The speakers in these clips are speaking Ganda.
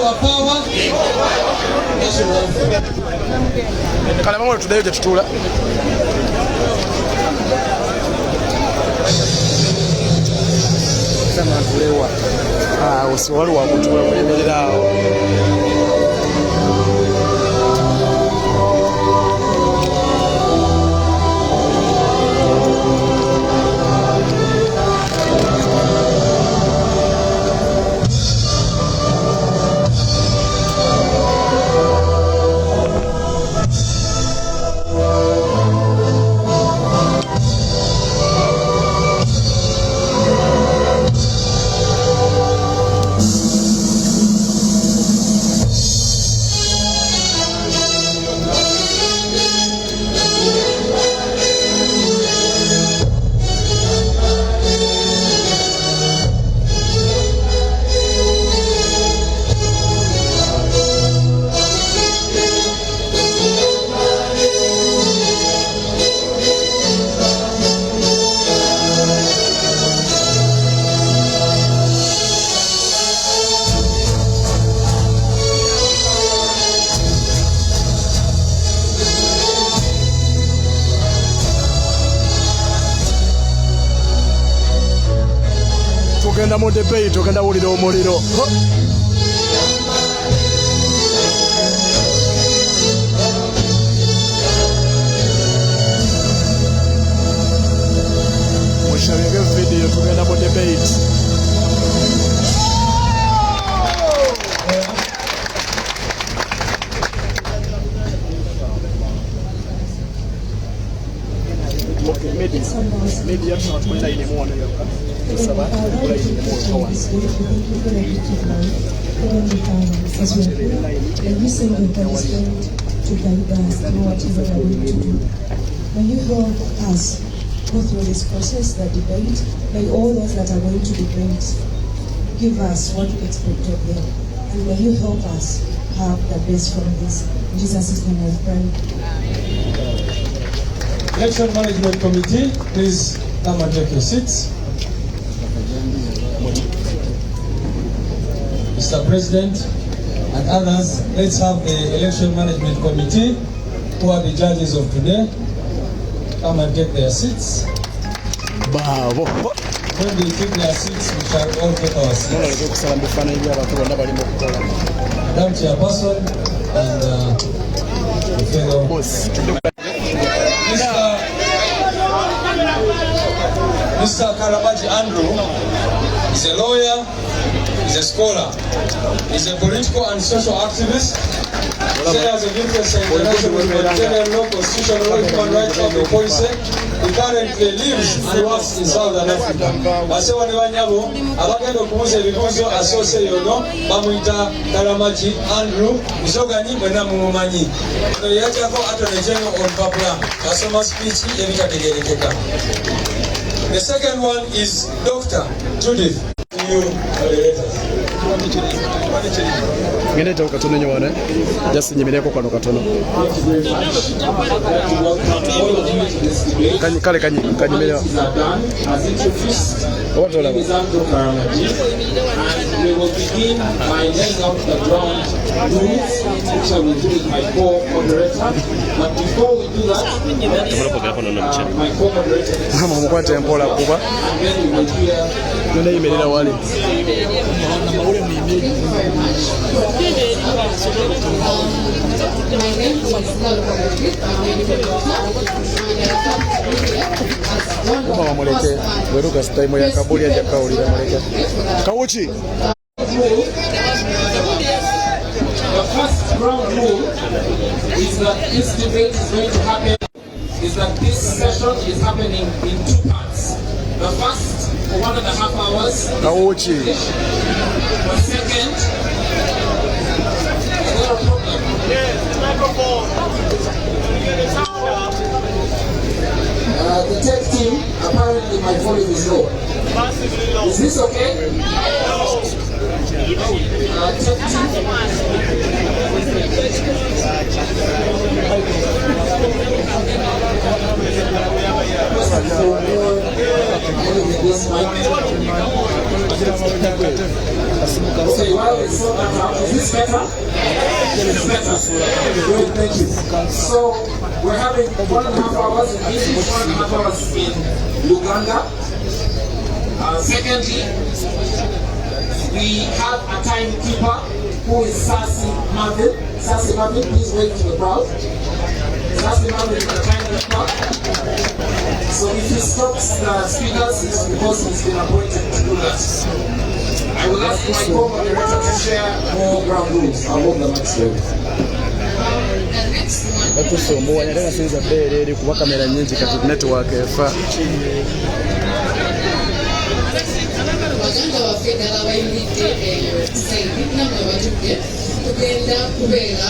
our power. Kale mama tuddayo gye tutuula. Sama tulewa. Usiwali wa kutuula kulemerera awo. Tugenda mu debate, tugenda wulira omuliro. Mushabye video, tugenda mu debate. Media tunatumia ile mwana yoka. Saba kula ile mwana kwa. May you help us go through this process, the debate. May all those that are going to debate give us what we expect of them. And may you help us have the best from this. In Jesus' name I pray. Election Management Committee, please come and take your seats. Mr. President and others, let's have the Election Management Committee, who are the judges of today, come and take their seats. Bravo. When they take their seats, we shall all take our seats. Madam Chairperson and the fellow boss. Mr. Karamaji Andrew is a lawyer, is a scholar, is a political and social activist, shares of interest in international humanitarian law, constitutional law, human rights, public policy. He currently lives and works in Southern Africa. Basewa ne banyabo abagenda okumuza ebibuuzo asoose yono bamuyita Karamaji Andrew musoganyi mwenna mumumanyi. Ono yakyako attorney general olupapula asoma speech ebitategeerekeka. The second one is Dr. Judith. You moderators. Ngene to katono nyowane. Just nyimireko kwano katono. Kanyimireko. What all about? We will begin by laying out the ground rules, which I will do with my co-moderator. But before we do that, my co-moderator is and then we will hear the first ground rule is that this debate is going to happen, is that this session is happening in two parts. The first for 1.5 hours. The second, is there a problem? Yes, microphone. The tech team, apparently my volume is low. Massively low. Is this okay? No. Tech team. This mic. Okay, well, it's not that loud. Is this better? It's better. Good, thank you. So, we're having 1.5 hours in English, 1.5 hours in Luganda. Secondly, we have a timekeeper who is Sasi Marvin. Sasi Marvin, please wave to the crowd. Sasi Marvin is the timekeeper. So if he stops the speakers, it's because he's been appointed to do that. I will ask my co-moderator to share more ground rules. I'll hold the mic straight. Batusomuwa nataka sinza bere ili kuwa kamera nyingi kati network efa. Baganda waffe ddala bayimiridde sayidi namwe batudde tugenda kubeera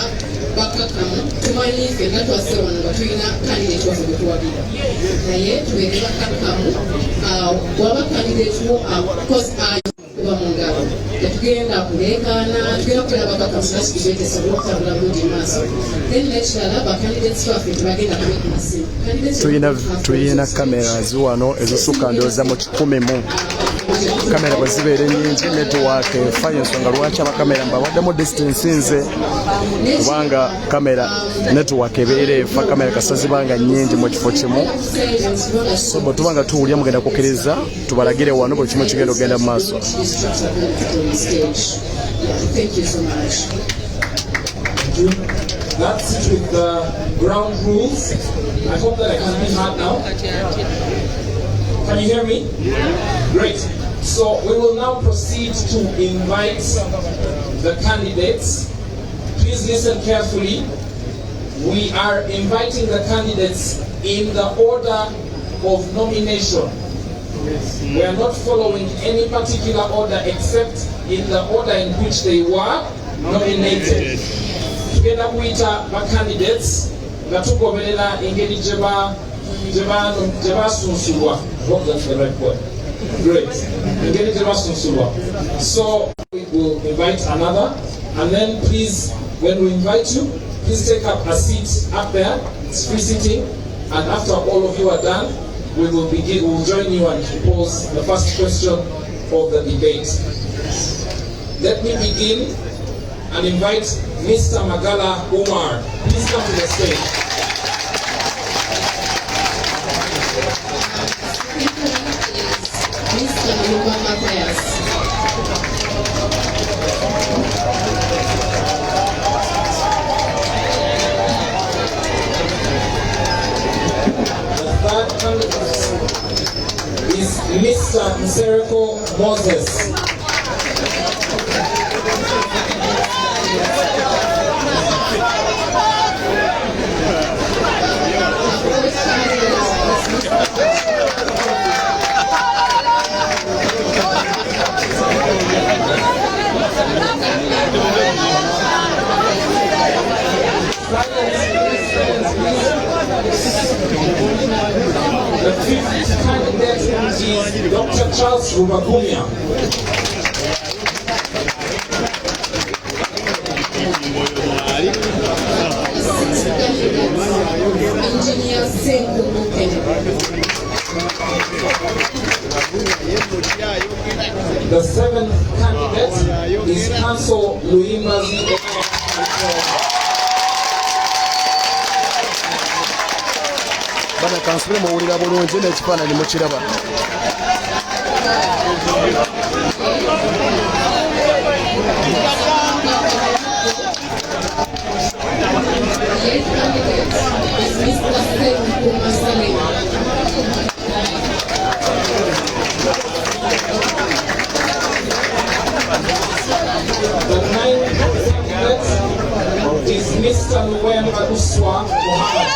bakakamu tumanyi ffenna twasse wano nga tulina kandidate waffe gwe tuwagira naye tubeere bakakamu waba kandidate wo because kuba mu ngabo tetugenda kuleekaana tugenda kubeera bakakamu nasi tubeetesa olwokutambula bulungi maaso then nekirala bakandidates baffe tebagenda kubeka masimu tuyina cameras wano ezisukka ndowooza mu 100 kamera bwe zibeera ennyingi network efa ensonga lwaki abakamera mbawaddemu distance nze kubanga kamera network ebeera efa kamera kasa zibanga nnyingi mu kifo kimu so bwe tuba nga tuwulya mugenda kukkiriza tubalagire wano buli kimu kigenda okugenda mu maaso. That's it with the ground rules. I hope that I can be heard now. Can you hear me? Great. So we will now proceed to invite the candidates. Please listen carefully. We are inviting the candidates in the order of nomination. We are not following any particular order except in the order in which they were nominated. Tugenda kuyita ba candidates nga tugoberera engeri gye basunsulwa. Hope that's the right word. Great. Engeri gye basunsulwa. So we will invite another, and then please, when we invite you, please take up a seat up there. It's free sitting, and after all of you are done, we will begin. We will join you and pose the first question of the debate. Let me begin and invite Mr. Magala Umar. Please come to the stage. The third candidate is Mr. Nsereko Moses. The fifth candidate is Dr. Charles Rubagumya. Engineer Sengu The seventh candidate is Council Luimazi. Bana kansule muwulira bulungi n'ekifaananyi mukiraba. The ninth candidate is Mr. Luwemba Uswa Mohammed.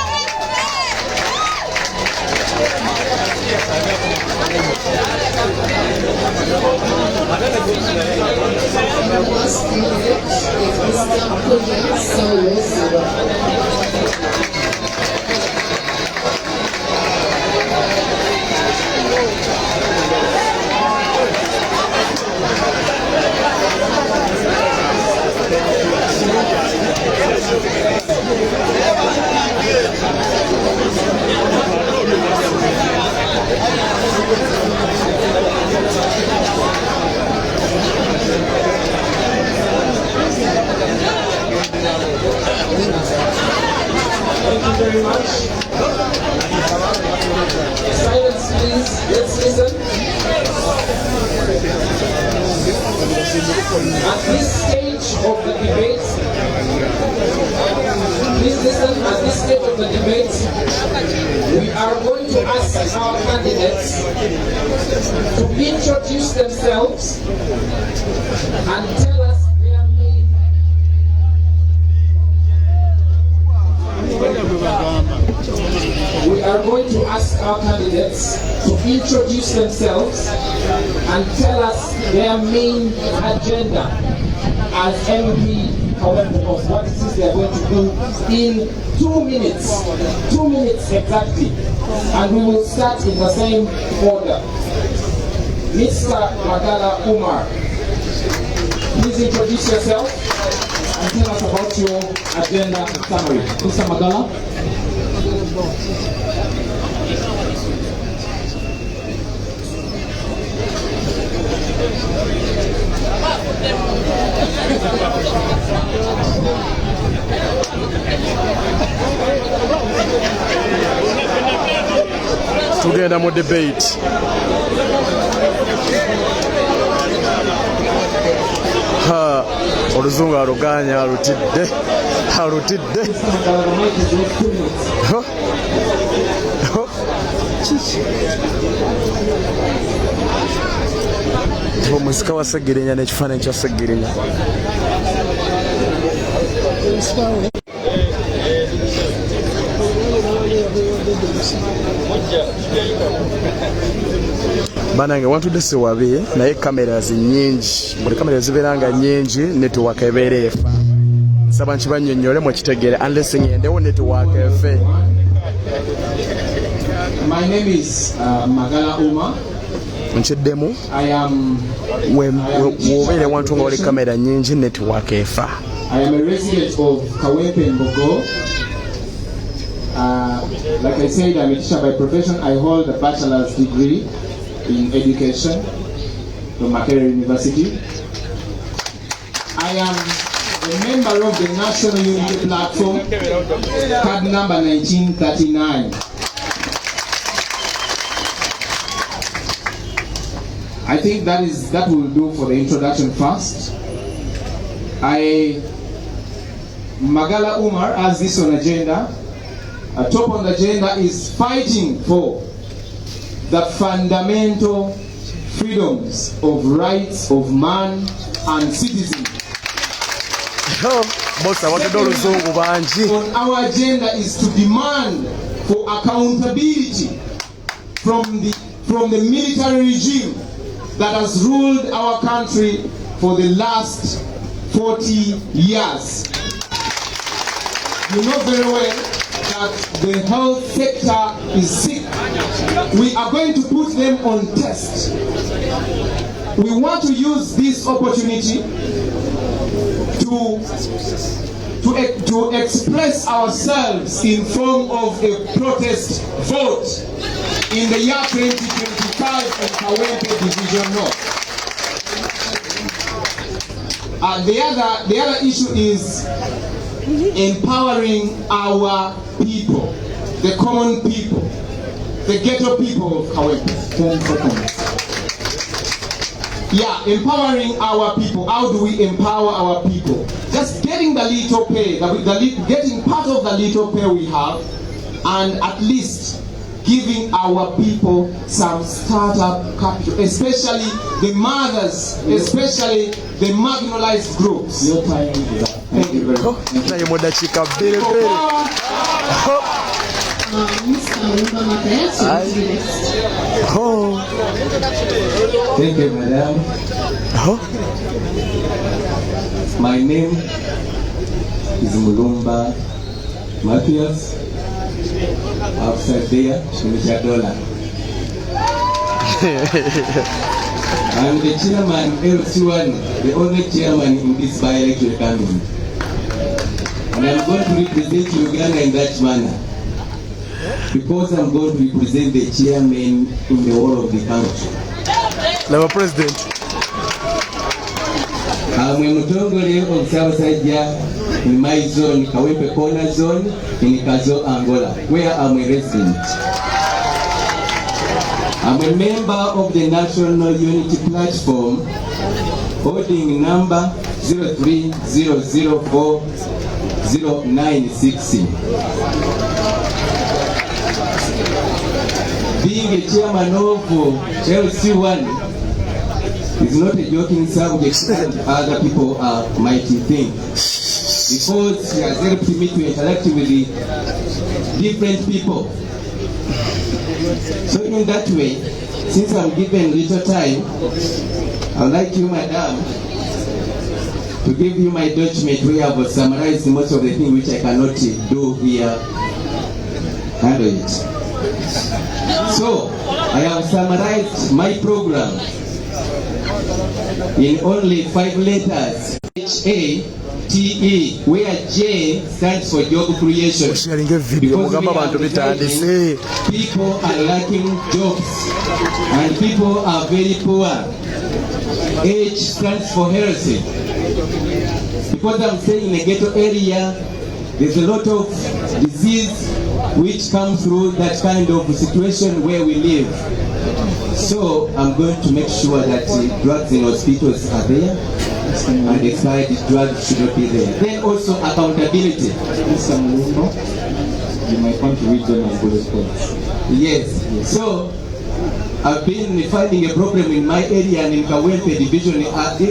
very much. Silence, please. Let's listen. At this stage of the debate, please listen. At this stage of the debate, we are going to ask our candidates to introduce themselves and tell us their main. We are going to ask our candidates to introduce themselves and tell us their main agenda as MP of what it is they are going to do in 2 minutes. 2 minutes exactly. And we will start in the same order. Mr. Magala Umar, please introduce yourself and tell us about your agenda summary. Mr. Magala. Tugenda mu debate. Oluzungu aluganya alutidde. Omusika wa Segerenya n'ekifaananyi kya Segerenya. Banange wantudde siwabi naye kamera nnyingi, buli kamera zibeera nga nnyingi netiwaaka ebeera efa. Nsaba nkibannyonnyole mukitegeere unless ngendewo netiwaaka efe. My name is Magala Umar. Nkiddemu I am wobeere wantu nga wali kamera nnyingi netiwaaka efa. I am a resident of Kawempe Mbogo. Like I said, I'm a teacher by profession. I hold a bachelor's degree in education from Makerere University. I am a member of the National Unity Platform, card number 1939. I think that will do for the introduction first. Magala Umar has this on agenda. Top on the agenda is fighting for the fundamental freedoms of rights of man and citizen. On our agenda is to demand for accountability from the military regime that has ruled our country for the last 40 years. You know very well that the health sector is sick. We are going to put them on test. We want to use this opportunity to express ourselves in form of a protest vote in the year 2025 in Kawempe Division North. The other issue is empowering our people, the common people, the ghetto people of Kawempe. 10 seconds. Yeah, empowering our people. How do we empower our people? Just getting the little pay, getting part of the little pay we have, and at least giving our people some startup capital, especially the mothers, especially the marginalized groups. Your time is up. Thank you very much. Thank you, madam. My name is Mulumba Matthias. Outside there, Shimisha Dollar. I'm the chairman, LC1, the only chairman in this by-election campaign. And I'm going to represent Uganda in that manner. Because I'm going to represent the chairman in the whole of the country. Level President. I'm a Mutongole of Southside in my zone, Kawepe Corner Zone, in Kazo, Angola, where I'm a resident. I'm a member of the National Unity Platform, holding number 030040960. Being a chairman of LC1 is not a joking subject that other people might think, because he has helped me to interact with the different people. So in that way, since I'm given little time, I would like you, madam, to give you my document where I have summarized most of the things which I cannot do here. Handle it. So, I have summarized my program in only 5 letters. HATE, where J stands for job creation. Because people are lacking jobs and people are very poor. H stands for healthy. Because I'm staying in a ghetto area, there's a lot of disease which comes through that kind of situation where we live. So I'm going to make sure that drugs in hospitals are there and expired drugs should not be there. Then also accountability. You might want to read them as bullet points. Yes. So I've been finding a problem in my area and in Kawempe division,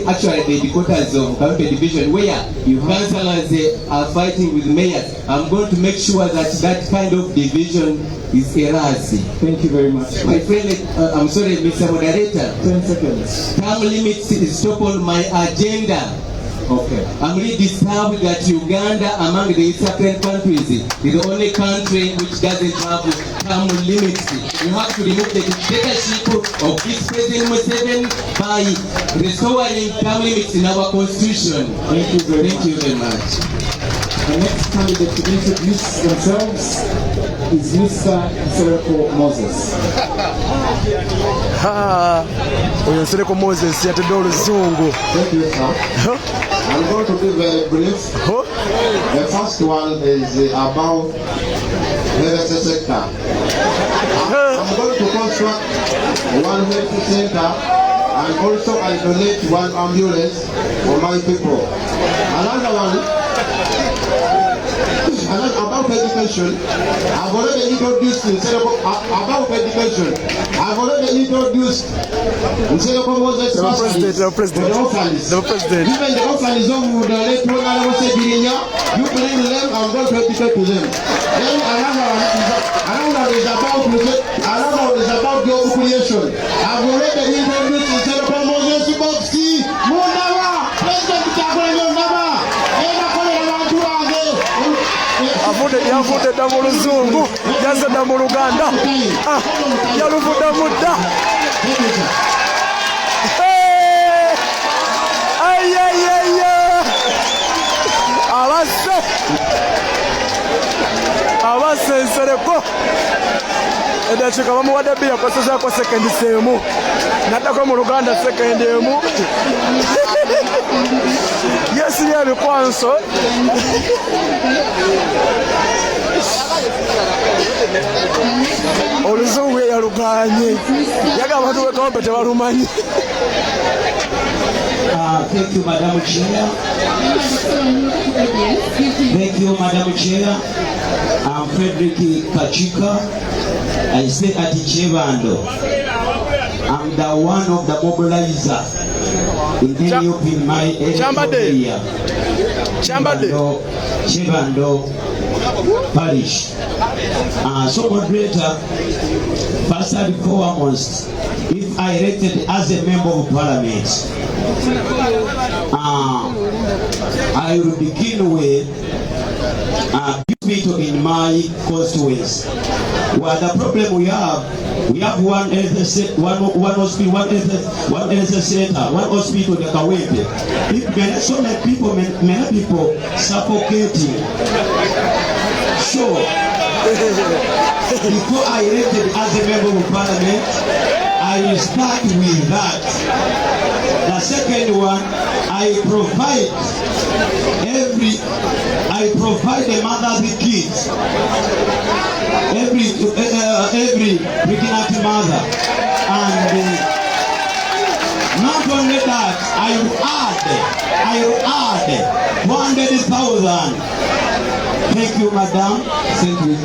actually the headquarters of Kawempe division, where councillors are fighting with mayors. I'm going to make sure that that kind of division is erased. Thank you very much. My friend, I'm sorry, Mr. Moderator. 10 seconds. Term limits is top on my agenda. Okay. I'm really disturbed that Uganda, among the East African countries, is the only country which doesn't have term limits. We have to remove the dictatorship of this President Museveni by restoring term limits in our constitution. Thank you very much. The next candidate to introduce themselves is Mr. Nsereko Moses. Oyo Nsereko Moses yatedde oluzungu. Thank you, sir. I'm going to be very brief. The first one is about the health sector. I'm going to construct one health center, and also I donate one ambulance for my people. Another one about education. I've already introduced about education. I've already introduced Moses the president. Even the orphans of the late you bring them, I'm going to educate to them. Then another one is about job creation. I've already introduced Moses Bobi, Mundawa, President Mundawa. Yavudde dda mu luzungu, yazze dda mu Luganda, yaluvudde mudda. Abasse Nsereko eddakiika bamuwadde bbiya akosezaako sekendi emu, n'addako mu Luganda sekendi emu. Yeesibye ebikwanso. Oluzungu yaluganye, yaga abantu b'Ekawempe tebalumanyi. Thank you, Madam Chair. Thank you, Madam Chair. I'm Frederick Kachika. I stay at Chevando. I'm the one of the mobilizer in NUP in my area. Chevando Parish. So moderator, first and foremost, if I elected as a member of parliament, I will begin with people in my constituency. Well, the problem we have one hospital, one hospital in Kawempe. So many people suffocating. So, before I elected as a member of parliament, I will start with that Second one, I provide the mothers with kids. Every pregnant mother, and not only that, I will add 100,000. Thank you, madam. Thank you.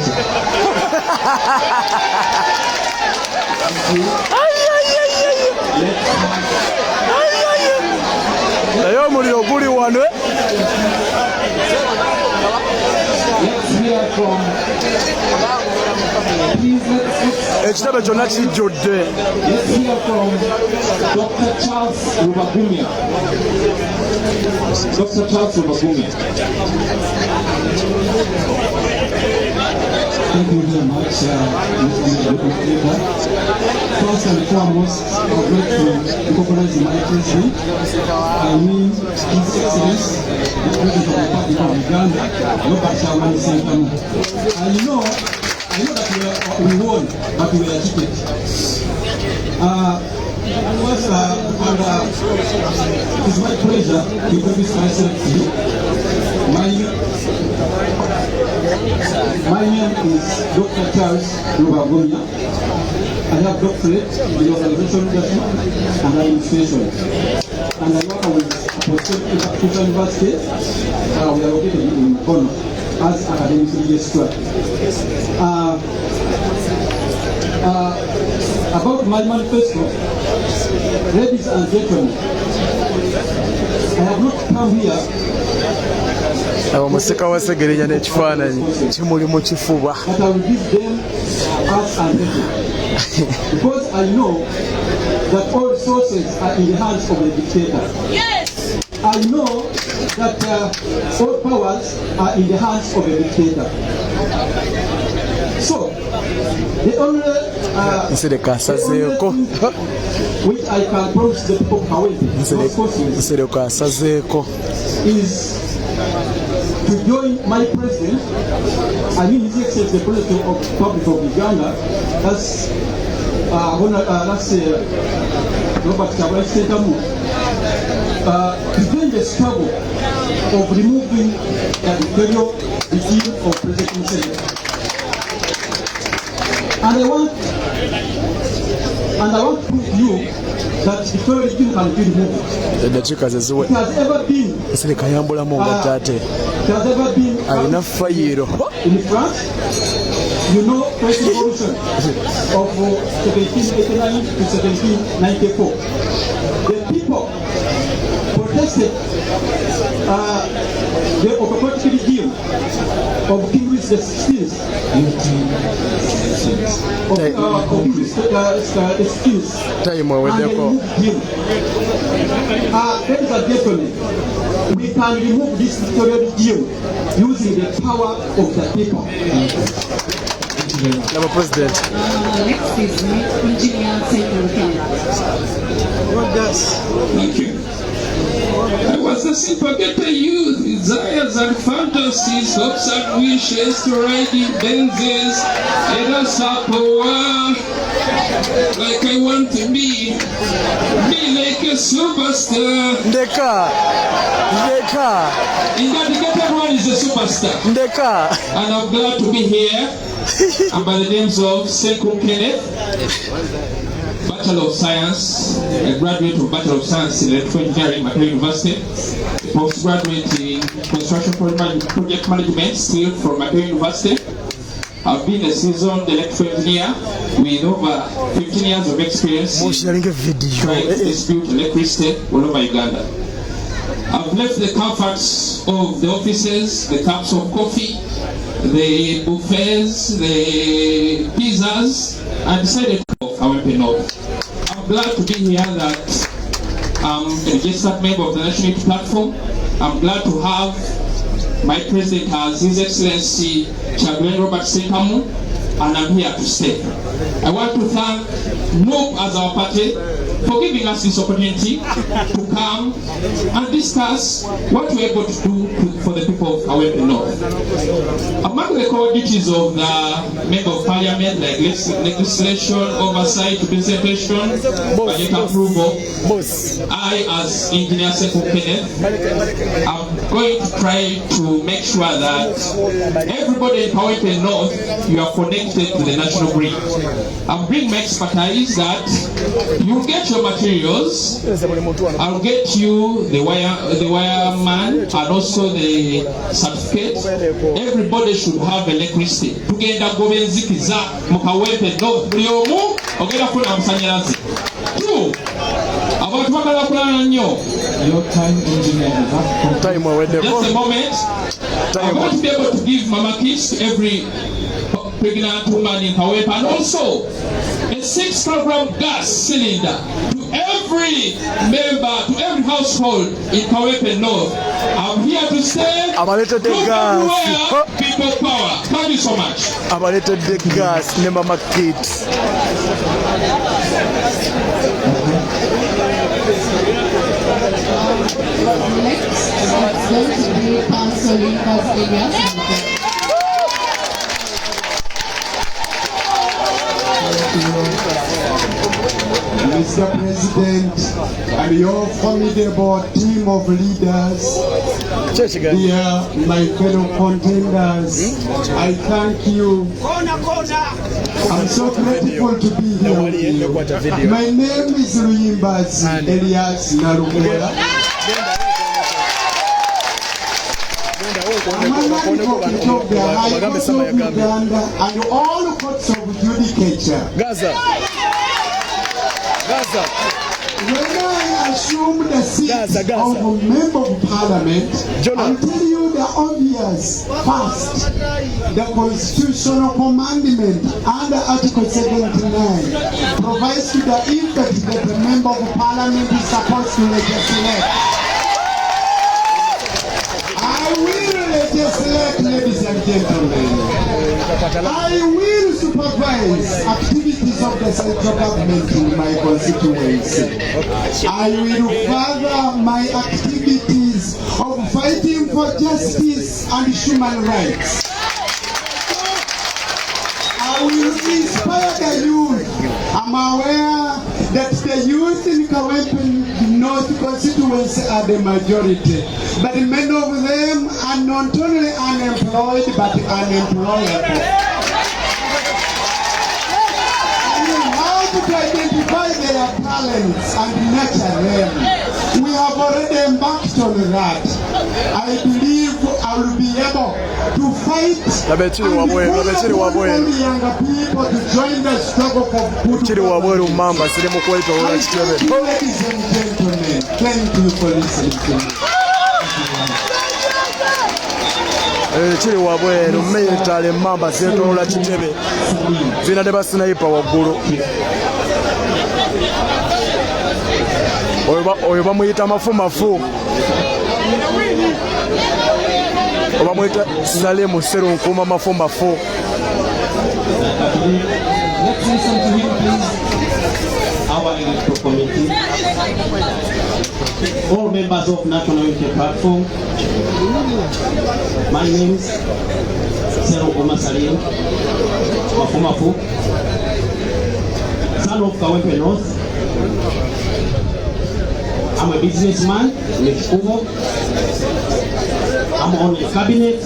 Ekitabo kyonna kijjudde. Let's hear from Dr. Charles Rubagumya. Dr. Charles Rubagumya. Thank you very much, Mr. Leader. First and foremost, I would like to recognize my president. I mean, His Excellency, the President of the Republic of Uganda, Robert Chagulanyi Ssentamu. I know that we won, but we were cheated. It's my pleasure to introduce myself to you. My name is Dr. Charles Rubagumya. I have doctorate in organization leadership and administration. And I work with Apostolic University. We are located in Bono as academic registrar. About my manifesto, ladies and gentlemen, I have not come here. Omusika wasegerenya n'ekifaananyi kimuli mu kifuba. But I will give them us and them. Because I know that all resources are in the hands of the dictator. Yes! I know that all powers are in the hands of the dictator. So, the only which I can promise the people of Hawaii is to join my president, I mean His Excellency the President of the Republic of Uganda, that's Robert Chagulanyi Ssentamu, to join the struggle of removing the dictatorial regime of President Museveni. And I want to prove to you that the dictatorial regime can be removed. It has ever been in France, you know, French Revolution of 1789 to 1794. The people protested the autocratic regime of King Louis XVI. Ladies and gentlemen, we can remove this dictatorial regime using the power of the people. Mr. President. Next is Engineer Central Canada. Thank you. I was a simple ghetto youth, desires and fantasies, hopes and wishes to ride in Benzes and a Sapoa. Like I want to be like a superstar. Ndeka. In that the ghetto one is a superstar. Ndeka. And I'm glad to be here. I'm by the names of Sekou Kenneth, Bachelor of Science, a graduate of Bachelor of Science in Electrical Engineering at University, postgraduate in Construction Project Management, still from Macquarie University. I've been a seasoned electrical engineer with over 15 years of experience trying to distribute electricity all over Uganda. I've left the comforts of the offices, the cups of coffee, the buffets, the pizzas, and decided to go Kawempe North. I'm glad to be here that I'm a registered member of the National Unity Platform. I'm glad to have my president as His Excellency Chagulanyi Robert Ssentamu, and I'm here to stay. I want to thank NOP as our party for giving us this opportunity to come and discuss what we're able to do for the people of Kawempe North. Among the core duties of the Member of Parliament, like legislation, oversight, presentation, budget approval, I, as Engineer Sekou Kenneth, I'm going to try to make sure that everybody in Kawempe North, you are connected to the national grid. I'll bring my expertise that you get your materials, I'll get you the wire man and also the certificate. Everybody should have electricity. Tugenda gobenzikiza mu Kawempe North buli omu ogenda kufuna amasanyalaze. Two, abantu bagala kulala nnyo. Your time, engineer, is up. Time away. Just a moment. I want to be able to give mama kids to every pregnant woman in Kawempe, and also a 6 kilogram gas cylinder to every member, to every household in Kawempe North. I'm here to say, people power. Thank you so much. I'm a little the gas, mama kids. Next, it's going to be Councilor Pascal. Mr. President, and your formidable team of leaders, dear my fellow contenders, I thank you. I'm so grateful to be here with you. My name is Luyimbazi Elias Narumula. I'm a man of the High Court of Uganda and all courts of judicature. Gaza. When I assume the seat of a member of parliament, I'll tell you the obvious. First, the constitutional commandment under Article 79 provides to the effect that the member of parliament is supposed to legislate. I will legislate, ladies and gentlemen. I will supervise activities of the central government in my constituency. I will further my activities of fighting for justice and human rights. I will inspire the youth. I'm aware that the youth in Kawempe North constituency are the majority, but many of them are not only unemployed but unemployable. To identify their talents and nurture them. We have already embarked on that. I believe I will be able to fight and call younger people to join the struggle for good. Ladies and gentlemen, thank you for listening to me. Chiri wabweru metale mamba zetolola kitebe zina deba sniper waggulu oyo bamuyita mafumafu obamuyita Salemu Serunkuma mafumafu. Let's listen to him, please. Our electoral committee, all members of National Unity Platform. My name is Serunkuma Salim Mafumafu, son of Kawempe North. I'm a businessman in Kikubo. I'm on the cabinet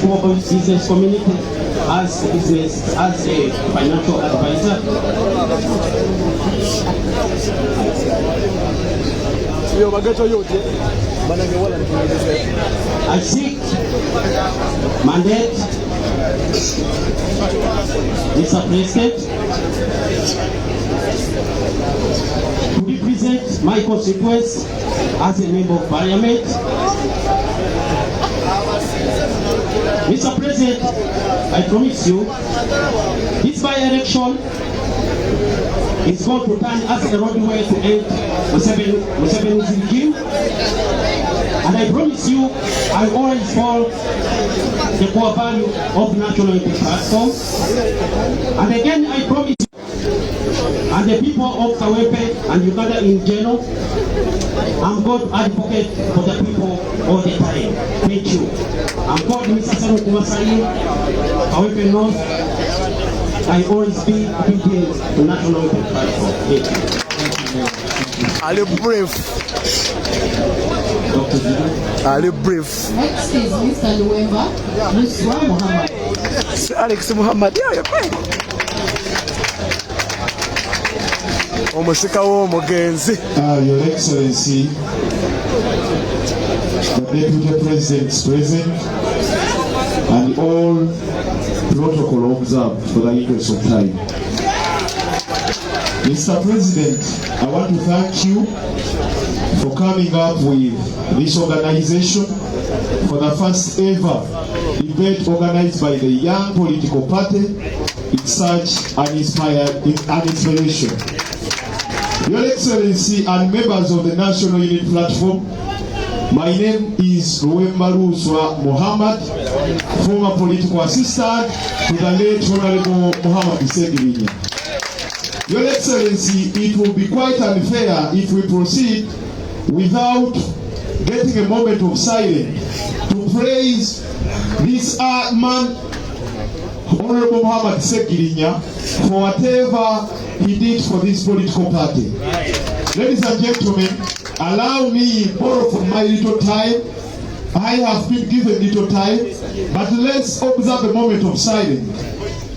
for business community as a financial advisor. I seek mandate, Mr. President, to represent my constituents as a member of parliament. Mr. President, I promise you, this by-election is going to turn as a roadway to end Museveni's regime. And I promise you, I always follow the core value of National Unity Platform. And again, I promise you, and the people of Kawepe and Uganda in general, I'm going to advocate for the people all the time. Thank you. I'm called Mr. Sano Kumasai, Kawepe North. I always be obedient to national platform. Thank you. Are you brave? Are you brave? Next is Mr. Luemba, Muswa Muhammad. Alex Muhammad, yeah, Omusika w'omugenzi. Your Excellency, the Deputy President is present, and all protocol observed for the interest of time. Mr. President, I want to thank you for coming up with this organization for the first ever debate organized by the young political party. It's such an inspiration. Your Excellency and members of the National Unity Platform, my name is Luemba Muhammad, former political assistant to the late Honorable Muhammad Isegirinya. Your Excellency, it will be quite unfair if we proceed without getting a moment of silence to praise this man, Honorable Muhammad Isegirinya, for whatever he did for this political party. Ladies and gentlemen, allow me to borrow from my little time. I have been given little time, but let's observe a moment of silence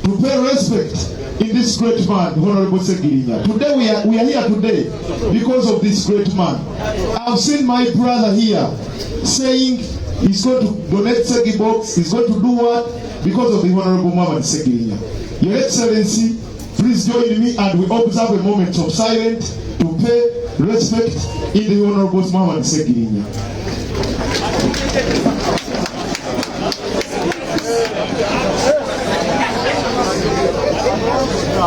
to pay respect in this great man, Honorable Segirinya. Today we are here today because of this great man. I've seen my brother here saying he's going to donate Segi box, he's going to do what? Because of the Honorable Muhammad Segirinya. Your Excellency, please join me and we observe a moment of silence to pay respect in the Honorable Muhammad Segirinya.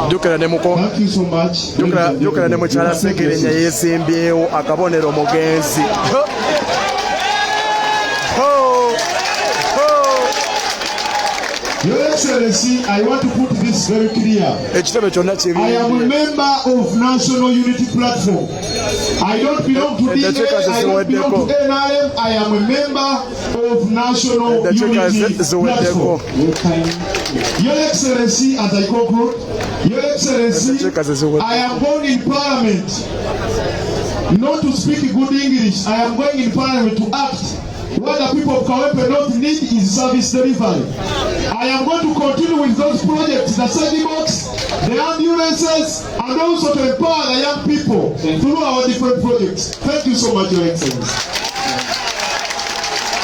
Thank you so much. Jukira ne mukyala Segirinya yeesimbyewo akabonero omugenzi. Your Excellency, I want to put this very clear. I am a member of National Unity Platform. I don't belong to DA, I don't belong to NRM. I am a member of National Unity Platform. Your Excellency, as I conclude, Your Excellency, I am born in Parliament not to speak good English. I am going in Parliament to act. What the people of Kawepe North need is service delivery. I am going to continue with those projects, the Segi box, the ambulances, and also to empower the young people through our different projects. Thank you so much, Your Excellency.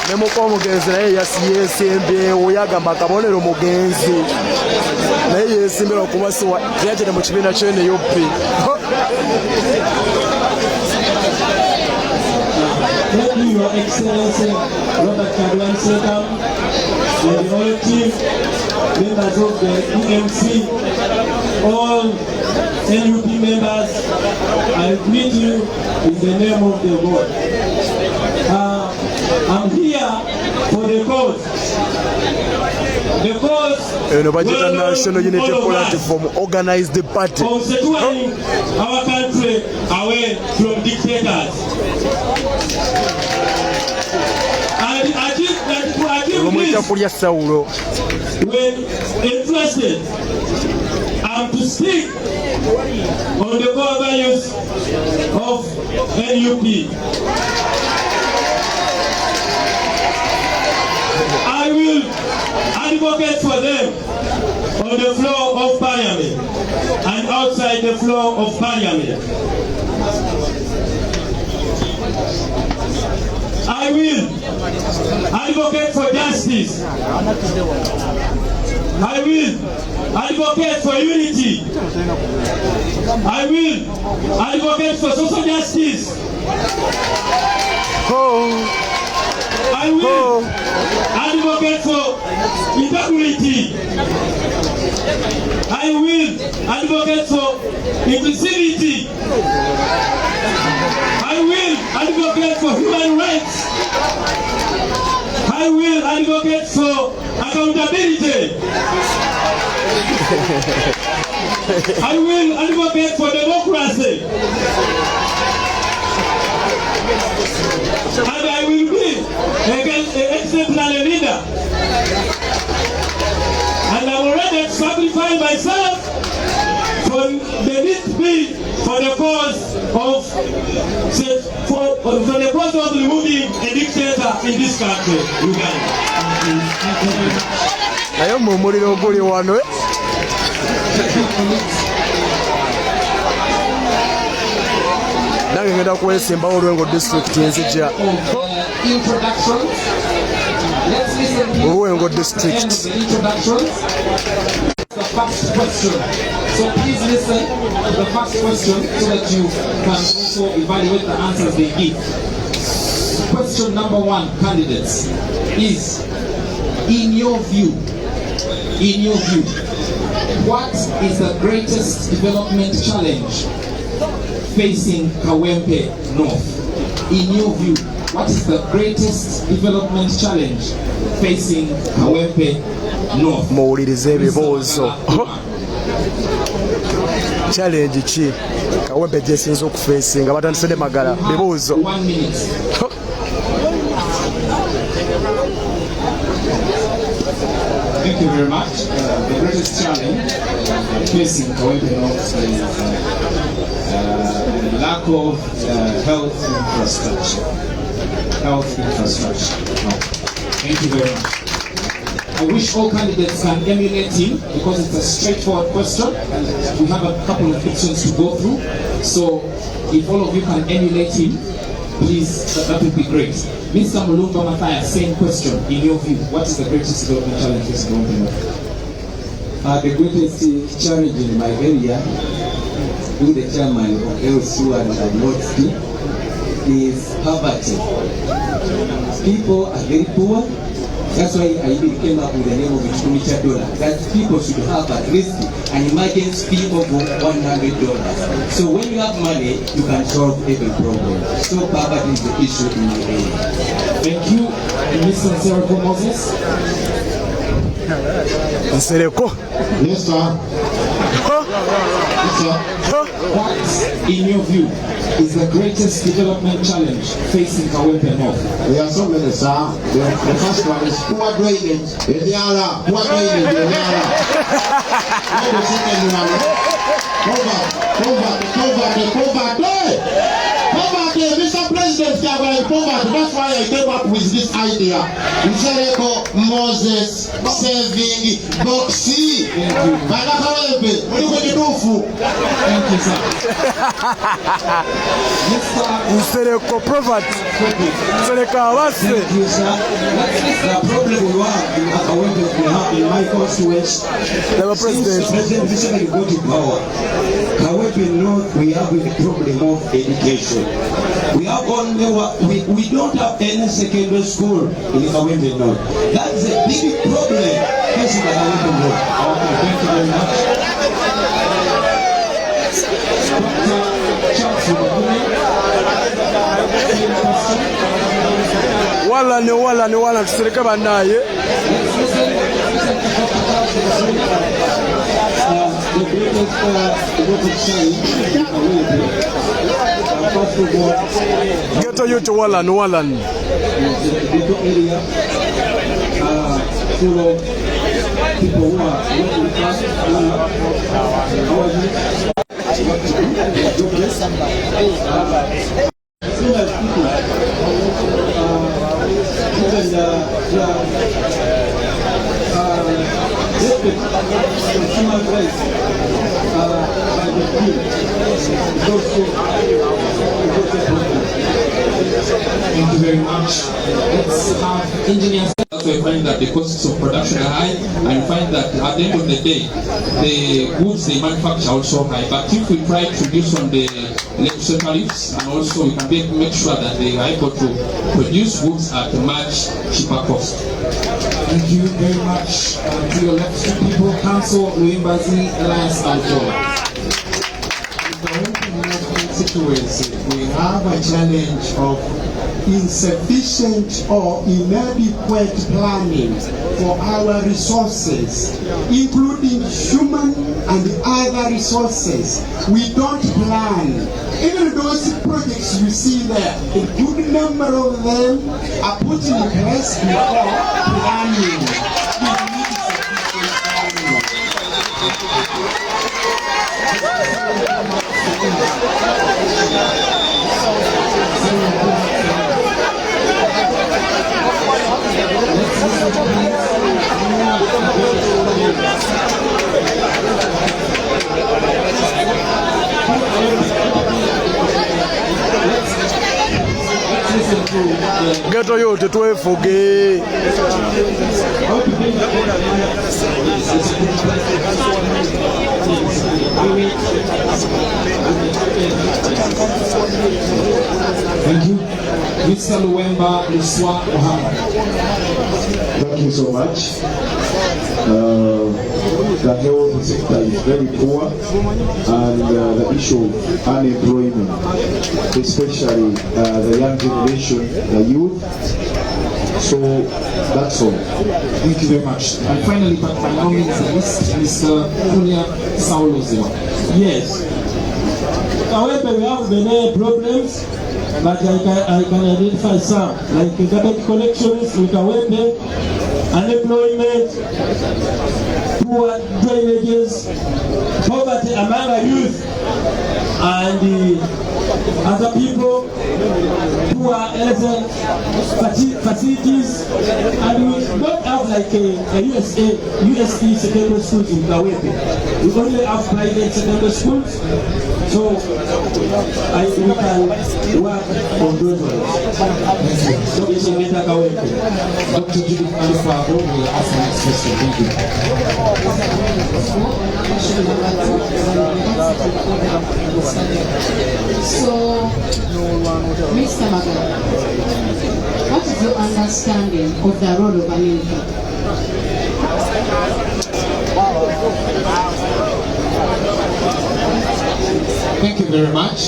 Nemuko omugenzi naye yeesimbyewo yagamba akabonero omugenzi naye yeesimbira okubasiwa yagende mu kibiina ky'NUP. Thank you, Your Excellency, Robert Kablan Sekam, and the whole team, members of the EMC, all NUP members. I greet you in the name of the Lord. I'm here for the cause. The cause National Unity Platform organized the party. Of securing our country away from dictators. And achieve this, when interested, I'm to speak on the core values of NUP. I will advocate for them on the floor of Parliament and outside the floor of Parliament. I will advocate for justice. I will advocate for unity. I will advocate for social justice. I will advocate for integrity. I will advocate for inclusivity. I will advocate for human rights. I will advocate for accountability. I will advocate for democracy. And I will be an exemplary leader. And I'm already sacrificing myself for the need be for the cause of removing a dictator in this country, Uganda. Nayo mumuliro guli wano. Nange ngenda kwesimba Olwengo district enzija. Olwengo district. The first question. So please listen to the first question so that you can also evaluate the answers they give. Question number 1, candidates, is in your view, what is the greatest development challenge facing Kawempe North? In your view, what is the greatest development challenge facing Kawempe North? Muwulirize ebibuuzo. Challenge ki Kawempe gyesinza okufeesinga batandise Magala bibuuzo. 1 minute. Thank you very much. The greatest challenge facing Kawempe North is lack of health infrastructure. No. Thank you very much. I wish all candidates can emulate him because it's a straightforward question. We have a couple of questions to go through. So if all of you can emulate him, please, that would be great. Mr. Mulumba Matthias, same question. In your view, what is the greatest development challenge facing Kawempe North? The greatest challenge in my area, being the chairman of LSU and North is poverty. People are very poor. That's why I even came up with the name of $100, that people should have at least an emergency fee of $100. So when you have money, you can solve every problem. So poverty is the issue in my area. Thank you, Mr. Nsereko Moses. Nsereko. Yes, sir. Yes, sir. What, in your view, is the greatest development challenge facing Kawempe North? There are so many, sir. The first one is poor drainage. Poor drainage. The second one, poverty. Mr. President, poverty. That's why I came up with this idea. Nsereko Moses saving Boxy. Thank you, sir. Nsereko poverty. Nsereko awase. Thank you, sir. The problem we have in my constituency. President. President recently got to power. Kawempe North, we have the problem of education. We have we don't have any secondary school in Kawempe North. That's a big problem facing the Kawempe North. Okay, thank you very much. Wala tusereke banaye. The greatest challenge first of all, Get you to Wallan. The area full of people who are working class, human rights by the field. Thank you very much. Let's have engineers. That's why I find that the costs of production are high, and find that at the end of the day, the goods they manufacture are also high. But if we try to reduce on the electricity tariffs, and also we can make sure that they are able to produce goods at a much cheaper cost. Thank you very much. To your left, two people, Council Luimbazi, Alliance Alcoa. Situation, we have a challenge of insufficient or inadequate planning for our resources, including human and other resources. We don't plan. Even those projects you see there, a good number of them are put in place before planning. We need sufficient Geto yote twefuge. Thank you. Mr. Luemba Liswa Muhammad. Thank you so much. The health sector is very poor, and the issue of unemployment, especially the young generation, the youth. So that's all. Thank you very much. And finally, but by no means the least, Mr. Kunia Saulozima. Yes. However, we have many problems, but I can identify some, like garbage collections, unemployment, poor drainages, poverty among the youth, and other people, poor facilities, and we don't have like a USP secondary schools in Kawepe. We only have private secondary schools, so we can work on those ones. Dr. Judith Alifabo will ask the next question. Thank you. So, Mr. Magana, what is your understanding of the role of an MP? Thank you very much.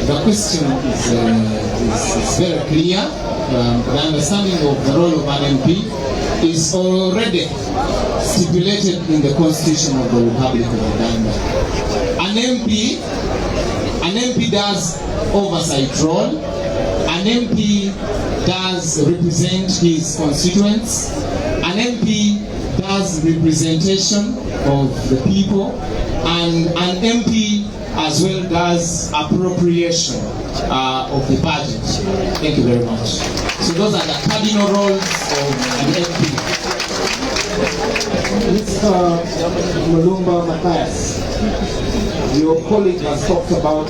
The question is very clear. The understanding of the role of an MP is already stipulated in the Constitution of the Republic of Uganda. An MP does oversight role. An MP does represent his constituents. An MP does representation of the people, and an MP as well does appropriation of the budget. Thank you very much. So those are the cardinal roles of an MP. Mr. Mulumba Matthias, your colleague has talked about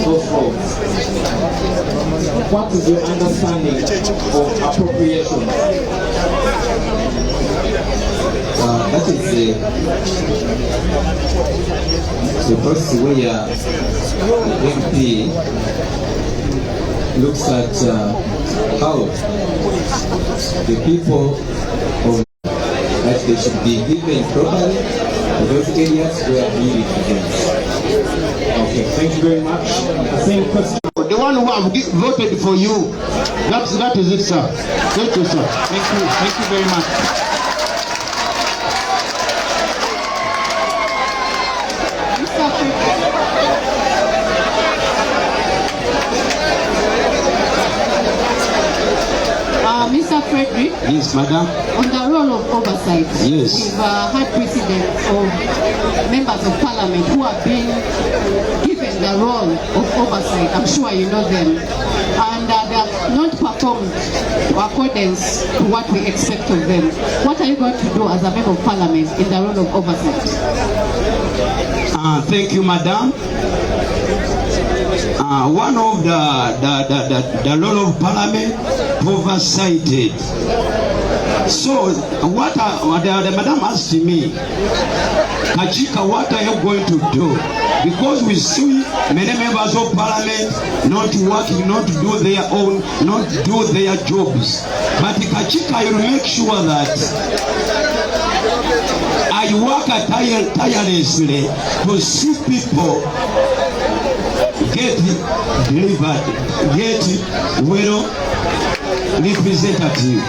those roles. What is your understanding of appropriation? That is the first way the MP looks at how the people of that they should be given properly for those areas where need it against. Okay, thank you very much. The same question. The one who have voted for you, that is it, sir. Thank you, sir. Thank you very much. Mr. Frederick? Yes, madam. On the role of oversight, yes. We've had precedents of members of parliament who have been given the role of oversight. I'm sure you know them. And they have not performed in accordance to what we expect of them. What are you going to do as a member of parliament in the role of oversight? Thank you, madam. One of the role of parliament oversighted. So what the madam asked me, Kachika, what are you going to do? Because we see many members of parliament not working, not do their own, not do their jobs. But Kachika, you make sure that I work tirelessly to see people get delivered, get well representative.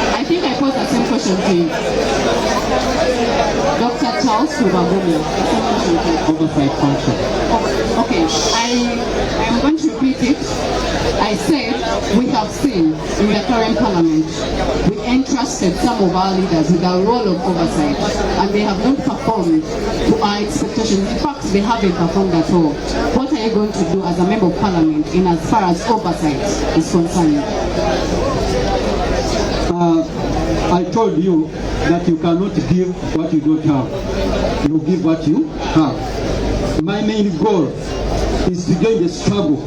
I think I posed the same question to you. Dr. Charles Bobi, Oversight function. Okay, I am going to repeat it. I said we have seen in the current parliament, we entrusted some of our leaders with a role of oversight, and they have not performed to our expectations. In fact, they haven't performed at all. What are you going to do as a member of parliament in as far as oversight is concerned? I told you that you cannot give what you don't have. You give what you have. My main goal is to join the struggle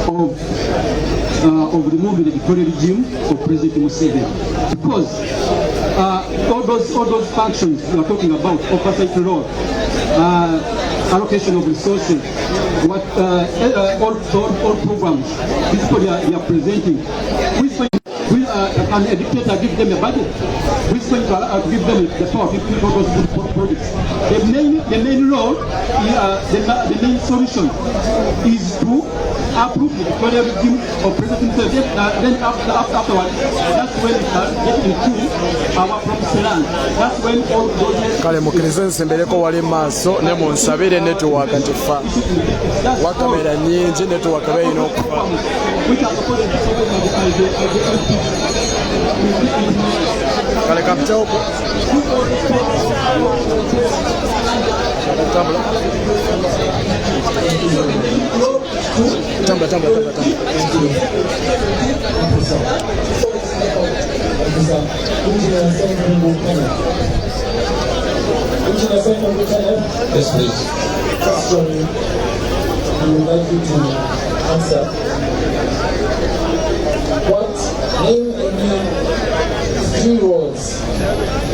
of removing the dictatorial regime of President Museveni. Because all those functions you are talking about, oversight role, allocation of resources, what all programs, these people they are presenting. Can a dictator give them a budget? Who is going to give them the power to put those projects? The main role, the main solution is to approve the dictatorial regime of President Museveni. Then afterwards, that's when it can get into our promised land. That's when all those... Kale mukirize nsembereko wali maaso ne munsabire network ntifa wakamera nyingi network bayina okufa kale kapita uko tambula Yes, please. Question I would like you to answer. Name any 3 roles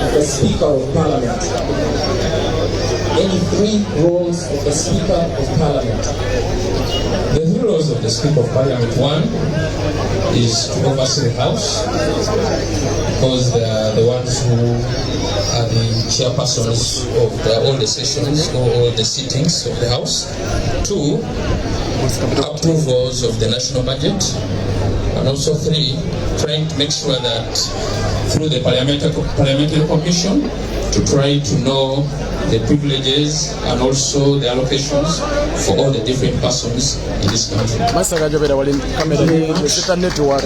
of the Speaker of Parliament. Any 3 roles of the Speaker of Parliament. The 3 roles of the Speaker of Parliament. 1 is to oversee the House, because they are the ones who are the chairpersons of all the sessions or all the sittings of the House. 2, approvals of the national budget. And also 3, trying to make sure that through the parliamentary commission to try to know the privileges and also the allocations for all the different persons in this country. The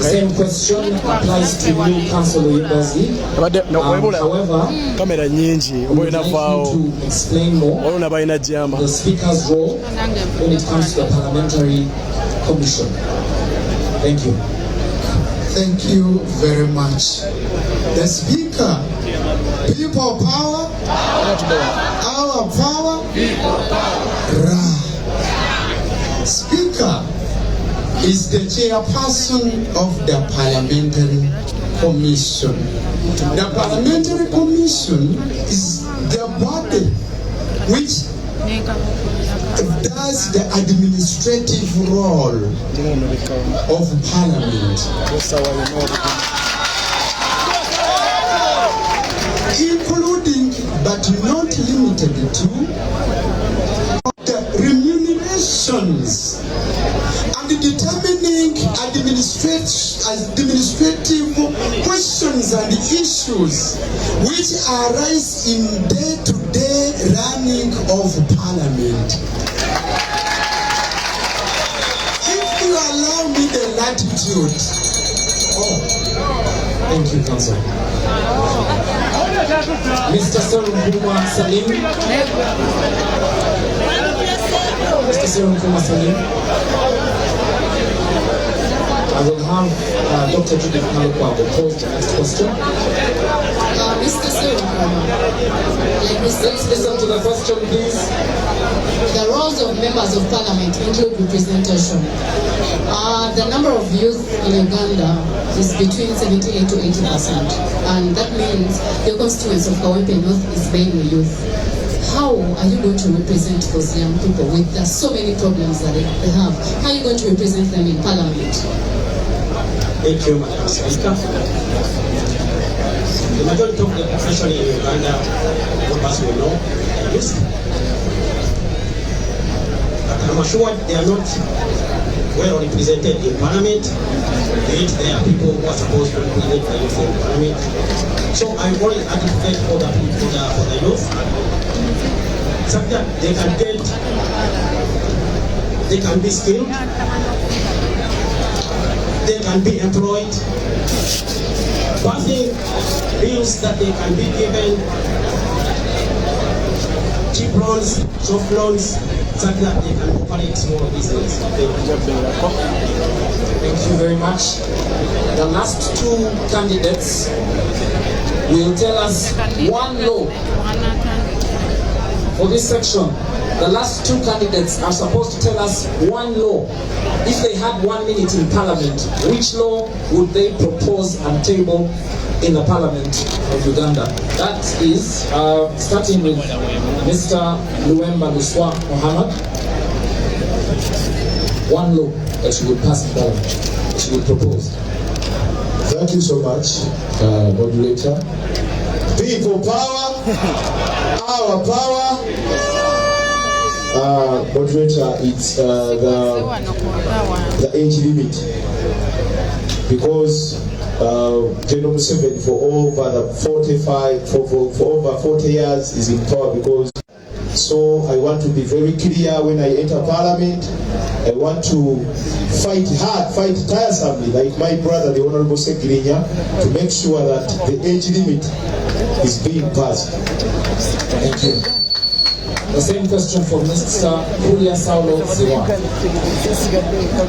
same question applies to new council leaders. However, I would like you to explain more the Speaker's role when it comes to the parliamentary commission. Thank you. Thank you very much. The Speaker, people power, our power, Speaker is the chairperson of the Parliamentary Commission. The Parliamentary Commission is the body which does the administrative role of Parliament, including but not limited to the remunerations and determining administrative questions and issues which arise in day-to-day running of Parliament. If you allow me the latitude. Thank you, Councillor. Mr. Salim. Mr. Salim. I will have Dr. Judith Malukwago pose the next question. Mr. Salim, let's listen to the question, please. The roles of members of parliament include representation. The number of youth in Uganda is between 78 to 80%, and that means the constituency of Kawempe North is mainly youth. How are you going to represent those young people with so many problems that they have? How are you going to represent them in parliament? Thank you, Madam Speaker. The majority of the population in Uganda, all of us will know, is youth. But I'm assured they are not well represented in parliament, yet there are people who are supposed to represent the youth in parliament. So I always advocate for the youth, so that they can be skilled, they can be employed, passing bills that they can be given cheap loans, soft loans, so that they can operate small business. Thank you very much. The last two candidates will tell us one law for this section. The last two candidates are supposed to tell us one law. If they had 1 minute in parliament, which law would they propose and table in the parliament of Uganda? That is, starting with Mr. Luemba Luswa Mohammed. One law that you would pass in parliament, that you would propose. Thank you so much, moderator. People power, our power. Moderator, it's the age limit, because General Museveni for over 40 years is in power. Because so I want to be very clear when I enter parliament. I want to fight hard, fight tiresomely, like my brother, the Honorable Sekirinya, to make sure that the age limit is being passed. Thank you. The same question for Mr. Julia Saulo Siwa.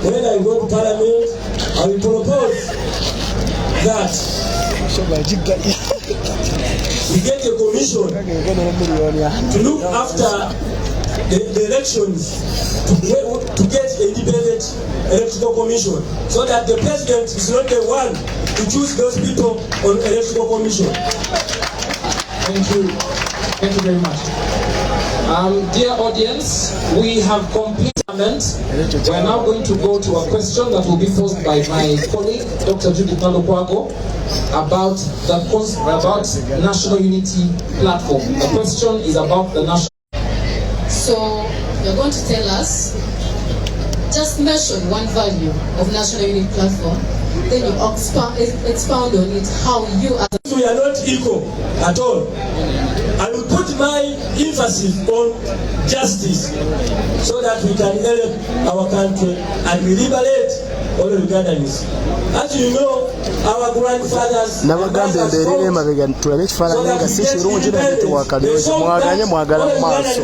When I go to parliament, I will propose that we get a commission to look after the elections, to get an independent electoral commission, so that the president is not the one to choose those people on electoral commission. Thank you. Thank you very much. Dear audience, we have completed. We are now going to go to a question that will be posed by my colleague, Dr. Judith Malokwago, about National Unity Platform. The question is about the national. So you're going to tell us, just mention one value of National Unity Platform, then you expound on it, how you are. We are not equal at all. I will put my emphasis on justice, so that we can help our country and we liberate all Ugandans. As you know, our grandfathers n'abagambye mbeerera emabega tulabe ekifaananyi nga si kirungi naye netiwaaka birungi mwaganye mwagala mu maaso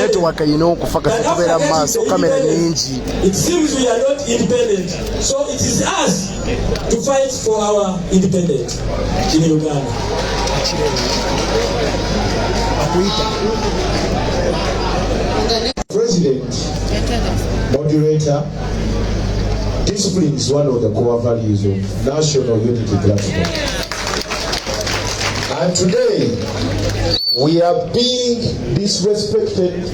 netiwaaka yina okufa kati tubeera mu maaso kamera nyingi. It seems we are not independent, so it is us to fight for our independence in Uganda. President, moderator, discipline is one of the core values of National Unity Platform. And today, we are being disrespected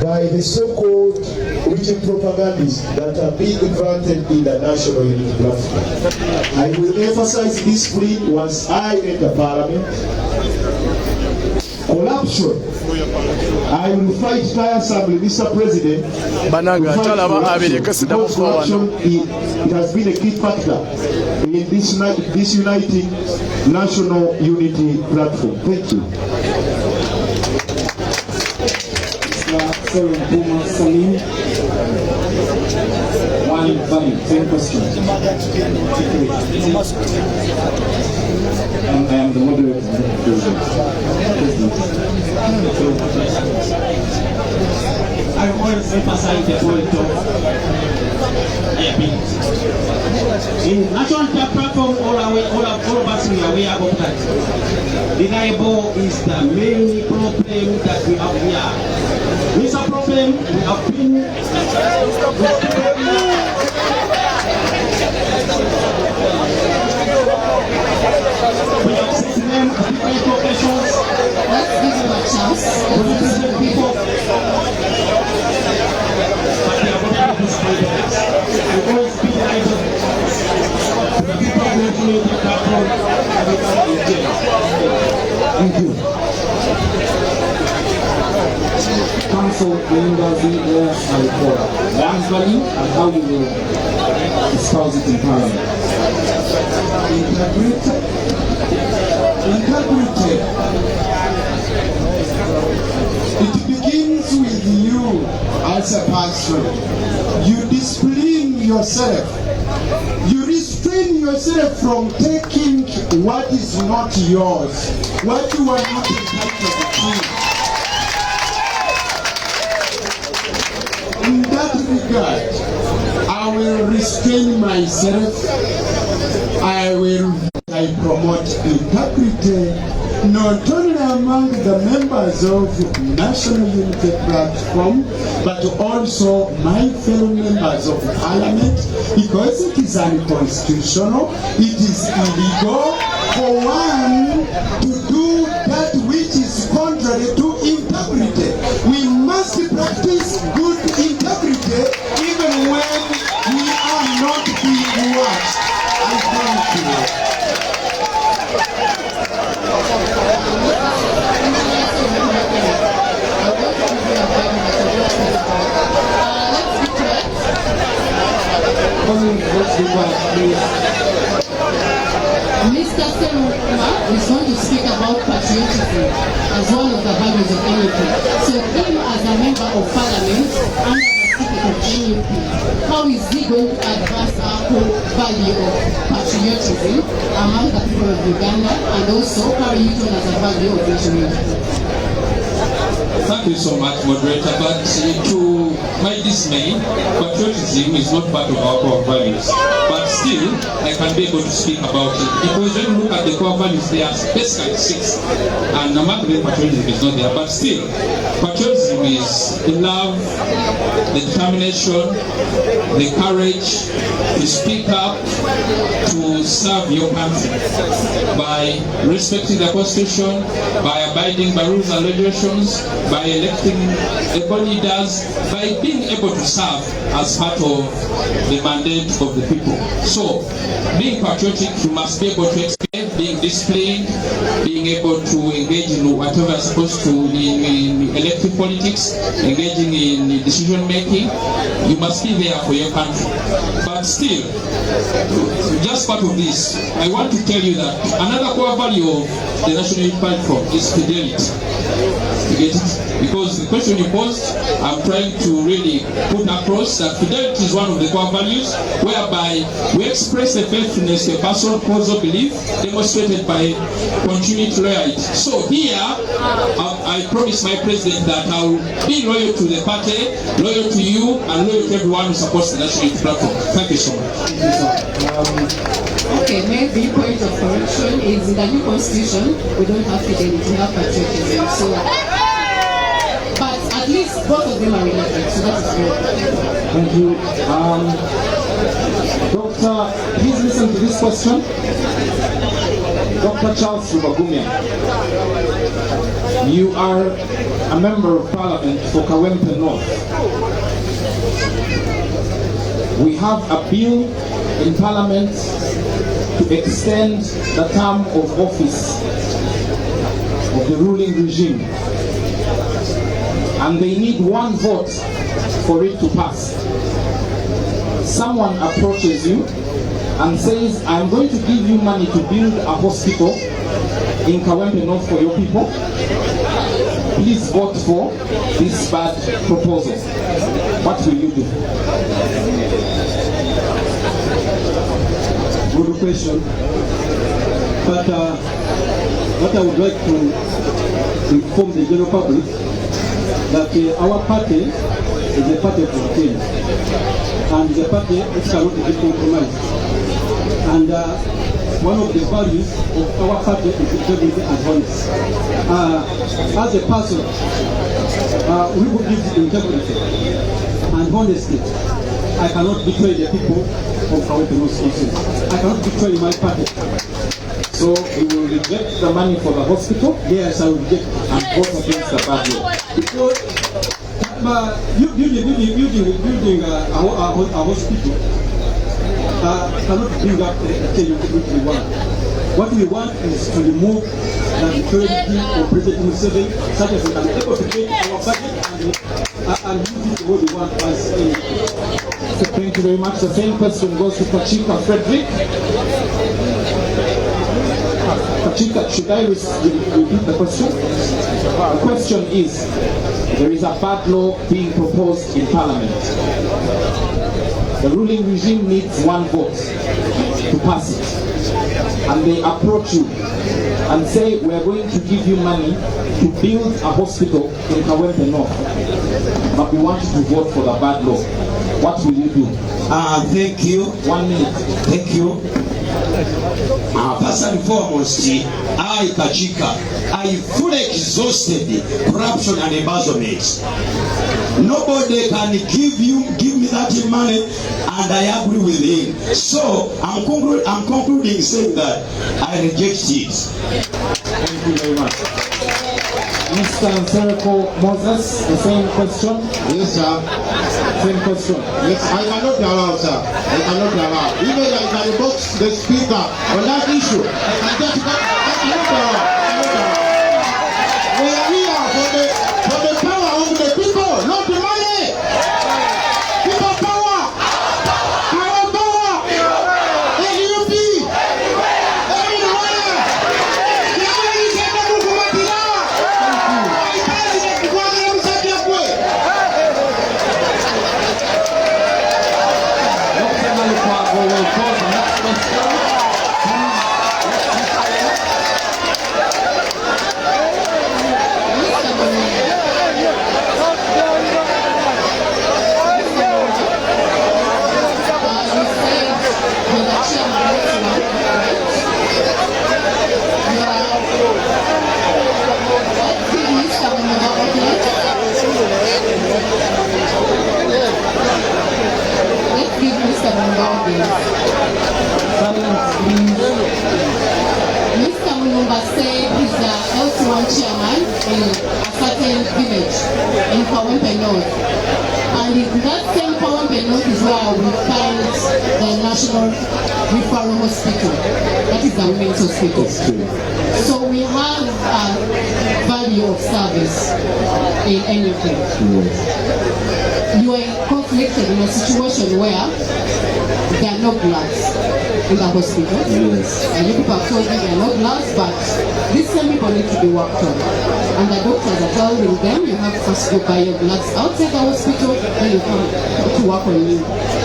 by the so-called written propagandists that are being granted in the National Unity Platform. I will emphasize discipline once I enter parliament. Corruption, I will fight tiresomely, Mr. President. Corruption, it has been a key factor in this uniting National Unity Platform. Thank you. One value, same question. And I am the moderator. I always emphasize the point of in national platform, all of us we are aware of that. Reliable is the main problem that we have here. Mr. Problem, we have been we have sent them different locations. Let's give them a chance. We represent people. But they are not this privilege. We always be either the people who make the platform and we can engage. Thank you. Council members there and for land value and how you will espouse it in Parliament. Integrity. It begins with you as a person. You discipline yourself. You restrain yourself from taking what is not yours, what you are not entitled to. In that regard, I will restrain myself. I promote integrity, not only among the members of National Unity Platform, but also my fellow members of Parliament, because it is unconstitutional, it is illegal for one to do that which is contrary to integrity. We must practice good integrity even when we are not being watched. I thank you. Mr. Serukuma is going to speak about patriotism as one of the values of NUP. So him as a member of Parliament under the ticket of NUP, how is he going to advance our whole value of patriotism among the people of Uganda and also carry it on as a value of nationality? Thank you so much, moderator. But to my dismay, patriotism is not part of our core values. But still, I can be able to speak about it. Because when you look at the core values, there are basically 6. And among them, patriotism is not there. But still, patriotism is the love, the determination, the courage to speak up, to serve your country by respecting the Constitution, by abiding by rules and regulations, by electing able leaders, by being able to serve as part of the mandate of the people. So, being patriotic, you must be able to explain, being disciplined, being able to engage in whatever is supposed to in elective politics, engaging in decision making. You must be there for your country. But still, just part of this, I want to tell you that another core value of the National Unity Platform is fidelity. You get it? Because the question you posed, I'm trying to really put across that fidelity is one of the core values, whereby we express the faithfulness to a personal cause of belief demonstrated by continued loyalty. So here, I promise my president that I will be loyal to the party, loyal to you, and loyal to everyone who supports the National Unity Platform. Thank you so much. Okay, maybe point of correction is in the new constitution, we don't have fidelity, we have patriotism. So, but at least both of them are related, so that is good. Thank you. Doctor, please listen to this question. Dr. Charles Rubagumya, you are a member of Parliament for Kawempe North. We have a bill in Parliament to extend the term of office of the ruling regime, and they need 1 vote for it to pass. Someone approaches you and says, I'm going to give you money to build a hospital in Kawempe North for your people. Please vote for this bad proposal. What will you do? Good question. But what I would like to inform the general public that our party is a party of change, and the party which cannot be compromised. And one of the values of our party is integrity and honesty. As a person we will give integrity and honesty. I cannot betray the people of Kawepe North Constituency. I cannot betray my party. So you will reject the money for the hospital? Yes, I will reject and vote against the budget. Because building a hospital cannot bring up the change which we want. What we want is to remove the authority of President Museveni, such as we can be able to get our budget and use it the way we want as So thank you very much. The same question goes to Kachika Frederick. Kachika, should I repeat the question? The question is, there is a bad law being proposed in Parliament. The ruling regime needs one vote to pass it. And they approach you and say, we are going to give you money to build a hospital in Kawepe North, but we want you to vote for the bad law. What will you do? Thank you. 1 minute. Thank you. First and foremost, I, Kachika, I fully exhausted corruption and embezzlement. Nobody can give me that money, and I agree with him. So I'm concluding saying that I reject it. Thank you very much. Mr. Sereko Moses, the same question? Yes, sir. Same question. Yes, I cannot be allowed, sir. I cannot be allowed. Even I can box the speaker on that issue. I cannot be allowed. We are here for the power of the people, not the money. People power. Power power. LUP. Everywhere. Mr. Mulumba said he's the L1 chairman in a certain village in Kawepe North. And in that same Kawepe North is where we find the National Referral Hospital. That is the women's hospital. So we have a value of service in anything. You are conflicted in a situation where there are no bloods in the hospital. Yes. And you people have told me there are no bloods, but these same people need to be worked on. And the doctors are telling them you have to first go buy your bloods outside the hospital, then you come to work on you.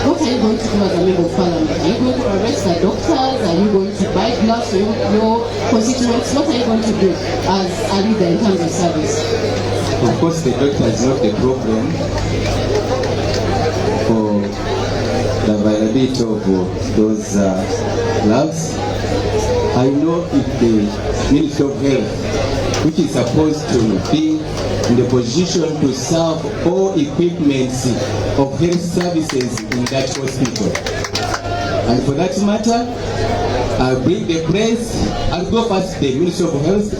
What are you going to do as a member of parliament? Are you going to arrest the doctors? Are you going to buy bloods for your constituents? What are you going to do as a leader in terms of service? Of course, the doctor is not the problem for the availability of those gloves. I know if the Ministry of Health, which is supposed to be in the position to serve all equipments of health services in that hospital, and for that matter, I'll bring the press. I'll go first to the Ministry of Health,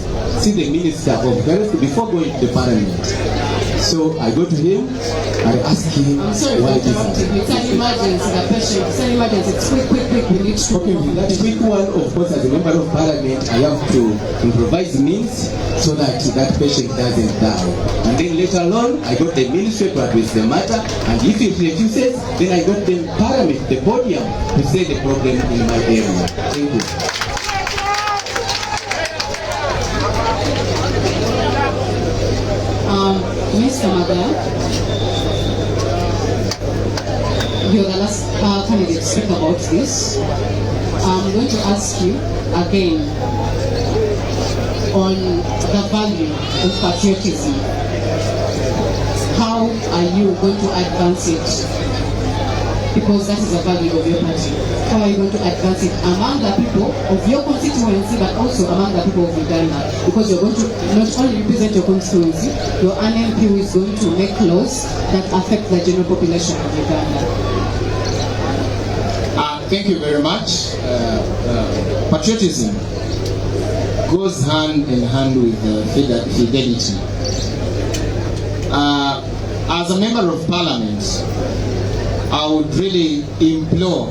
see the Minister of Health before going to the Parliament. So I go to him, I ask him why this happened. It's an emergency, the patient, it's an emergency, it's quick, we need to... Okay, with that quick one, of course, as a member of Parliament, I have to improvise means so that that patient doesn't die. And then later on, I got the ministry to address the matter, and if it refuses, then I got the Parliament, the podium, to say the problem in my area. Thank you. Mr. Madam, you're the last candidate to speak about this. I'm going to ask you again on the value of patriotism. How are you going to advance it because that is the value of your party. How are you going to advance it among the people of your constituency, but also among the people of Uganda? Because you're going to not only represent your constituency, your NMP is going to make laws that affect the general population of Uganda. Thank you very much. Patriotism goes hand in hand with fidelity. As a member of parliament, I would really implore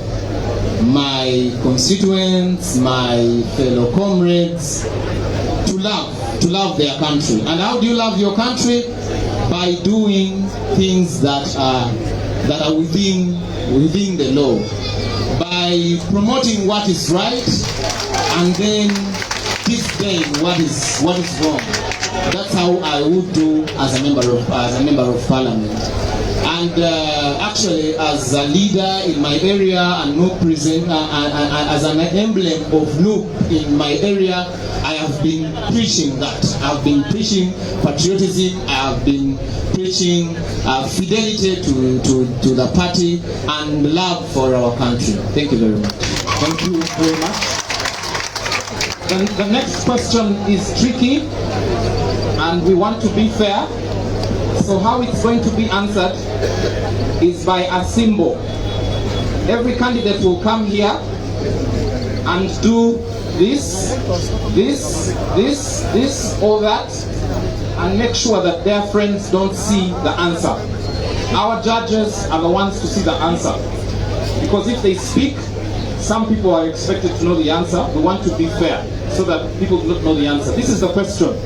my constituents, my fellow comrades, to love their country. And how do you love your country? By doing things that are within the law, by promoting what is right, and then displaying what is wrong. That's how I would do as a member of parliament. And actually, as a leader in my area and no present, as an emblem of NUP in my area, I have been preaching that. I've been preaching patriotism. I have been preaching fidelity to the party and love for our country. Thank you very much. Thank you very much. The next question is tricky, and we want to be fair. So how it's going to be answered is by a symbol. Every candidate will come here and do this, or that, and make sure that their friends don't see the answer. Our judges are the ones to see the answer. Because if they speak, some people are expected to know the answer. We want to be fair so that people do not know the answer. This is the question.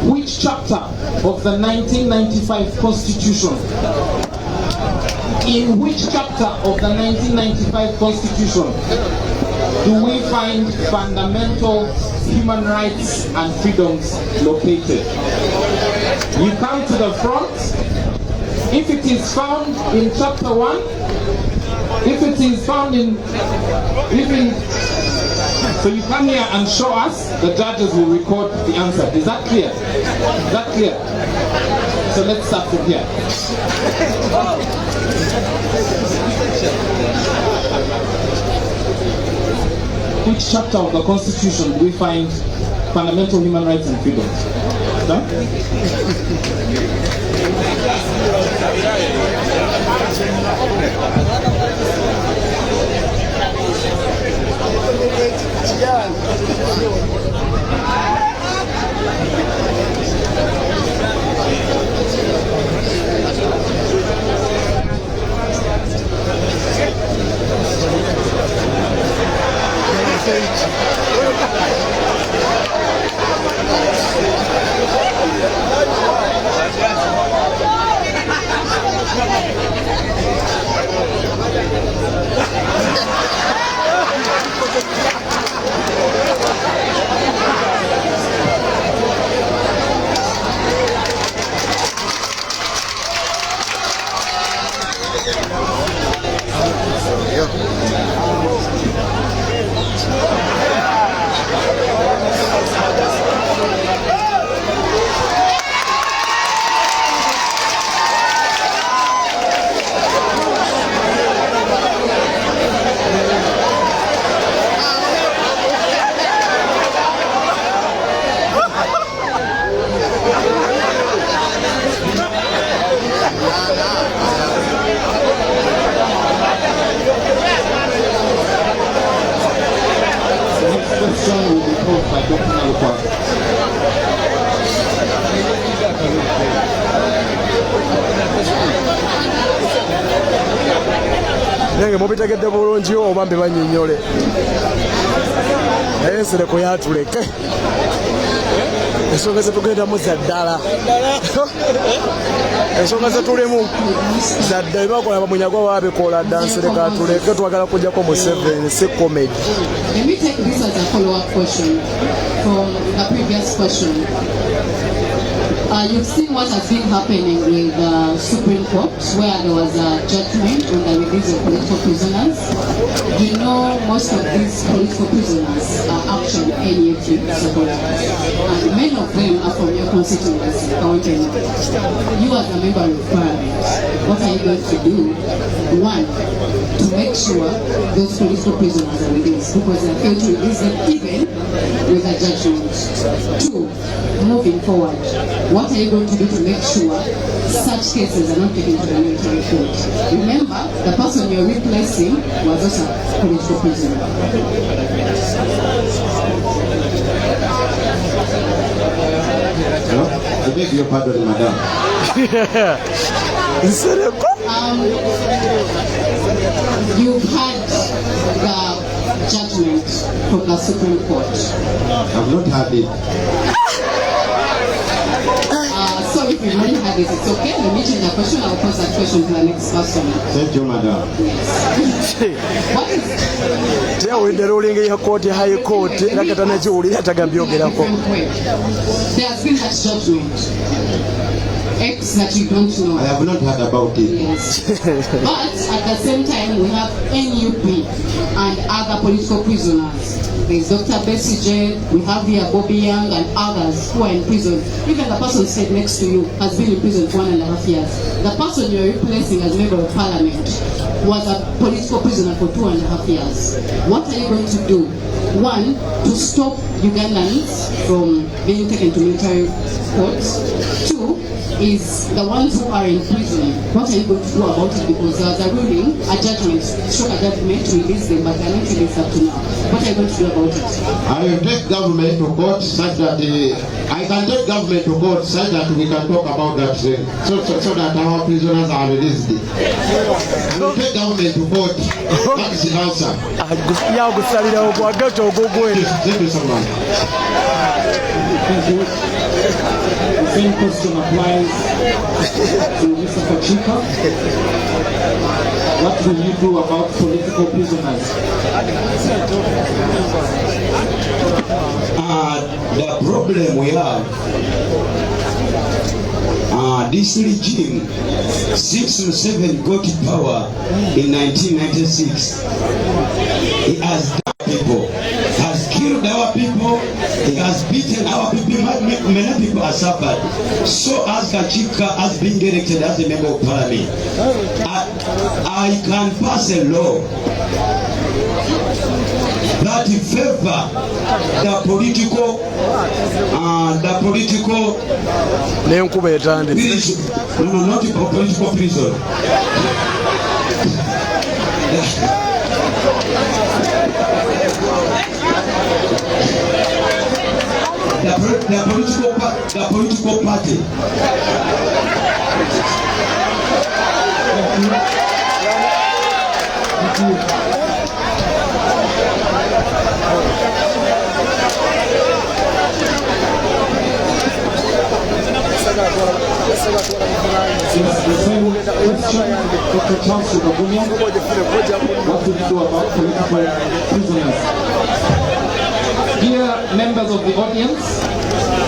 Which chapter of the 1995 Constitution, in which chapter of the 1995 Constitution do we find fundamental human rights and freedoms located? You come to the front. If it is found in chapter 1, if it is found in so you come here and show us, the judges will record the answer. Is that clear? Is that clear? So let's start from here. Which chapter of the Constitution do we find fundamental human rights and freedoms? Huh? Nenge mubitegedde bulungi oba mbe banyinyole naye ensereko yatuleke ensonga zetugendamu za ddala ensonga zetulimu za ddala bakola bamunyagwa babikola dda nsereka atuleke twagala kujjako mu 7 si comedy. Let me take this as a follow-up question from the previous question. You've seen what has been happening with the Supreme Court, where there was a judgment on the release of political prisoners. You know, most of these political prisoners are actually NUP supporters, and many of them are from your constituency, County. You as a member of Parliament, what are you going to do? One, to make sure those political prisoners are released, because they are failed to release them even with a judgment. Two, moving forward, what are you going to do to make sure such cases are not taken to the military court? Remember, the person you're replacing was also a political prisoner. I beg your pardon, madam. You've had the judgment from the Supreme Court. I've not had it. So if you've already had it, it's okay. Let me change the question. I'll pose that question to the next person. Thank you, madam. What is teyawulidde ruling ya court ya high court era katana jiwulira atagambyogerako. There has been that judgment. X that you don't know. I have not heard about it. Yes. But at the same time, we have NUP and other political prisoners. There's Dr. Bessie J, we have here Bobi Young and others who are in prison. Even the person sitting next to you has been in prison for 1.5 years. The person you're replacing as member of parliament was a political prisoner for 2.5 years. What are you going to do? One, to stop Ugandans from being taken to military courts. Two, is the ones who are in prison. What are you going to do about it? Because there's a ruling, a judgment, struck a judgment to release them, but they're not released up to now. What are you going to do about it? I will take government to court such that I can take government to court such that we can talk about that so that our prisoners are released. I will take government to court. That is the answer. Thank you so much. Thank you. The same question applies to Mr. Kachika. What will you do about political prisoners? The problem we have, this regime, 6 and 7 got power in 1996. It has done people, has killed our people, it has beaten our people, many people are suffered. So as Kachika has been elected as a member of parliament, I can pass a law that favor the political no, not the political prison. The political party. What will you do about political prisoners? Dear members of the audience,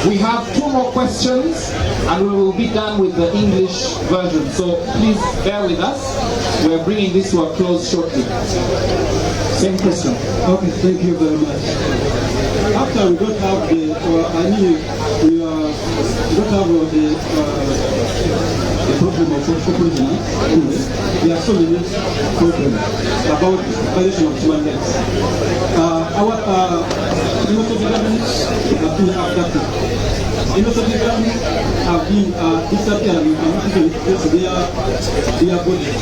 we have 2 more questions and we will be done with the English version. So please bear with us. We're bringing this to a close shortly. Same question. Okay, thank you very much. After we don't have the, we don't have the problem of political prisoners. Anyway, there are so many problems about violation of human rights. Our innocent governments have been abducted. Innocent governments have been disappeared and even their bodies.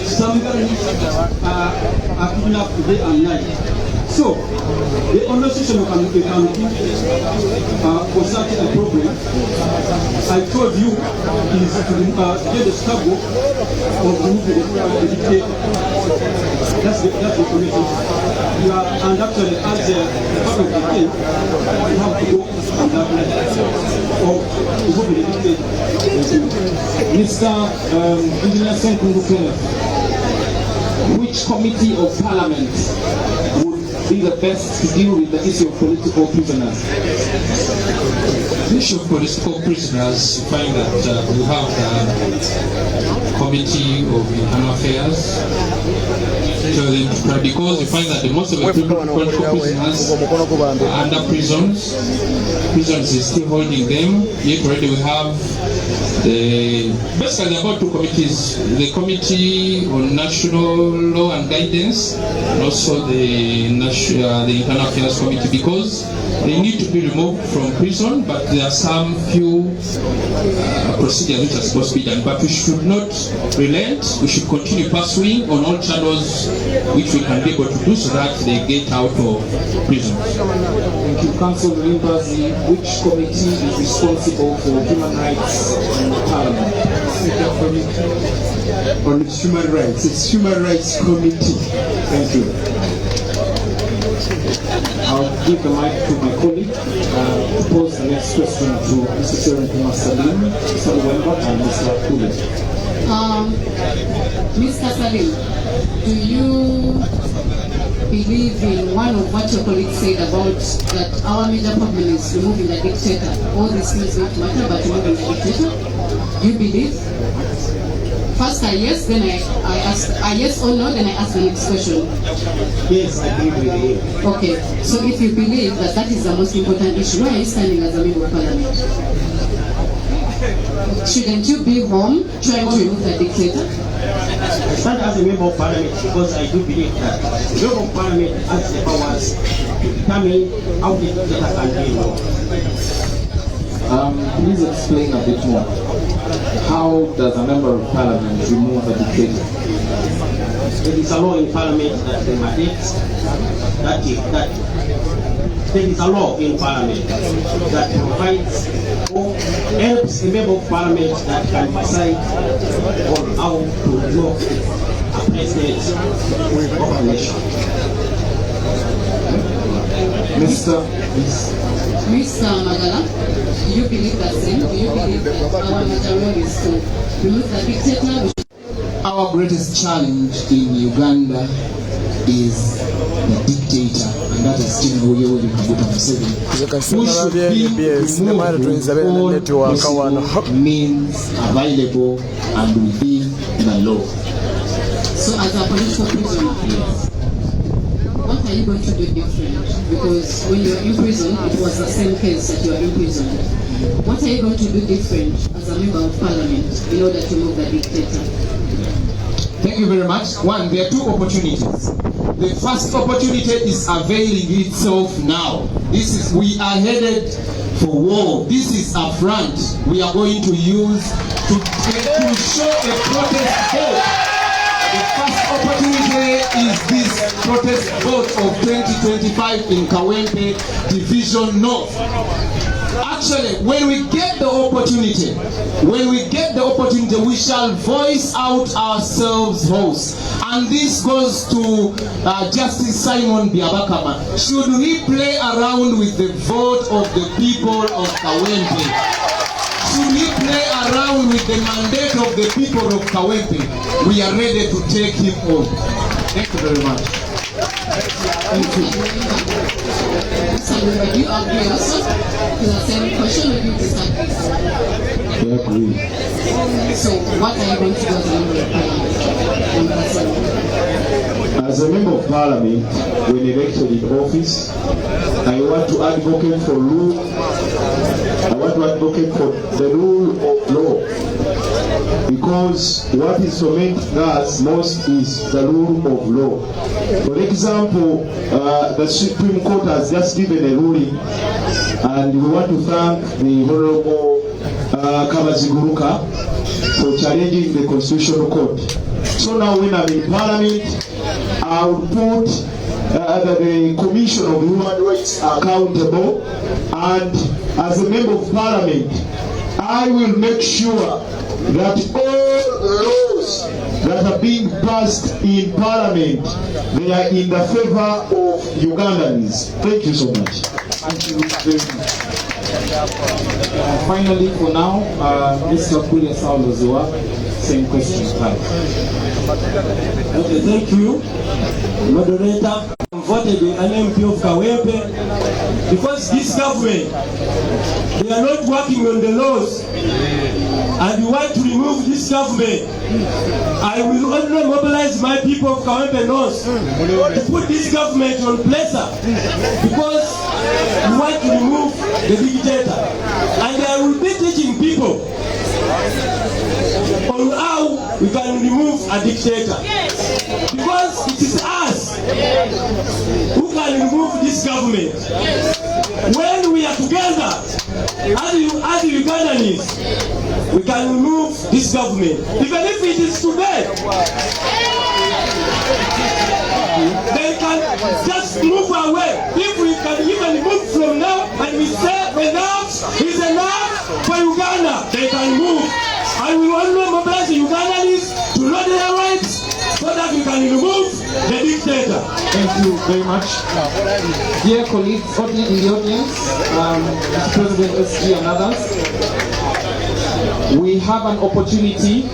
Some governments are kidnapped day and night. So, the only solution we can do for such a problem, I told you, is to get the struggle of removing the dictator. That's the solution. And actually, as a part of the game, you have to go on that line of removing the dictator. Mr. Engineer Senkungu, which committee of parliament would be the best to deal with the issue of political prisoners? The issue of political prisoners, you find that we have the Committee of Internal Affairs. Because you find that the most of the political prisoners are under prisons. Prisons is still holding them. Yet already we have basically there are about two committees: the Committee on National Law and Guidance, and also the Internal Affairs Committee, because they need to be removed from prison, but there are some few procedures which are supposed to be done. But we should not relent. We should continue pursuing on all channels which we can be able to do so that they get out of prison. Thank you, Council members. Which committee is responsible for human rights in Parliament? On human rights, it's Human Rights Committee. Thank you. I'll give the mic to my colleague to pose the next question to Mr. Chairman Salim, Mr. Wemba, and Mr. Kule. Mr. Salim, do you believe in one of what your colleague said about that our major problem is removing the dictator? All these things don't matter, but removing the dictator? Do you believe? First I yes, then I ask yes or no, then I ask the next question. Yes, I agree with you. Okay, so if you believe that that is the most important issue, why are you standing as a member of parliament? Shouldn't you be home trying to remove the dictator? I stand as a member of parliament because I do believe that the member of parliament has the powers to determine how the dictator can be removed. Please explain a bit more. How does a member of parliament remove a dictator? There is a law in parliament that mandates that there is a law in parliament that provides or helps a member of parliament that can decide on how to remove a president of a nation. Mr. Magala, do you believe that same? Do you believe that our major role is to remove the dictator? Our greatest challenge in Uganda is the dictator, and that is still Yoweri Kaguta Museveni. Who should be removed with all possible means available and within the law. So as a political prisoner, yes. What are you going to do different? Because when you were in prison, it was the same case that you were in prison. What are you going to do different as a member of parliament in order to remove the dictator? Thank you very much. One, there are two opportunities. The first opportunity is availing itself now. We are headed for war. This is a front we are going to use to show a protest vote. The first opportunity is this protest vote of 2025 in Kawempe Division North. Actually, when we get the opportunity, we shall voice out ourselves host. And this goes to Justice Simon Biabakama. Should we play around with the vote of the people of Kawempe? Should we play around with the mandate of the people of Kawempe? We are ready to take him on. Thank you very much. Thank you. Do you agree also to the same question, or do you disagree? I agree. So what are you going to do as a member of parliament? As a member of parliament, when elected in office, I want to advocate for rule. I want to advocate for the rule of law, because what is tormenting us most is the rule of law. For example, the Supreme Court has just given a ruling, and we want to thank the Honorable Kabaziguruka for challenging the Constitutional Court. So now when I'm in Parliament, I will put the Commission of Human Rights accountable, and as a member of Parliament, I will make sure that all laws that are being passed in Parliament, they are in the favor of Ugandans. Thank you so much. Thank you very much. Finally, for now, Mr. Kulia Sauloziwa, same question. Okay, thank you, moderator. voted an MP of Kawempe because this government, they are not working on the laws, and we want to remove this government. I will only mobilize my people of Kawempe North to put this government on placer because we want to remove the dictator. And I will be teaching people on how we can remove a dictator. Because it is us who can remove this government. When we are together, as Ugandans, we can remove this government. Even if it is today, they can just move away. If we can even move from now and we say enough is enough for Uganda, they can move. And we want to mobilize the Ugandans to know their rights so that we can remove the dictator. Thank you very much. Dear colleagues in the audience, Mr. President SG and others, we have an opportunity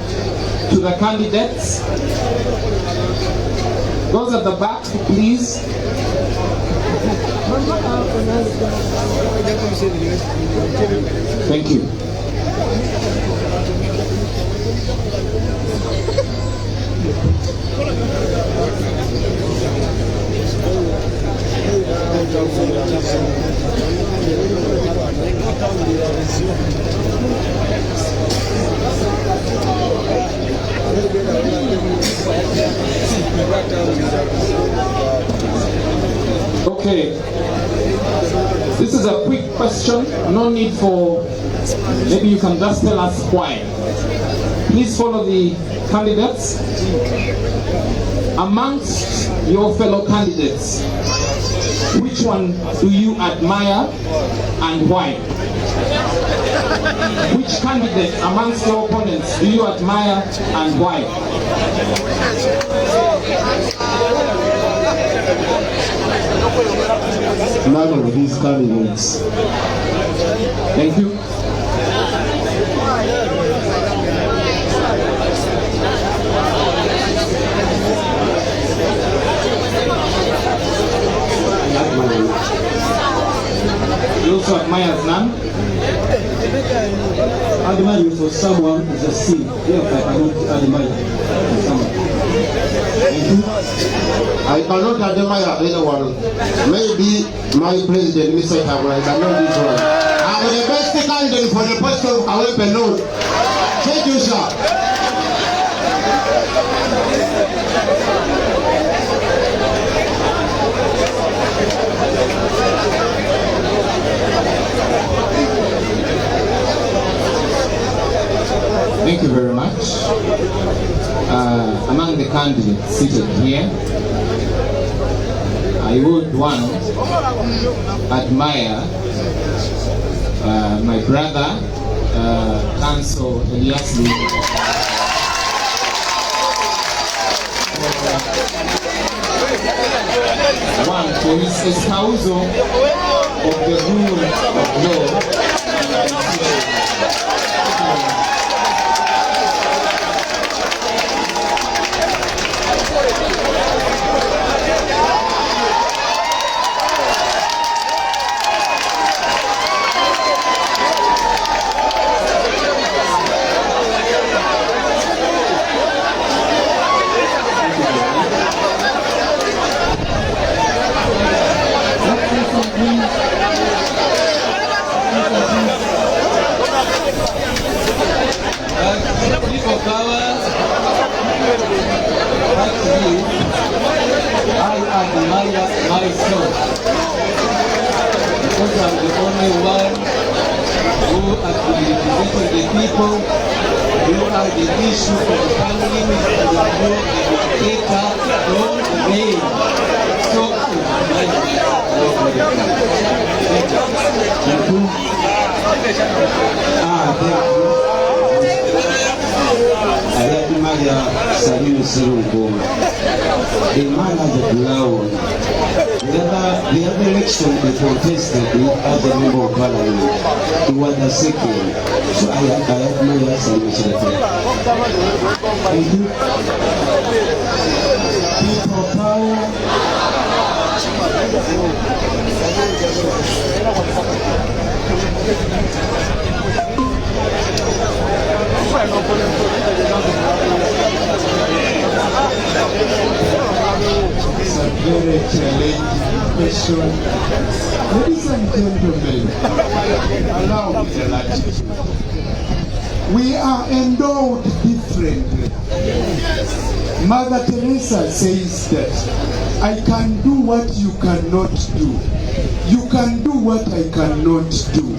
to the candidates. Those at the back, please. Thank you. Okay, this is a quick question, no need for, maybe you can just tell us why. Please follow the candidates. Amongst your fellow candidates, which one do you admire and why? Which candidate amongst your opponents do you admire and why? None of these candidates. Thank you. You also admire none? Admire for someone is a sin. Therefore, I cannot admire someone. I cannot admire anyone. Maybe my president, Mr. Kabra, I cannot this one. I'm the best candidate for the post of Kawempe North. Thank you, sir. Thank you very much. Among the candidates seated here, I would admire my brother, Council Eliasli, for his espousal of the rule of law. I admire myself because I'm the only one who actually represented the people, who are the issue of the family, and the dictator, don't obey. So I admire Salim Sirungo. The man has a blow. The other election they protested as a member of parliament. He was the second. So I admire Salim Sirungo. Thank you. People power, It's a very challenging question. Ladies and gentlemen, allow me the latitude. We are endowed differently. Mother Teresa says that I can do what you cannot do. You can do what I cannot do.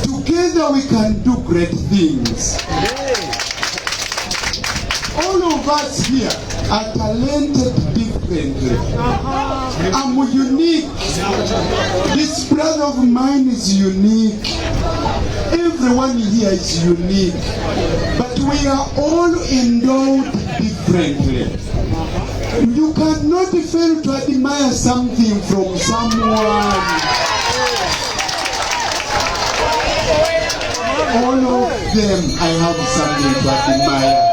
Together we can do great things. All of us here are talented differently. I'm unique. This brother of mine is unique. Everyone here is unique. But we are all endowed differently. You cannot fail to admire something from someone. All of them, I have something to admire.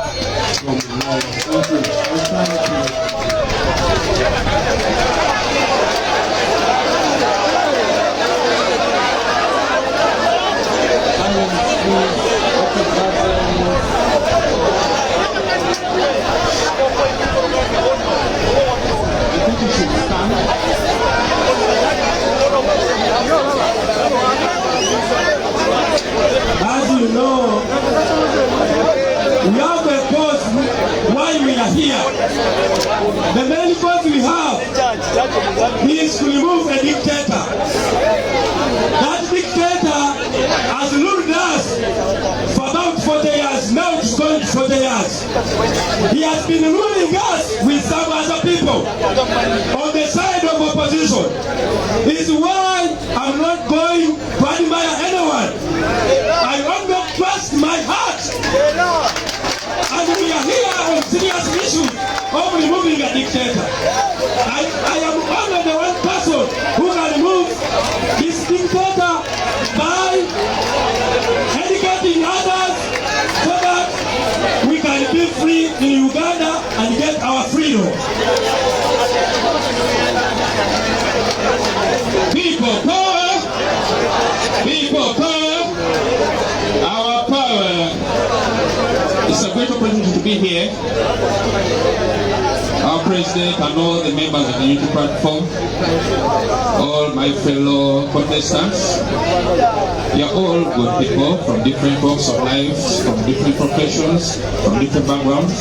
As you know, we have a cause why we are here. The main cause we have is to remove a dictator. That dictator has ruled us for about 40 years, now it's going to 40 years. He has been ruling us with some other people on the side of opposition. This is why I'm not going to admire anyone. I only trust my heart. And we are here on serious issues of removing a dictator. I am only the one person who can remove this dictator by educating others so that we can be free in Uganda and get our freedom. People power! People power! Our power! It's a great opportunity to be here. Our president and all the members of the unity platform, all my fellow contestants, you are all good people from different walks of life, from different professions, from different backgrounds.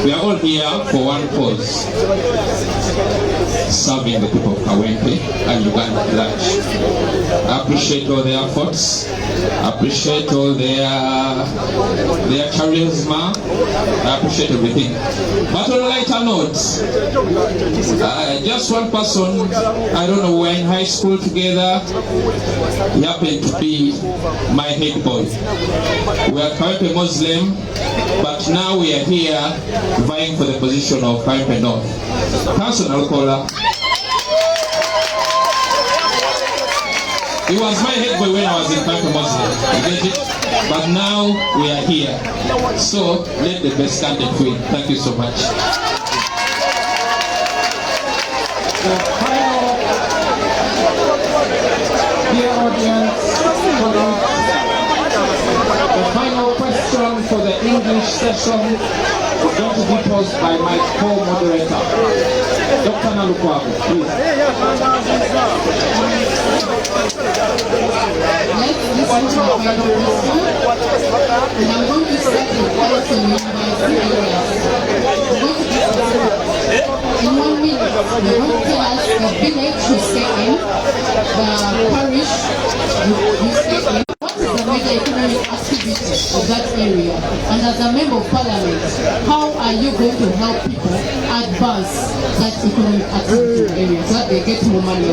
We are all here for one cause: serving the people of Kawempe and Uganda at large. I appreciate all their efforts. I appreciate all their charisma. I appreciate everything. But on a lighter note, just one person, I don't know, we're in high school together. He happened to be my head boy. We are Kawempe Muslim, but now we are here vying for the position of Kawempe North. Personal caller. He was my head boy when I was in Kawempe Muslim. You get it? But now we are here. So let the best candidate win. Thank you so much. Dear audience, the final question for the English session is going to be posed by my co-moderator, Dr. Nalukwabu, please. Let's listen to the final question. And I'm going to start with question numbers in 1 minute. You're going to tell us the village you stay in, the parish you stay in. What is the major economic activity of that area? And as a member of parliament, how are you going to help people advance that economic activity area so that they get more money?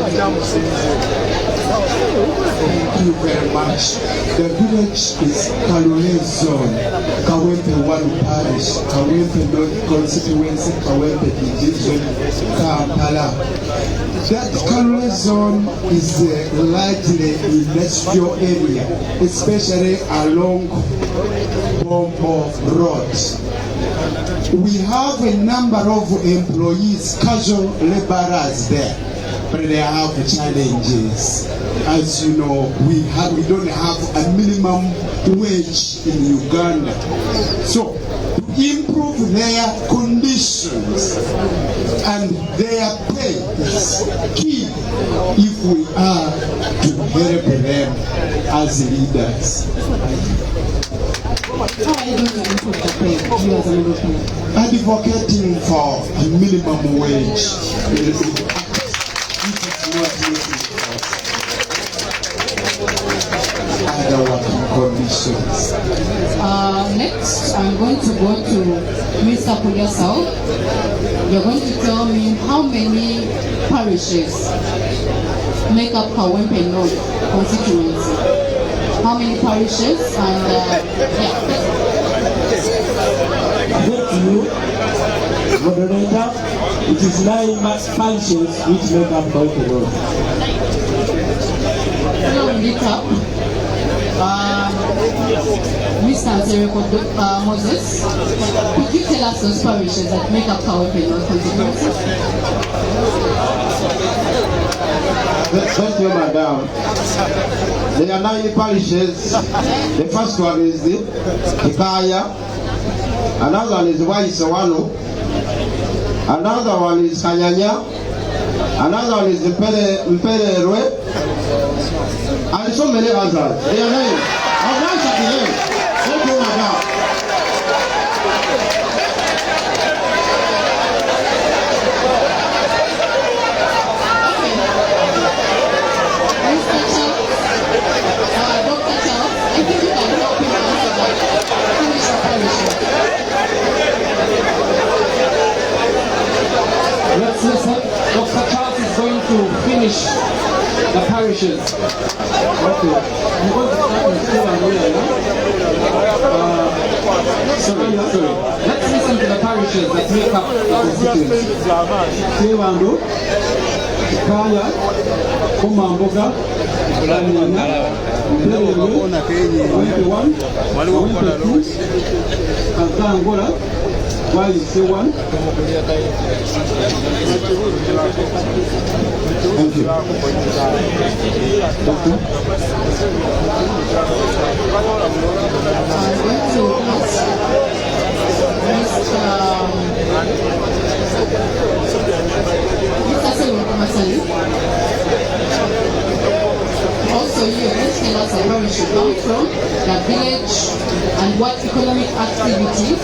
Thank you very much. The village is Kalule Zone, Kawempe 1 Parish, Kawempe North Constituency, Kawempe Division, Kampala. That Kalule Zone is largely industrial area, especially along Bombo Road. We have a number of employees, casual laborers there, but they have challenges. As you know, we don't have a minimum wage in Uganda. So, to improve their conditions and their pay is key if we are to help them as leaders. Advocating for a minimum wage. Other working conditions. Next, I'm going to go to Mr. Pulyasau. You're going to tell me how many parishes make up Kawempe North constituency. How many parishes and Thank you, moderator. It is 9 parishes which make up Kawempe North. Mr. Zereko Moses, could you tell us those parishes that make up Kawempe North constituency? Thank you, madam. There are 9 parishes. The first one is the Hikaya. Another one is Waisawano. Another one is Kanyanya. Another one is Mpererwe. And so many others. They are 9. I'll answer the name. Thank you, madam. Let's listen. Dr. Charles is going to finish the parishes. Okay. I'm going to start with Sorry. Let's listen to the parishes that make up the constituency. Kewando, Kaya, Komamboga, Kanyanya, Mpererwe, Kawempe 1, Kawempe 2, Kankangola, Waise 1. Thank you. I'm going to also, you please tell us where we should come from, the village, and what economic activity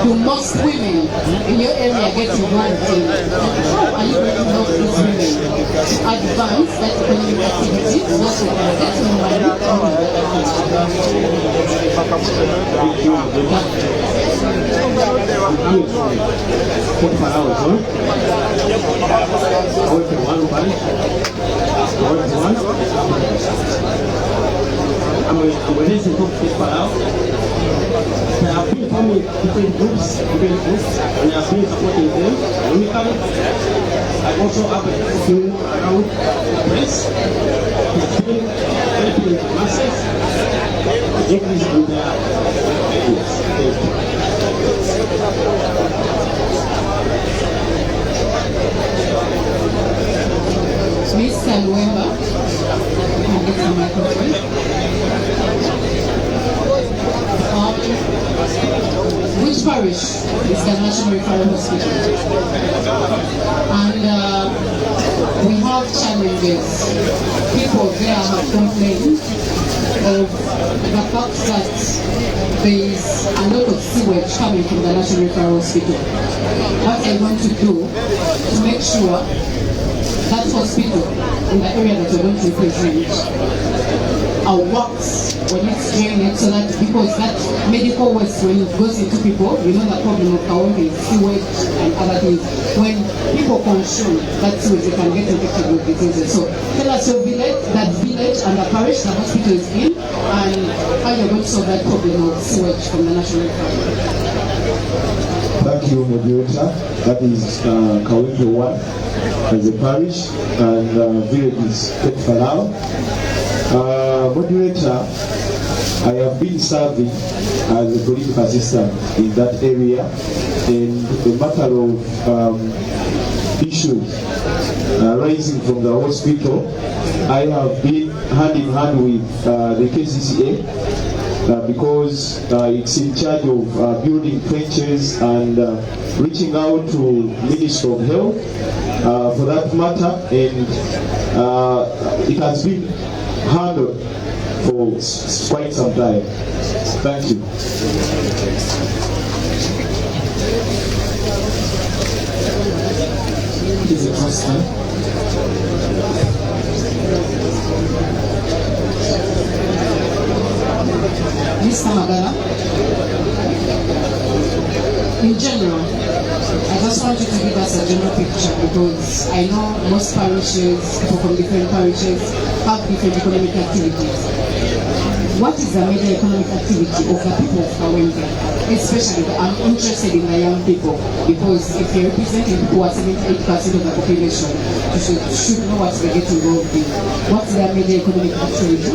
do most women in your area get involved in? How are you going to help these women to advance that economic activity so that they can get more money? I'm releasing people out. There have been forming different groups, and I have been supporting them. I also have a few around the press. It's been helping the masses to increase in their ideas. Mr. Luemba, can get the microphone. Which parish is the National Referral Hospital? And we have challenges. People there have complained of the fact that there is a lot of sewage coming from the National Referral Hospital. What I want to do to make sure that hospital in the area that you're going to represent works when it's drained, so that because that medical waste when it goes into people, you know the problem of Kawempe, sewage and other things. When people consume that sewage, they can get infected with diseases. So tell us your village, that village and the parish the hospital is in, and how you're going to solve that problem of sewage from the national government. Thank you, moderator. That is Kawempe 1 as a parish, and village is Petfalau. Moderator, I have been serving as a political assistant in that area, and a matter of issues rising from the hospital, I have been hand in hand with the KCCA because it's in charge of building trenches and reaching out to Ministry of Health for that matter, and it has been handled for quite some time. Thank you. Is it first time? Mr. Magala, in general, I just want you to give us a general picture, because I know most parishes, people from different parishes, have different economic activities. What is the major economic activity of the people of Kawempe? Especially, I'm interested in the young people, because if you're representing people who are 78% of the population, you should know what they get involved in. What's their major economic activity?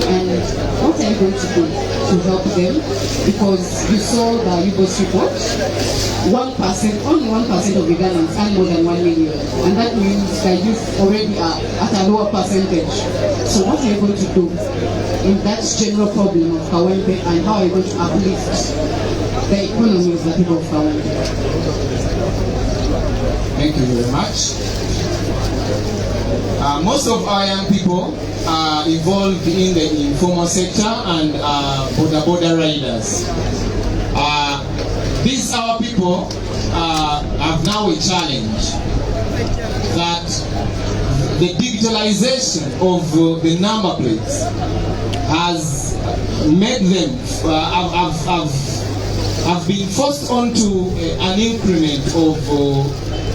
And what are you going to do to help them? Because you saw the UBOS report, 1%, only 1% of Ugandans earn more than 1 million. And that means the youth already are at a lower percentage. So what are you going to do in that general problem of Kawempe, and how are you going to uplift the economy of the people of Kawempe? Thank you very much. Most of our young people are involved in the informal sector and border riders. These our people have now a challenge that the digitalization of the number plates has made them have been forced onto an increment of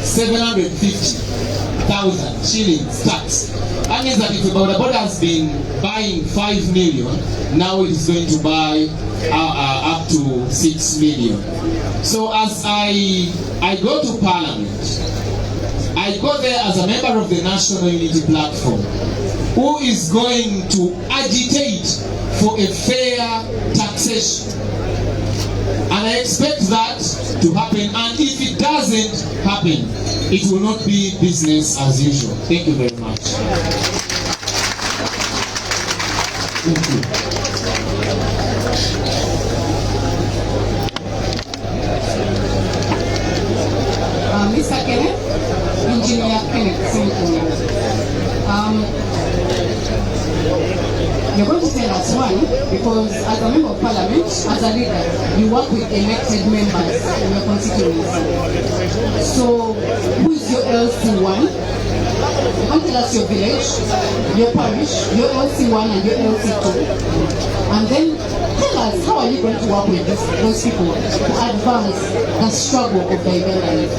750,000 shillings tax. That means that if the border has been buying 5 million, now it is going to buy up to 6 million. So as I go to Parliament, I go there as a member of the National Unity Platform, who is going to agitate for a fair taxation. And I expect that to happen, and if it doesn't happen, it will not be business as usual. Thank you very much. Thank you. Mr. Kenneth, Engineer Kenneth, you're going to tell us one, because as a member of Parliament, as a leader, you work with elected members in your constituency. So, who is your LC1? You can tell us your village, your parish, your LC1 and your LC2. And then tell us, how are you going to work with those people to advance the struggle of the Ugandans?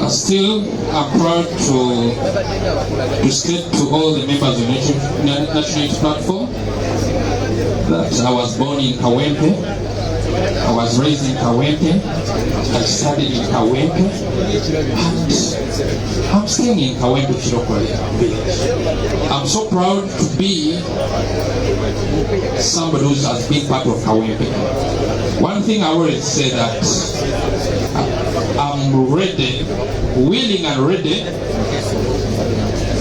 Still, I'm proud to state to all the members of the National Unity Platform that I was born in Kawempe, I was raised in Kawempe, I studied in Kawempe, and I'm staying in Kawempe village. I'm so proud to be somebody who has been part of Kawempe. One thing I always say that I'm ready, willing and ready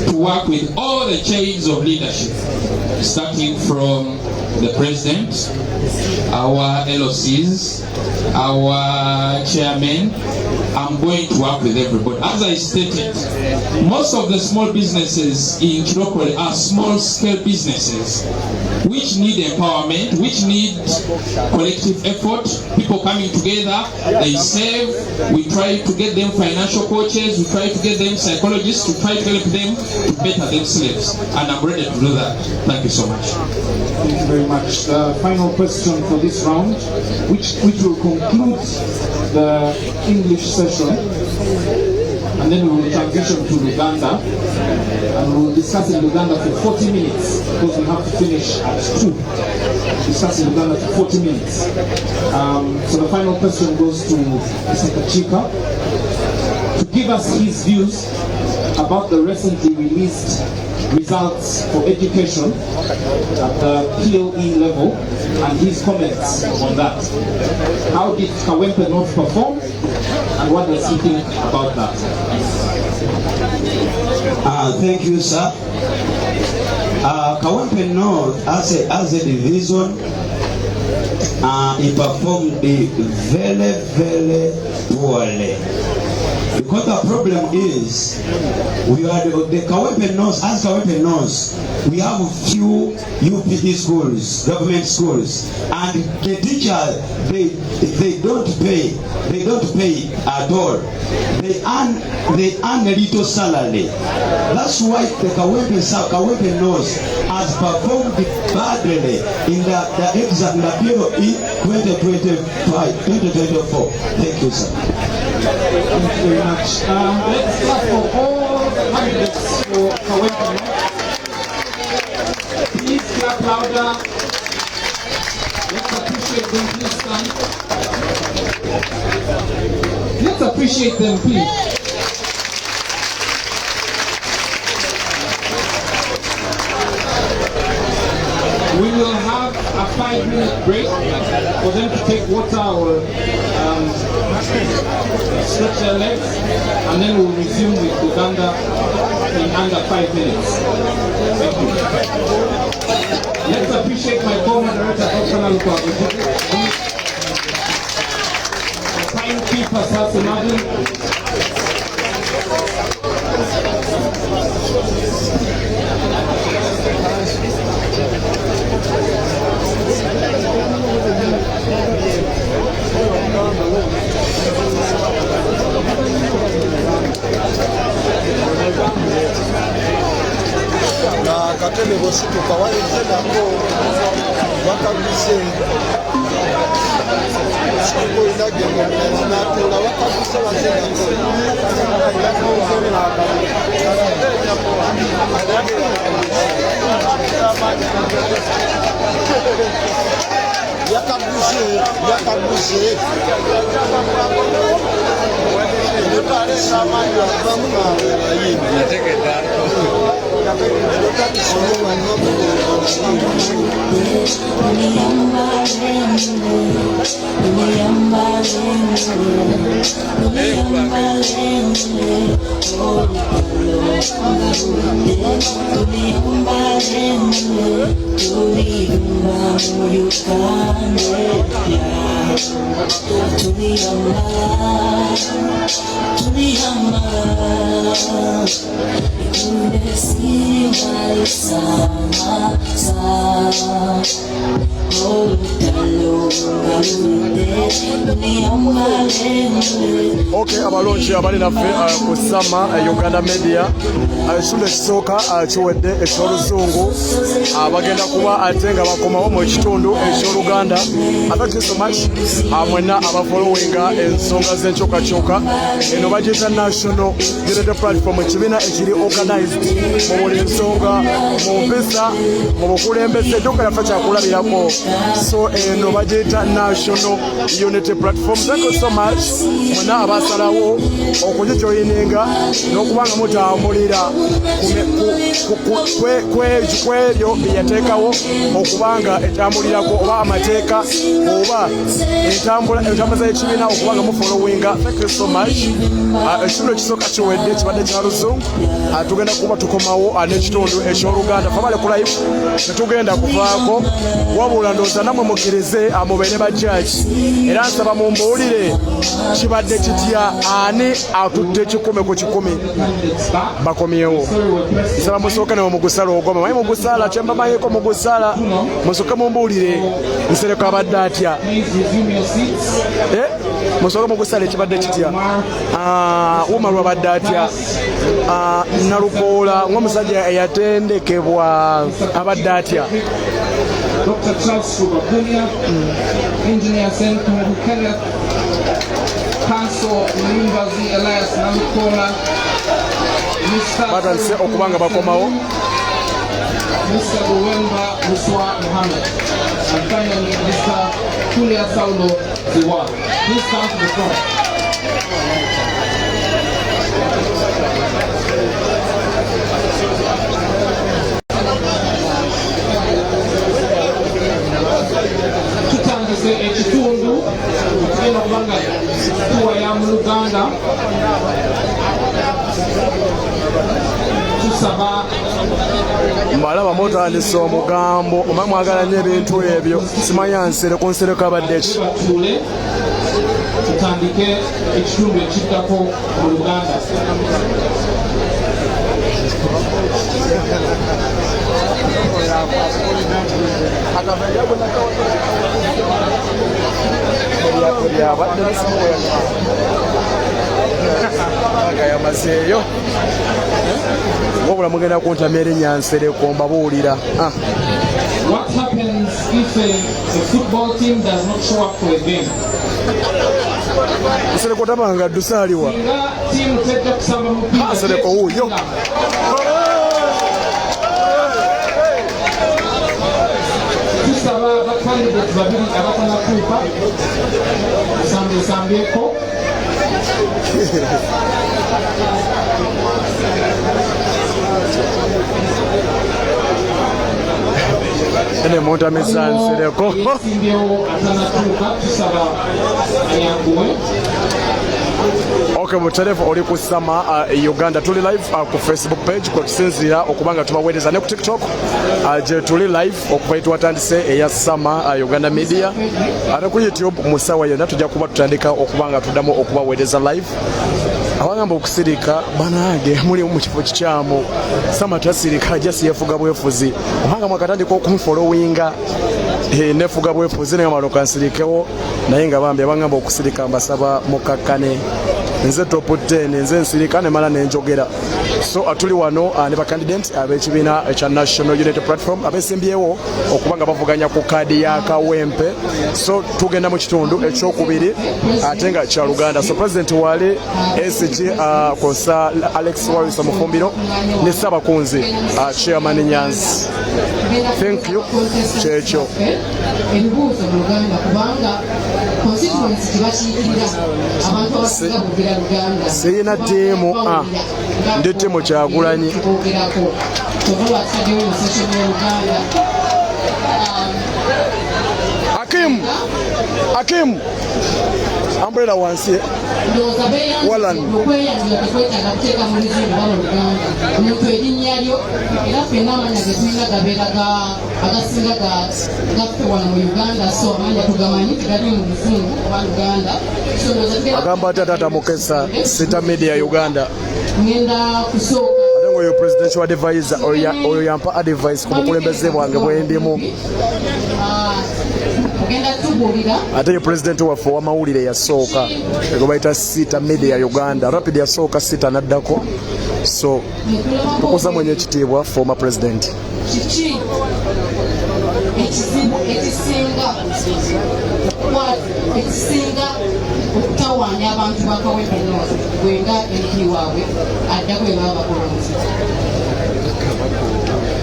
to work with all the chains of leadership, starting from the president, our LOCs, our chairman, I'm going to work with everybody. As I stated, most of the small businesses in Chirokole are small-scale businesses which need empowerment, which need collective effort, people coming together, they save, we try to get them financial coaches, we try to get them psychologists, we try to help them to better themselves, and I'm ready to do that. Thank you so much. Thank you very much. The final question for this round, which will conclude the English session, and then we will transition to Uganda, and we will discuss in Uganda for 40 minutes, because we have to finish at 2. Discuss in Uganda for 40 minutes. So the final question goes to Mr. Kachika to give us his views about the recently released results for education at the POE level and his comments on that. How did Kawempe North perform, and what does he think about that? Thank you, sir. Kawempe North as a division, he performed very, very poorly. Because the problem is, we are the Kawempe North, as Kawempe North, we have few UPD schools, government schools, and the teachers, they don't pay at all. They earn a little salary. That's why the Kawempe North has performed badly in the exam, the POE 2024. Thank you, sir. Thank you very much. Let's clap for all candidates for Kawempe North. Please clap louder. Let's appreciate them, please stand. Let's appreciate them, please. We will have a 5-minute break for them to take water or stretch their legs, and then we'll resume with Uganda in under 5 minutes. Thank you. Let's appreciate my co-moderator, Dr. Nalukago. Timekeeper, Sasa Madin. Katene bosiku kawaii tena ko wakabise siku inage na tuna wakabise wazena yakabuse Tuli Okay, abalonji abali naffe kusama Uganda Media ekisula ekisooka kiwedde eky'oluzungu abagenda kuba ate nga bakomawo mu kitundu eky'oluganda. Thank you so much mwenna abafollowinga ensonga z'enkyukakyuka eno bagiyita national unity platform, ekibiina ekiri organized mu buli nsonga mu mpisa mu bukulembeze kyokka yaffe kyakulabirako, so eno bagiyita national unity platform. Thank you so much mwenna abasalawo okugijoyininga n'okubanga mutambulira kwebyo byeyateekawo okubanga etambulirako oba amateeka oba entambuza y'ekibiina okubanga mufollowinga. Thank you so much. Ekitundu ekisooka kiwedde kibadde kya luzungu, tugenda kuba tukomawo n'ekitundu eky'oluganda. Fabale ku live tetugenda kuvaako wabula ndowooza nammwe mukkirize mubeere ba judge era nsaba mumbuulire kibadde kitya ani atudde 10 ku 10 bakomyewo nsaba musooke nawe mugusala ogoma maye mugusala kyembamanyeko mugusala musooke mumbuulire Nsereko abadde atya musooke mugusala ekibadde kitya Umaru abadde atya Nalukoola ng'omusajja eyatendekebwa abadde atya Dr. Charles Rubakunya, Engineer Senator Kenneth, Council University Elias Nalukoola, batanse okubanga bakomawo Mr. Luwemba Muswa Mohammed, and finally Mr. Kulia Saulo Ziwa. Please come to the front. Tutandise ekitundu tugenda kubanga tuwa ya mu Luganda tusaba mbalaba mutandise omugambo oba mwagala nnyo ebintu ebyo simanya Nsereko Nsereko abadde ki tutandike ekitundu ekiddako mu Luganda. yamazeeyo wabula mugenda kuntamya erinnya Nsereko mbabuulira What happens if a football team does not show up for a game? Nsereko tabanga ddusaaliwa Team tejja kusamba mupiira Nsereko wuuyo tusaba bakandidate babiri abatanatuuka sambyeko ene muntamiza Nsereko simbyewo atanatuuka tusaba ayanguwe. Okay, mutalefu oli ku Sama Uganda tuli live ku Facebook page kwetusinzira okubanga tubaweereza ne ku TikTok gye tuli live okuva twatandise eya Sama Uganda Media ate ku YouTube musawa yonna tujja kuba tutandika okubanga tuddamu okubaweereza live abagamba okusirika banange muli mu kifo kikyamu Sama tasirika ajja siyefuga bwefuzi obanga mwakatandika okumfollowinga nefuga bwefuzi naye amalo kansirikewo naye nga bambi abagamba okusirika mbasaba mukakkane nze top 10 nze nsirika ne mala nenjogera so atuli wano ne bakandidate ab'ekibiina ekya National Unity Platform abesimbyewo okubanga bavuganya ku kaadi ya Kawempe so tugenda mu kitundu ekyokubiri ate nga kya Luganda so president wali SG Kosa Alex Wawisa Mufumbiro ne Ssabakunzi chairman Nyanzi. Thank you kyekyo ebibuuzo mu Luganda kubanga constituency tebakiikirira abantu abasinga boogera Luganda sirina ttiimu ndi ttiimu Kyagulanyi boogerako kyova lwakitaddewo mu session ya Luganda Hakim umbrella wansi okweyanjula tekwetaaga kuteeka mu lizimba balo Luganda omuntu erinnya lyo era ffenna amanya ge tulina gabeera agasinga gaffe wano mu Uganda so amanya tugamanyi tegali mu Luzungu oba Luganda agamba ati Taata Mukesa Sita Media Uganda ngenda kusooka ate ng'oyo presidential advisor oyo yampa advice ku bukulembeze bwange bwendimu ate ye president waffe ow'amawulire yasooka ego bayita Sita Media Uganda rapid yasooka Sita naddako so tukuza mwenye ekitiibwa former president kiki ekizibu ekisinga okutawaanya abantu ba Kawempe North bwenga MP waabwe addako bwe baba bakolonzi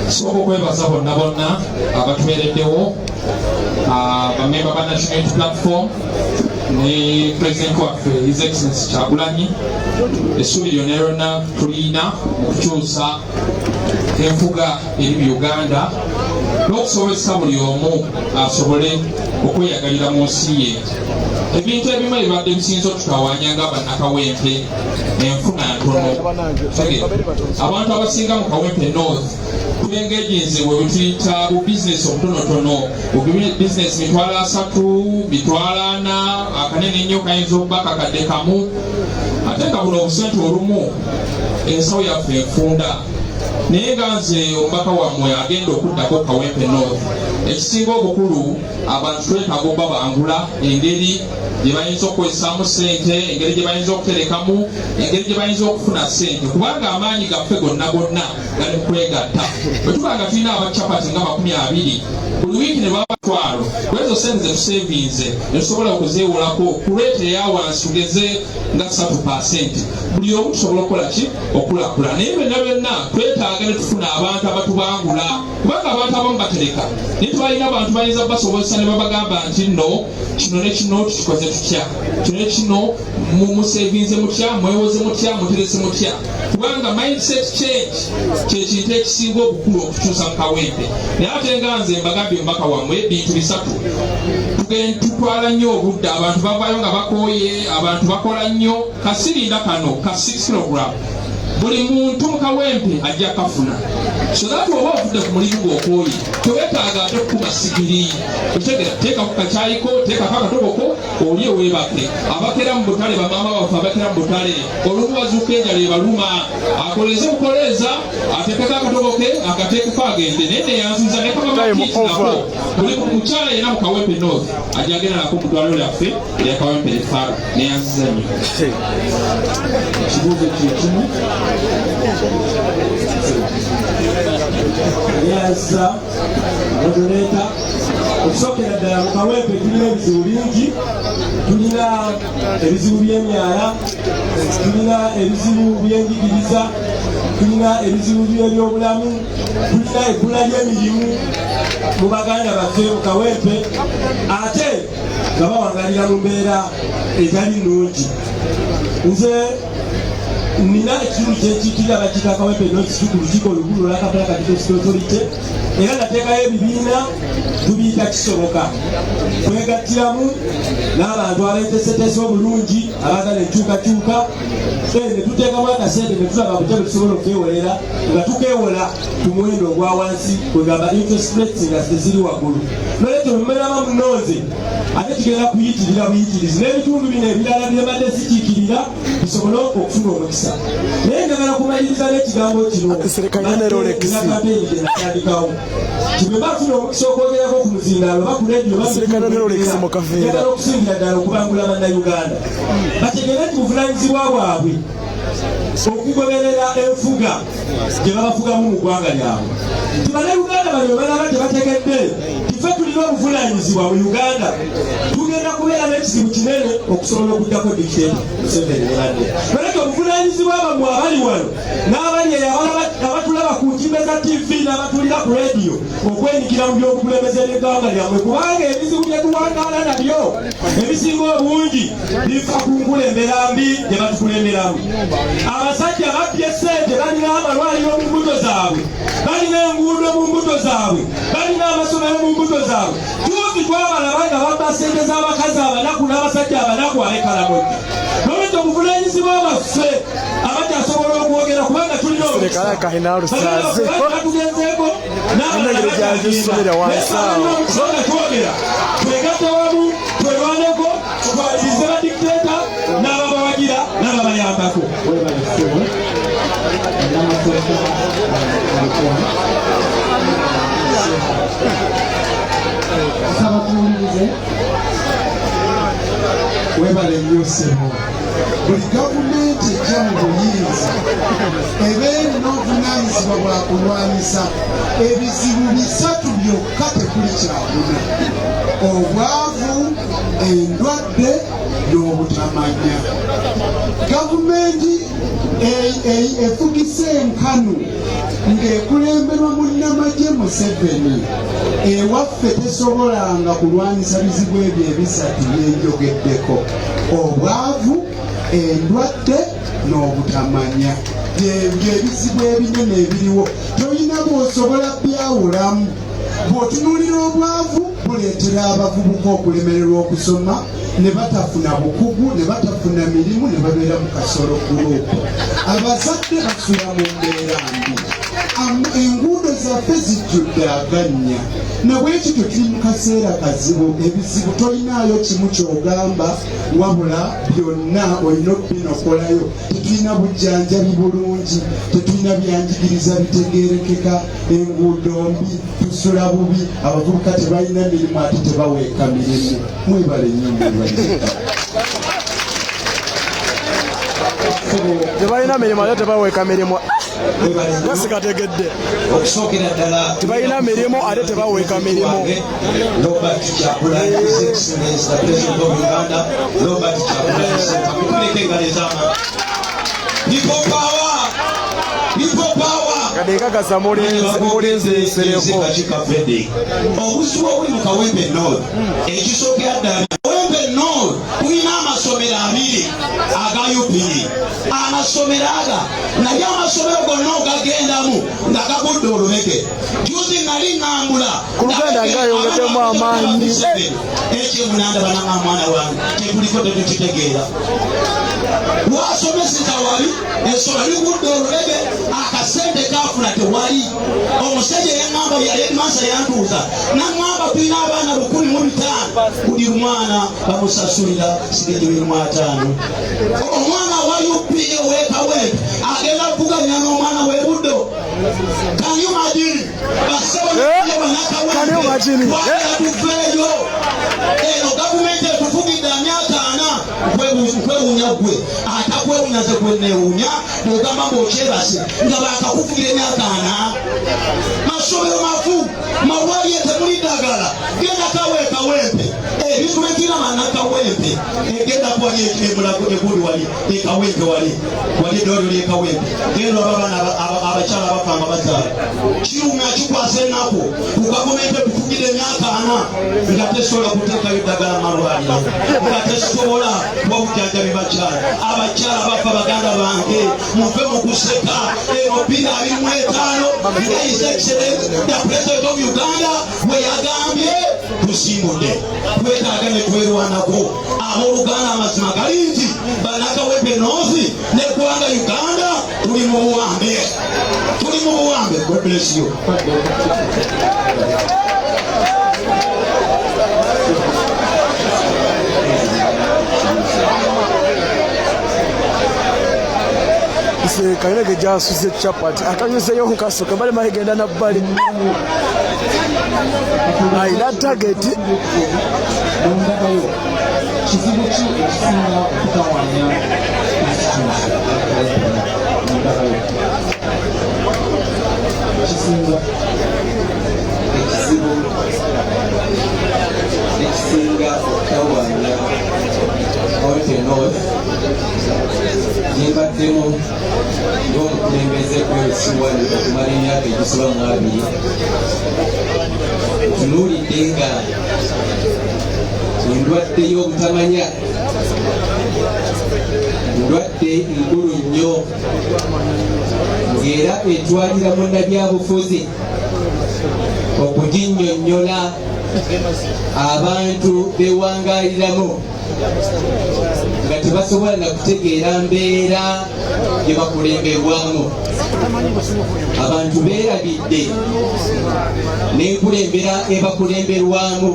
sobola okwebaza bonna abatubeereddewo bamemba ba National Unity Platform ne president waffe His Excellency Kyagulanyi essuubi lyonna lyonna tulina okukyusa enfuga eri mu Uganda n'okusobozesa buli omu asobole okweyagalira mu nsi ye. Ebintu ebimu ebibadde bisinza okututawaanya nga bannakawempe enfuna ntono. Abantu abasinga mu Kawempe North tulengejenze bwe tuyita bu bizinesi obutonotono, bizinesi mitwalo 3, mitwalo 4, akanene ennyo kayinza okuba kakadde kamu, ate nga buno obusente olumu ensawo yaffe enfunda. Naye nga nze omubaka wammwe agenda okuddako Kawempe North, ekisinga obukulu abantu twetaaga okuba bangula engeri gye bayinza okukozesaamu ssente, engeri gye bayinza okuterekamu, engeri gye bayinza okufuna ssente, kubanga amaanyi gaffe gonna gali mu kwegatta. Bwe tuba nga tulina abacapati nga 20 buli wiiki ne baba 1,000, kwezo ssente ze tusevinze ne tusobola okuzeewolako kuleeta eyawansi tugeze nga 3%. Buli omu tusobola okukola ki? Okulakulana. Naye byonna twetaaga ne tufuna abantu abatubangula, kubanga abantu abamu batereka naye tubalina abantu bayinza basobozesa ne babagamba nti nno kino ne kino tukikoze tutya, kino ne kino musevinze mutya, mwewoze mutya, muterese mutya, kubanga mindset change kyekintu ekisinga obukulu okukyusa mu Kawempe. Naye ate nga nze mbagambye omubaka wammwe ebintu 3 tutwala nnyo obudde, abantu bavaayo nga bakooye, abantu bakola nnyo. Kasirinda kano ka 6 kilogram buli muntu mu Kawempe ajja kafuna, so that oba ovudde ku mulimu gw'okooye tewetaaga ate kukuba sigiri. Otegera teeka ku kakyayiko, teekako akatoboko olye weebake. Abakera mu butale, bamaama baffe abakera mu butale, olumu bazuuka enjala ebaluma, akoleze bukoleeza, ateekeko akatoboke, akateekeko agende. Naye neyanziza ne kamamakiitinako buli mukyala yenna mu Kawempe North ajja agenda nako mu ddwaliro lyaffe erya Kawempe Referral. Neyanziza nnyo. Ekibuuzo kyekimu. Yes, moderator. Okusookera ddala mu Kawempe tulina ebizibu bingi. Tulina ebizibu by'emyala, tulina ebizibu by'enjigiriza, tulina ebizibu by'ebyobulamu, tulina ebbula ly'emirimu mu baganda baffe mu Kawempe, ate nga bawangalira mu mbeera etali nnungi. Nze nina ekitundu kyekiikirira bakiyita Kawempe North ku lukiiko olukulu olwa Kampala Capital Authority, era nateekayo ebibiina tubiyita kisoboka, twegattiramu n'abantu abeeteeseteese obulungi abaagala enkyukakyuka, ne tuteekamu akasente ne tulaba butya bwe tusobola okwewolera nga tukeewola ku muwendo ogwa wansi, kwegamba interest rates nga ziri waggulu. Noleetyo mumeramu munonze ate tugenda kuyitirira buyitirizi n'ebitundu bino ebirala byebadde sikiikirira bisobole okufuna omukisa. Naye njagala kumaliriza n'ekigambo kino natandikawo kibwe bafuna omukisa okwogerako ku muzindaalo bakuledio bagala okusingira ddala okubangula bannayuganda bategere nti buvunanyizibwa bwabwe okugoberera enfuga gye babafugamu mu ggwanga lyabwe. Bannayuganda bano balaba tebategedde ffe tulina obuvunanyizibwa mu Uganda, tugenda kubeera n'ekizibu kinene okusobola okuddako dictator Museveni muladde. Naye obuvunanyizibwa bamwe abali wano n'abali abatulaba ku ntimbe za TV n'abatulira ku rediyo okwenyikira mu by'obukulembeze by'eggwanga lyammwe, kubanga ebizibu bye tuwangaala nabyo ebisinga obungi bifa ku nkulembera mbi gye batukulemberamu. Abasajja babbye ssente, balina amalwaliro mu mbuto zaabwe, balina enguudo mu mbuto zaabwe, balina amasomero mu mbuto zaabwe. Tuuti twabalaba nga babba ssente z'abakazi abanaku n'abasajja abanaku abekalamoja. Nolwekyo obuvunanyizibwa bwaffe abatasobola okwogera kubanga tulina batugenzeeko n'abalala twogera twegatte wamu twerwaneko twalirize badikiteeta n'ababawagira n'ababayambako. Sabatuulirize webale nnyo ssebo. Buli gavumenti ejja mu buyinza ebeeri n'obuvunaanyizibwa bwa kulwanyisa ebizibu 3 byokka tekuli kyabuna: obwavu, endwadde n'obutamanya. Gavumenti efugisa enkanu ng'ekulemberwa munnamagye Museveni ewaffe tesobolanga kulwanyisa bizibu ebyo ebisatu byenjogeddeko: obwavu, endwadde n'obutamanya. By'ebizibu ebinene ebiriwo, toyina bw'osobola byawulamu. bw'otunuulira obwavu buleetera abavubuka okulemererwa okusoma ne batafuna bukugu ne batafuna mirimu ne babeera mu kasolo gurupu. Abazadde basula mu mbeera mbi. Enguudo zaffe zijjudde agannya nabwekityo tuli mu kaseera kazibu. Ebizibu tolinaayo kimu ky'ogamba wabula byonna olina okubinokolayo. Tetulina bujjanjabi bulungi, tetulina byanjigiriza bitegeerekeka, enguudo mbi, tusula bubi, abavubuka tebalina mirimu ate tebaweeka mirimu. Mwebale nnyo tebalina mirimu ate tebaweeka mirimu. Gasikategedde okusookera ddala tebalina mirimu ate tebaweeka mirimu. Robert Kyagulanyi His Excellency the President of Uganda, Robert Kyagulanyi Ssentamu. Tuleke engalo ezaama. People power! People power! Kadeka gasa mulinzi nsereko. Obuzibu obuli mu Kawempe North ekisookera ddala Kawempe North tulina amasomero 2 aga UPE. Amasomero aga naye amasomero gonna ogagendamu nga gagudde olumeke. Juzi nali ngambula ku Luganda ngayongeddemu amaanyi. Ekyemunanda bananga mwana wange kyekuliko tetukitegeera. Wasomeseza wali essomero ligudde olulege akasente kafuna tewali. Omusajja yaŋŋamba yalemansa yantuuza naŋŋamba tulina abaana 105 buli mwana bamusasulira $5,500. Omwana wa UPE ow'Ekawempe agenda kuvuganya n'omwana w'e-Buddo. Can you imagine? Banakawempe eno gavumenti etufugidde emyaka 4 kwewuunya gwe atakwewunya ze gwenewuunya bw'ogamba ng'okyebase nga baakakufugira emyaka 4. Masomero mafu malwalye temuli ddagala. Genda Kawempe ebituletira Manakawempe egenda kuwali emulago eguli wali Ekawempe wali eddwaliro ly'Ekawempe. Genda abaana abakyala abafanga bazaala kirumya kikwasa ennaku ku gavumenti etufugidde emyaka 4 nga tesobola kuteekayo eddagala malwaliro nga tesobola kubabujjanjabi bakyala. Abakyala bafa baganda bange muve mu kuseka. Eno 2025 His Excellency the President of Uganda we yagambye tusiimudde twetaaga ne twerwanako. Abooluganda amazima gali nti Banakawempe North n'eggwanga Uganda tuli mu buwambe. God bless you. Kainage jasuze chapati akanyuzeyo nkaso kabale mahigenda na bali aina target kizibu ki ekisinga okutawanya ekisinga okutawanya Kawempe North nimbaddemu ng'omukulembeze gw'ebisiwani okumala emyaka egisoba mu 2 tunuulidde nga endwadde y'obutamanya ndwadde nkulu nnyo ng'era etwalira munnabyabufuzi okuginnyonnyola abantu bewangaaliramu nga tebasobola na kutegeera mbeera gye bakulemberwamu. Abantu beerabidde n'enkulembera ebakulemberwamu.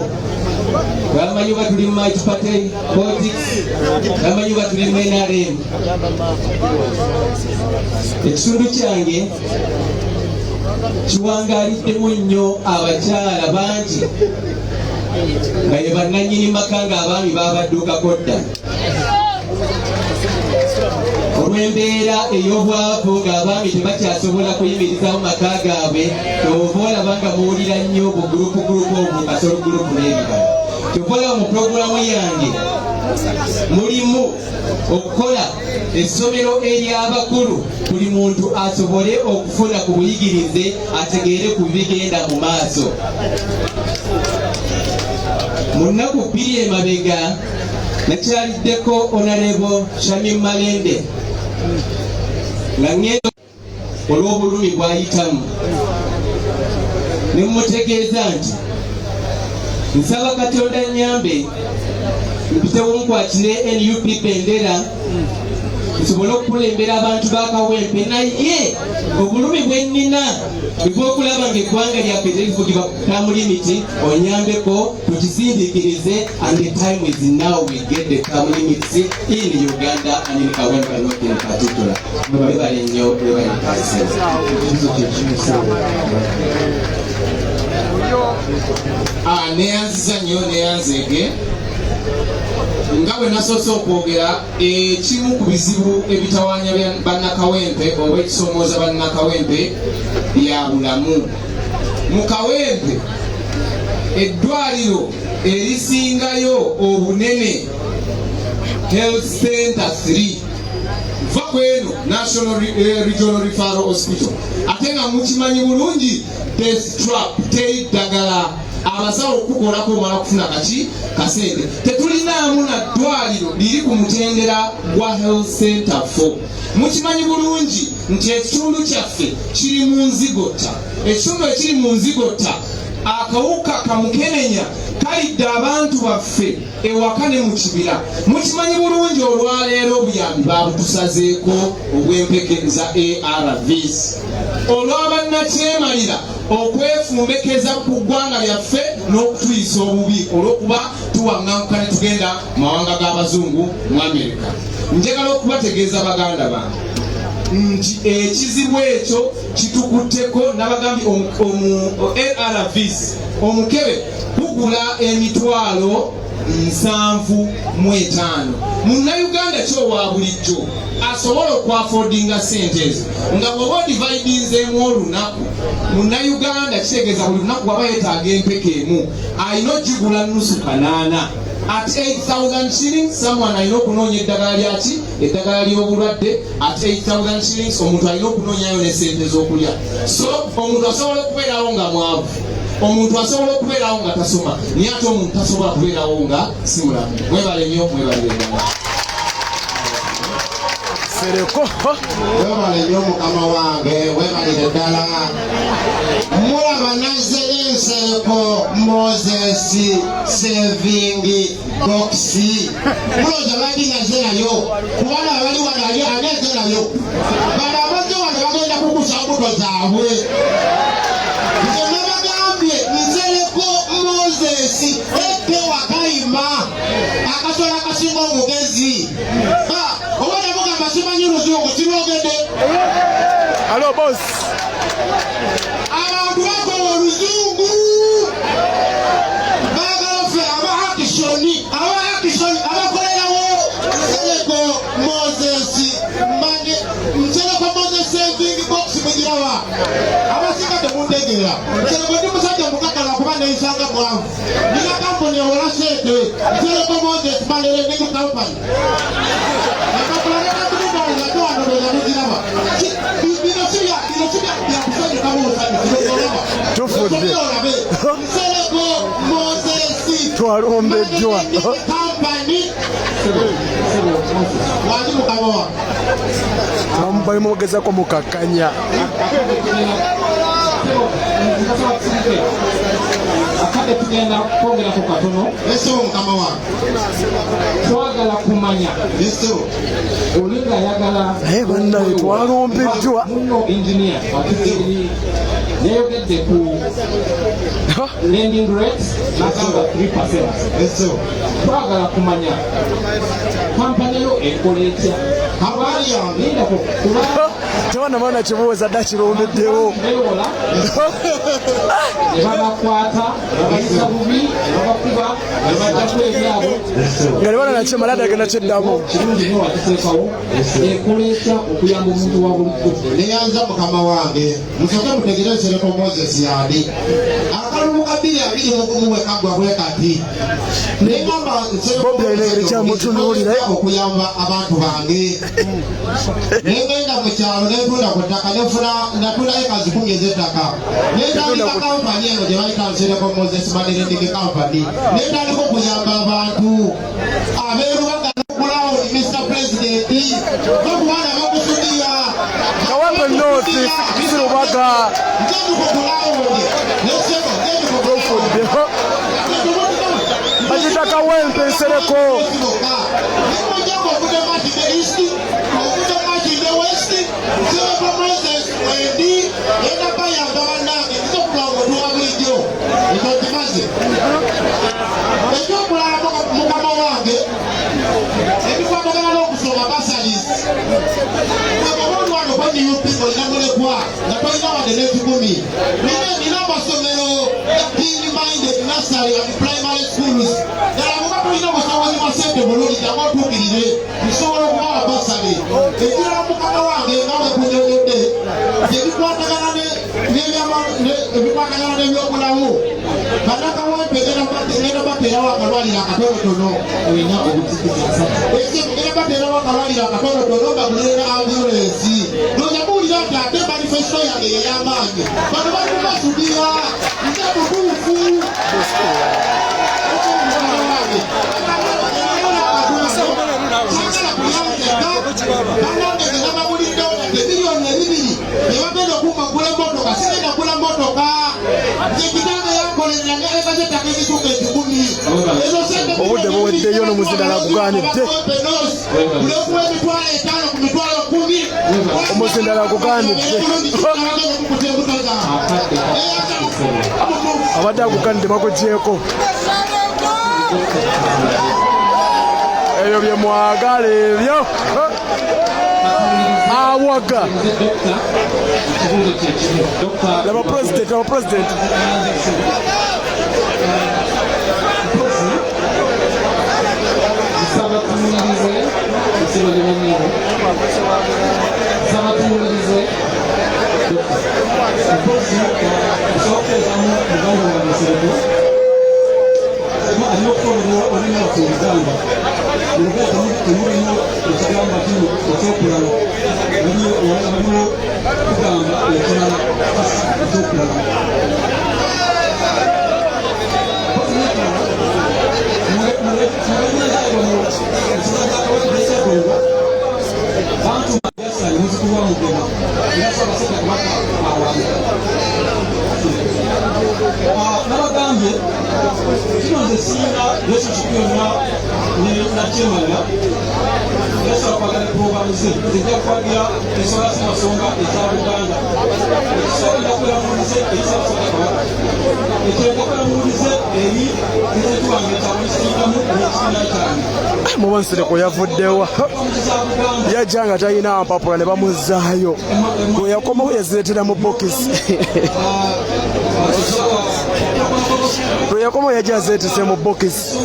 Bamanyi ba tuli mu multi-party politics, bamanyi ba tuli mu NRM. Ekitundu kyange kiwangaaliddemu nnyo abakyala bangi nga ye bannannyini maka ng'abaami baabadduukako dda olw'embeera ey'obwavu ng'abaami tebakyasobola kuyimirizamu maka gaabwe. Kyova olaba nga muwulira nnyo bugurupu obwo kasolo gurupu n'ebirala. Kyova olaba mu pulogulamu yange mulimu okukola essomero ery'abakulu buli muntu asobole okufuna ku buyigirize ategeere ku bigenda mu maaso. Mu nnaku 2 emabega nakyaliddeko Honorable Shamim Malende nga ngendo olw'obulumi bw'ayitamu ne mmutegeeza nti nsaba Katonda nnyambe mpitewo nkwatire NUP bendera nsobole okukulembera abantu ba Kawempe, naye obulumi bwe nnina bw'okulaba ng'eggwanga lyaffe terifugibwa ku term limit onyambeko tukisindiikirize, and the time is now we get the term limits in Uganda and in Kawempe not in particular. Mwebale nnyo, mwebale kasi. Neyanziza nnyo neyanzeege nga bwe nasoose okwogera ekimu ku bizibu ebitawaanya bannakawempe oba ekisoomooza bannakawempe bya bulamu. Mu Kawempe eddwaliro erisingayo obunene Health Center 3 va kweno National Regional Referral Hospital, ate nga mukimanyi bulungi death trap teri ddagala abasawo okukolako omala kufuna kaki kasente. Tetulinaamu na ddwaliro liri ku mutendera gwa Health Center 4. Mukimanyi bulungi nti ekitundu kyaffe kiri mu nzigotta. Ekitundu ekiri mu nzigotta akawuka kamukenenya kalidde abantu baffe ewaka ne mu kibira. Mukimanyi bulungi olwaleero obuyambi babutusazeeko obw'empeke za ARVs olw'abannakyemalira okwefumbekeza ku ggwanga lyaffe n'okutuyisa obubi olw'okuba tuwaŋŋanguka ne tugenda mawanga g'abazungu mu Amerika. Njagala okubategeeza baganda bange nti ekizibu ekyo kitukutteko n'abagambye ARVs omukebe gugula emitwalo 75. Munnayuganda kyowa bulijjo asobola okwaffordinga sente ezo nga bw'oba odividinzeemu olunaku. Munnayuganda kitegeeza buli lunaku waba yeetaaga empeke emu alina ogigula nnusu 8. At 8,000 shillings someone alina okunoonya eddagala lyaki eddagala ly'obulwadde. At 8,000 shillings omuntu alina okunoonyayo ne sente z'okulya. So omuntu asobola okubeerawo nga mwavu, omuntu asobola okubeerawo nga tasoma, naye ate omuntu tasobola kubeerawo nga si mulamu. Mwebale nnyo, mwebale nnyo. Webale nnyo mukama wange, webalire ddala. Mulaba nazze enseeko Moses saving box. Mulowooza bali nazze nayo kubanga abali wano ali anazze nayo. Bano abazze wano bagenda kukusa mbuto zaabwe. Nze nabagambye nzereko Moses eke wakayima akasola akasinga omugezi. Obona mugamba simanyi luzungu sirwogedde. Hello boss. Abantu bakola oluzungu baagala ffe aba akishoni abakolerawo nsereko Moses saving box mugirawa abasinga temuntegeera. Nsereko ndi musajja mukakala kuba neyisanga mwavu, nina kampuni ewola sente. Nsereko Moses Manifesto company twalombeddwa balimu bagezako mukakanya. Akade tugenda kwongerako katono. Ese mukama wange twagala kumanya olinga ayagala bannaye twalombeddwa muno engineer wakiri neyogedde ku lending rate n'agamba 3%. Twagala kumanya kampani yo ekola etya habari yange tebana baana kibuuza dda kirombeddewo nebabakwata babayisa bubi nebabakuba nebaddaku ebyabo nga nebana nakimala dagenda kiddamu kirungi nyo wakiteekawo ekola etya okuyamba omuntu wa bulijjo. neyanza mukama wange musooke mutegerezereko Moses yali akalulu ka 221 wekagwa bwe kati negamba ekyamutunuulira okuyamba abantu bange. Negenda mu kyalo netunda ku ttaka natunda eka 10 ez'ettaka netandika kampani eno gye bayita Nsereko Moses Manifesto company. Netandika okuyamba abantu abeerubaga n'okulawo Mr. President n'okubana bakusudira Kawempe North Sirubaga njenduka okulawo Nsereko. Primary schools. There are more people who are going to say the world is about to be there. You saw what about Basali. If you are not going to go, they are not going to go. If you want to go, they are not going to go. But that's why they are not going to go. They are not going to go. We know what it is. If you are not going to go, they are not going to go. But they are not going to see. Those are who are going to manifesto ya yamani. But what you must be here, you have to do food. Obudde buweddeyo n'omuzira nagugaanidde. Omuzindala agugaanidde. Abadde agugaanidde bagugyeko. Ebyo bye mwagala ebyo. Awaga. Laba president. Mubansireko yavuddewa yajja nga talina mpapula ne bamuzaayo bwe yakomawo yazireetera mu bokisi bwe yakomawo yajja azireetese mu bokisi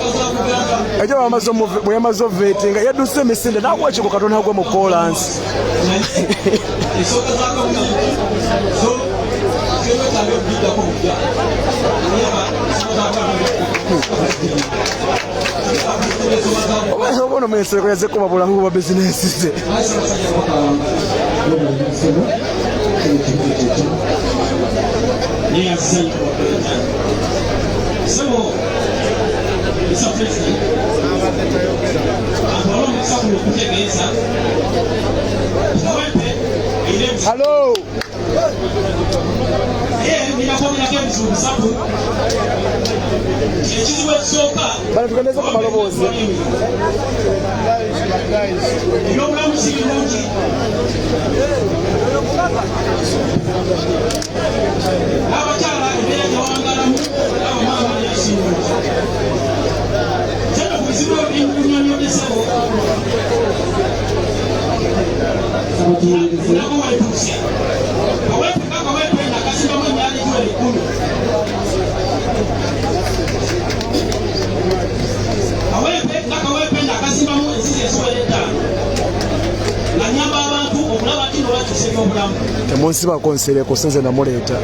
ejja bwe yamaze oveetinga yadduse emisinde n'agwa ekiko Katonda agwe mu koolansi Obono Mwensereko yazze kuba bulamu bwa bizinesi ze. Hello. Bana tukaneza ku maloboozi. Temunsiba konsereko sinze namuleeta.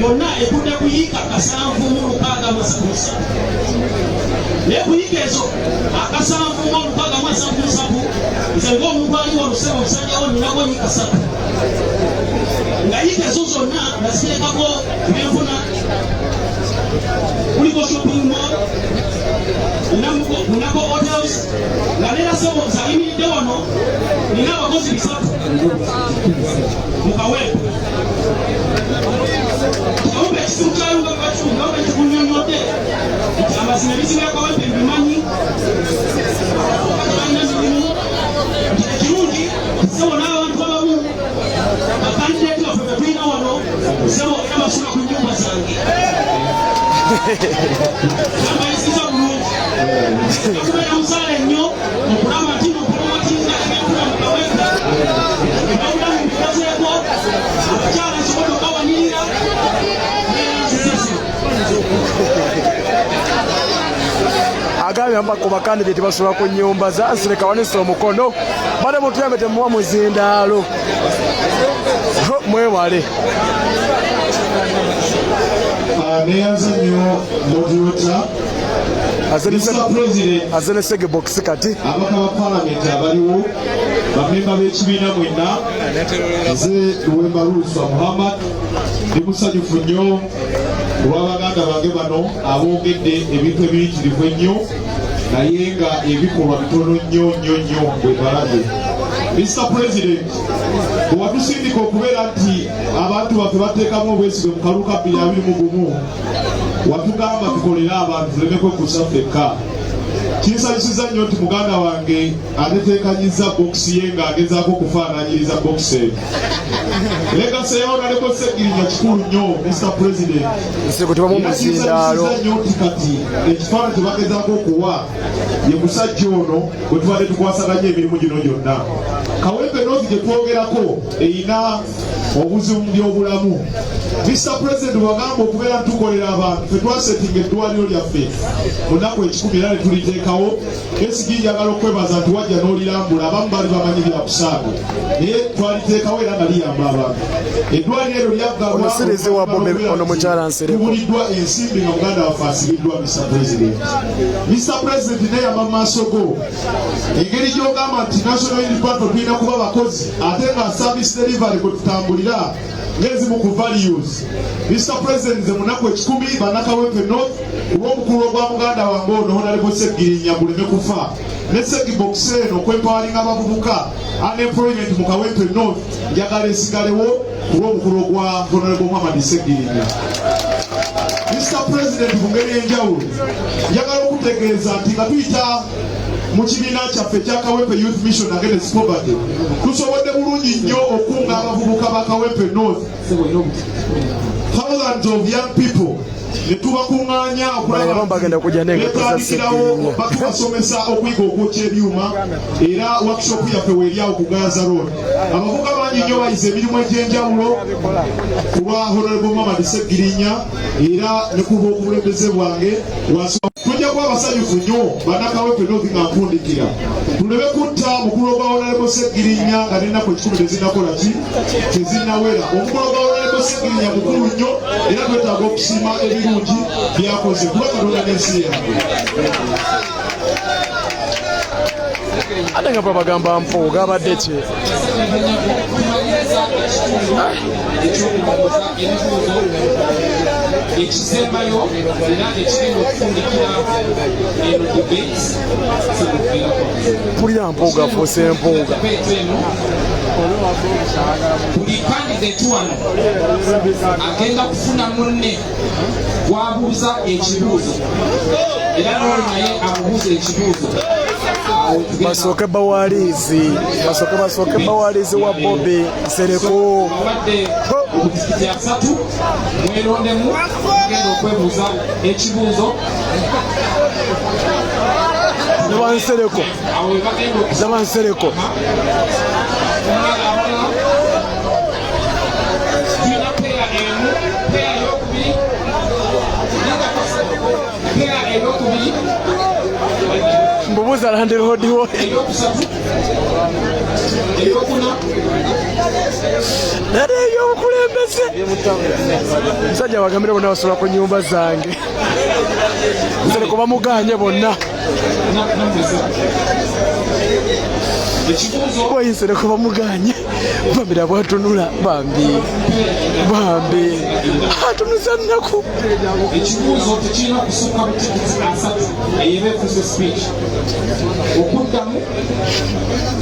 Yonna ekudde kuyiika kasanvu mu lukaaga musatu naye kuyiika ezo akasanvu mu lukaaga musatu nze ng'omuntu aliwo olusebo obusalyawo ninawo nyiika ssatu nga yiika ezo zonna naziteekako byenfuna kuliko shopping mall ninako hotels nga neera sebo zayimiridde wano nina abakozi 3 mu kaweepo Kawumbe ekisumu kyayunga ebizibu by'akawempe mbimanyi ekirungi sebo n'abantu abamu bakandideti baffe be tulina wano sebo era basula ku nnyumba zange ambalisiza bulungi okubeera musaala ennyo okulaba nti nokulomatinga ebyentula mu kawempe ebawulamu bikozeeko abakyala ekimotoka wanirira agambye ku bakandideti basula ku nnyumba zansireka wanisa omukono bade mutuyambe temuwa muzindaalo mwewale neyanza nnyo moderator azene segebox kati abaka ba palamenti abaliwo bamemba b'ekibiina mwenna nze luwemba luuswa muhammad ndi musanyufu nnyo olw'abaganda bange bano aboogedde ebintu ebiyitirivu ennyo naye nga ebikolwa bitono nnyo bwe balabye. Mr. President, bwe watusindika okubeera nti abantu baffe bateekamu obwesige mu kaluka 2021 watugamba tukolere abantu tuleme kwekuusa ffekka. Kinsanyusiza nnyo nti muganda wange ateteekanyiza bokisi ye ng'agezaako okufaananyiriza bokisi eyo. Legasi eyawonaleko Ssegirinya kikulu nnyo, Mr. President. Era kinsanyusiza nnyo nti kati ekifaananyi kye bagezaako okuwa ye musajja ono bwe tubadde tukwasaganya emirimu gino gyonna. Kawempe North gye twogerako eyina obuzibu mu byobulamu. Mr. President wagamba okubeera ntukolera abantu ffe twasetinga eddwaliro lyaffe mu nnaku 10 era ne tuliteekawo. Esigi njagala okwebaza nti wajja n'olirambula abamu bali bamanyi bya kusaaga naye twaliteekawo era nga liyamba abantu. Eddwaliro eryo lyaggalwabuliddwa ensimbi nga muganda waffe asibiddwa. Mr. President, Mr. President neyamba mu maaso go engeri gy'ogamba nti National Unity Platform tulina kuba bakozi ate nga service delivery kwe tutambulira ng'ezimu ku values. Mr. President, nze munaku 10 bannakawempe North olw'omukulu ogwa muganda wange ono Honorable Ssegirinya guleme kufa ne Segbox eno okwempawalinga abavubuka unemployment mu Kawempe North njagala esigalewo olw'omukulu ogwa Honorable Muhammad Ssegirinya. Mr. President, mu ngeri enjawulo njagala okutegeeza nti nga tuyita mu kibiina kyaffe ekya Kawempe Youth Mission Against Poverty tusobodde bulungi nnyo okunga abavubuka ba Kawempe North, thousands of young people netubakuŋŋaanya okulabetandikirawo batubasomesa okuyiga okwokya ebyuma era workshop yaffe weeryawo ku Gaza Road. Abavubuka bangi nnyo bayize emirimu egy'enjawulo ku lwa Honorable Muhammad Ssegirinya era ne kuba obukulembeze bwange tujja kuba basanyufu nnyo bannakawempe North nga mpundikira tuleme kutta mukulu ogwa Honorable Ssegirinya nga n'ennaku 10 tezinakola ki tezinawera. Omukulu ogwa Honorable Ssegirinya mukulu nnyo era twetaaga okusiima ebirungi byakoze kuba Katonda n'ensi yange. ate nga bagamba mpuuga abadde ki ekisembayo era ekirina okufundikira eno debate pulira mpuuga afuuse empuuga. buli kandidate wano agenda kufuna munne gwabuuza ekibuuzo era n'oli naye amubuuza ekibuuzo basooke bawalizi wa Bobi Nsereko obudikiti 3 mwerondemu agenda okwebuuza ekibuuzo Nabansereko tulina peya emu, peya eyokubiri, peya eyokubiri, mbubuuza landiroodiwo eyokusatu, eyokuna, nare ey'obukulembeze. Musajja bagambire bonna basobola ku nnyumba zange Nsereko bamuganye bonna. Nsereko bamuganye bambira bwatunula bambi atunuza nnaku. Ekibuuzo tekirina kusukka butikiti 3 eyeba efuuse speech okuddamu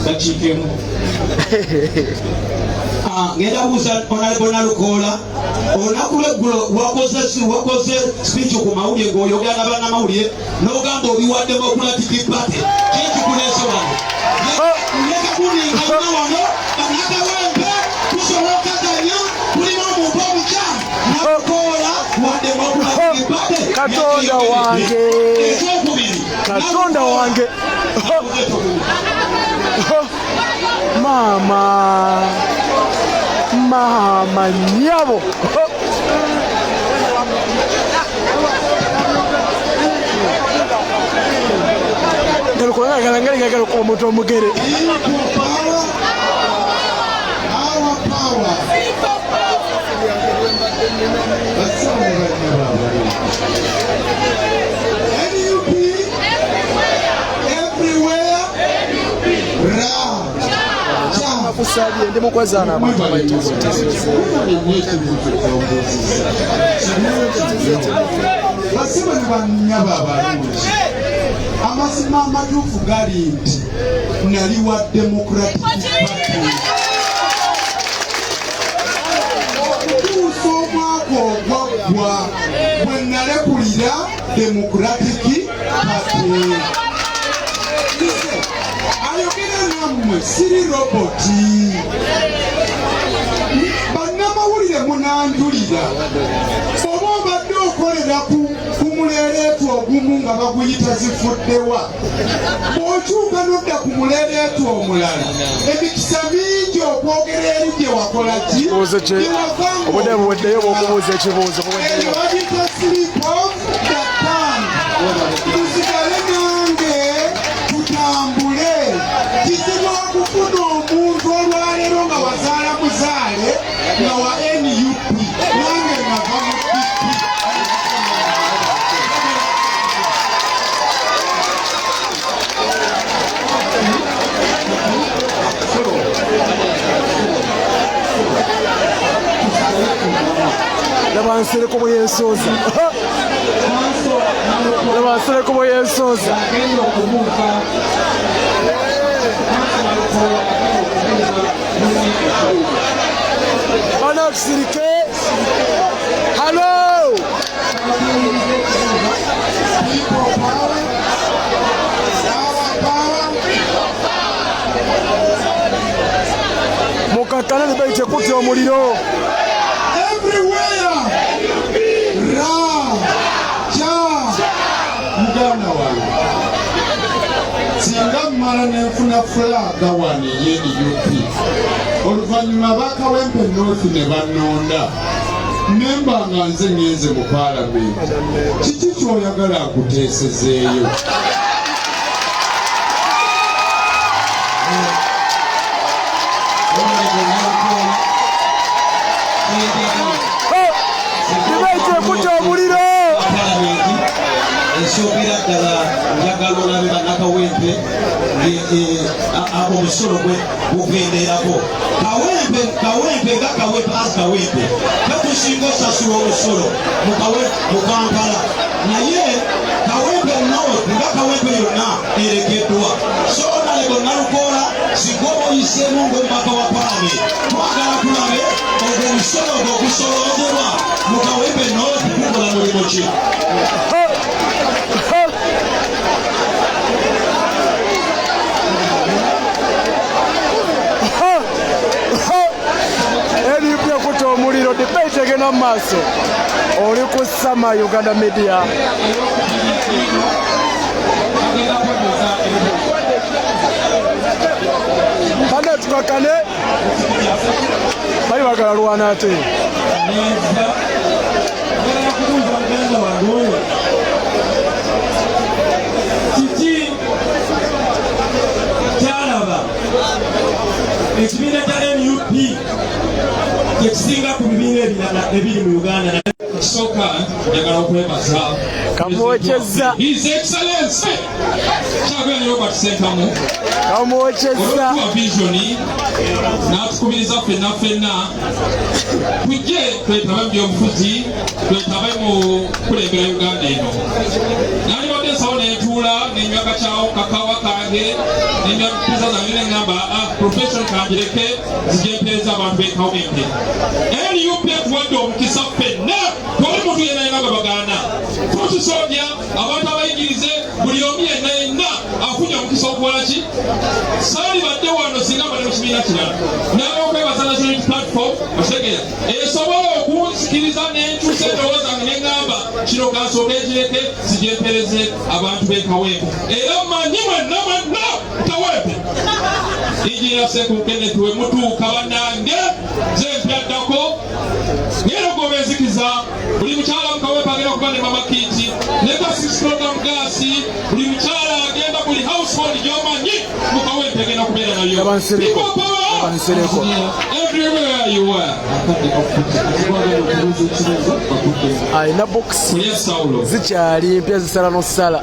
dakiika emu. ngenda buuza Honorable Nalukola olunaku lweggulo wakoze speech ku mawulire ng'oyogera n'abannamawulire n'ogamba oli wa Democratic Party kikuleese wano leka kuningana wano bannakawempe tusobola okukaganya tulina omuntu omukyamu Nalukola wa Democratic Party Katonda wange Katonda wange Mama nyabo Nalukola ngala ko omuntu omugere kusabye ndimo kwazana abantu abayitizo basima banyaba abalungi amazima amatuufu gali nti nali wa Democratic Party okutuusa omwaka ogwaggwa bwe nalekulira Democratic Party ayogera nammwe siri roboti bannamawulire munanjulira oba obadde okolera ku muleereetu ogumu nga baguyita zifuddewa bw'okyuka n'odda ku muleereetu omulala emikisa mingi okwogera eri gye wakola ki obudde buweddeyo bw'okubuuza ekibuuzo eyo bagita slip of the tongue tusigale nange tutambule kizibu okufuna omuntu olwaleero nga wazaala muzaale nga wa NUP nange nava mu Levansereko bwe yensooza Levansereko bwe yensooza Bana tusirike Hello Mukakana ne bayite kutya omuliro muganda wange singa mmala nenfuna fulaga wano ey'NUP oluvannyuma bakawempe North ne bannonda nemba nga nze ngenze mu paalamenti kiki kyoyagala akuteesezeeyo ensookera ddala njagala olabe bannakawempe omusolo gugenderako kawempe nga kawempe asi kawempe tetusinga osasula omusolo mu Kampala naye kawempe north nga kawempe yonna erekeddwa so Honorable Nalukola singa oyiseemu ng'omubaka wa Paalamenti twagala tulabe ogwo omusolo ogwo ogusolozebwa mu kawempe north gukola mulimu ki ebipya kuta omuliro debate egenda mu maaso oli ku Sama Uganda Media kane tukakane bali bagala lwana ate kiki kyalaba ekibiina kya NUP kyekisinga ku bibiina ebirala ebiri mu Uganda Soka njagala okwebaza kamwokyezza His Excellency Kyagulanyi Robert Sentamu kamwokyezza olw'okuwa visioni n'atukubiriza ffenna tujje twetabe mu byobufuzi twetabe mu kulembera Uganda eno nandibadde ensawo neetuula n'enywaka kyawo kakawa kange n'enywaka pizza zange ngamba professional kanjireke zijepereza abantu bekawempe NUP tuwadde omukisa ffenna toli muntu yenna yenna bagana tutusoonya abantu abayigirize buli omu yenna yenna afunye omukisa okukola ki saali badde wano singa badde mu kibiina kirala naye okwebaza national platform otegeera esobola okunsikiriza n'enkyusa endowooza zange ne ngamba kino kansooka ekireke zijepereze abantu bekawempe era manyi mwenna kawempe Injira sekukene tuwe mutuuka bannange ze mpyaddako ngero gobezikiza buli mukyala mukawempe agenda okuba ne mama kiti ne gas program gasi buli mukyala agenda buli household gyomanyi mukawempe agenda kubeera nayo everywhere you are. Ayina box zikyali mpya zisala n'osala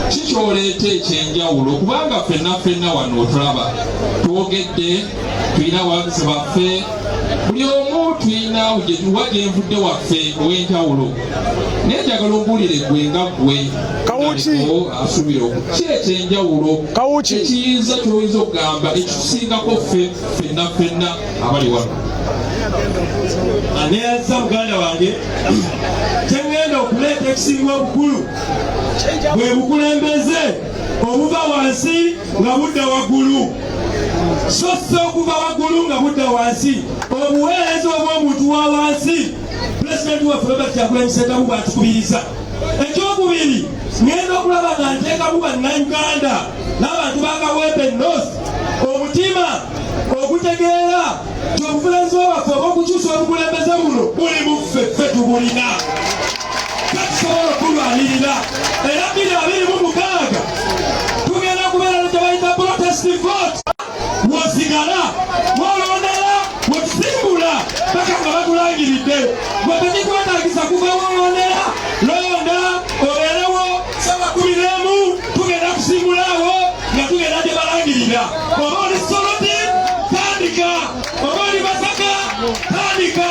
kikyoleeta ekyenjawulo kubanga ffenna wano otulaba twogedde tulina abawagizi baffe buli omu tulina wajenvudde waffe ow'enjawulo naye njagala ombuulire gwe nga gwe asuubira ki ekyenjawulo ekiyinza kyoyinza okugamba ekitusingako ffenna abali wano aneyaza muganda wange kyengenda okuleeta ekisinga obukulu bwe bukulembeze obuva wansi nga budda waggulu so okuva waggulu nga budda wansi obuweereza obw'omuntu wa wansi pulezidenti waffe Robert Kyagulanyi Ssentamu bw'atukubiriza ekyokubiri ngenda okulaba nga nteekamu bannayuganda n'abantu ba Kawempe North omutima okutegeera nti obuvunaanyizibwa bwaffe obw'okukyusa obukulembeze buno buli mu ffe tubulina katusobola okulwanirira era 2026 tugenda kubeera ne kyebayita protest vote wosigala wolondera wetusimbula paka nga batulangiridde wetekikwetagisa kuva wolondera londa obeerewo 11 tugenda kusimbulaawo nga tugenda gye balangirira oba oli soloti tandika oba oli Masaka tandika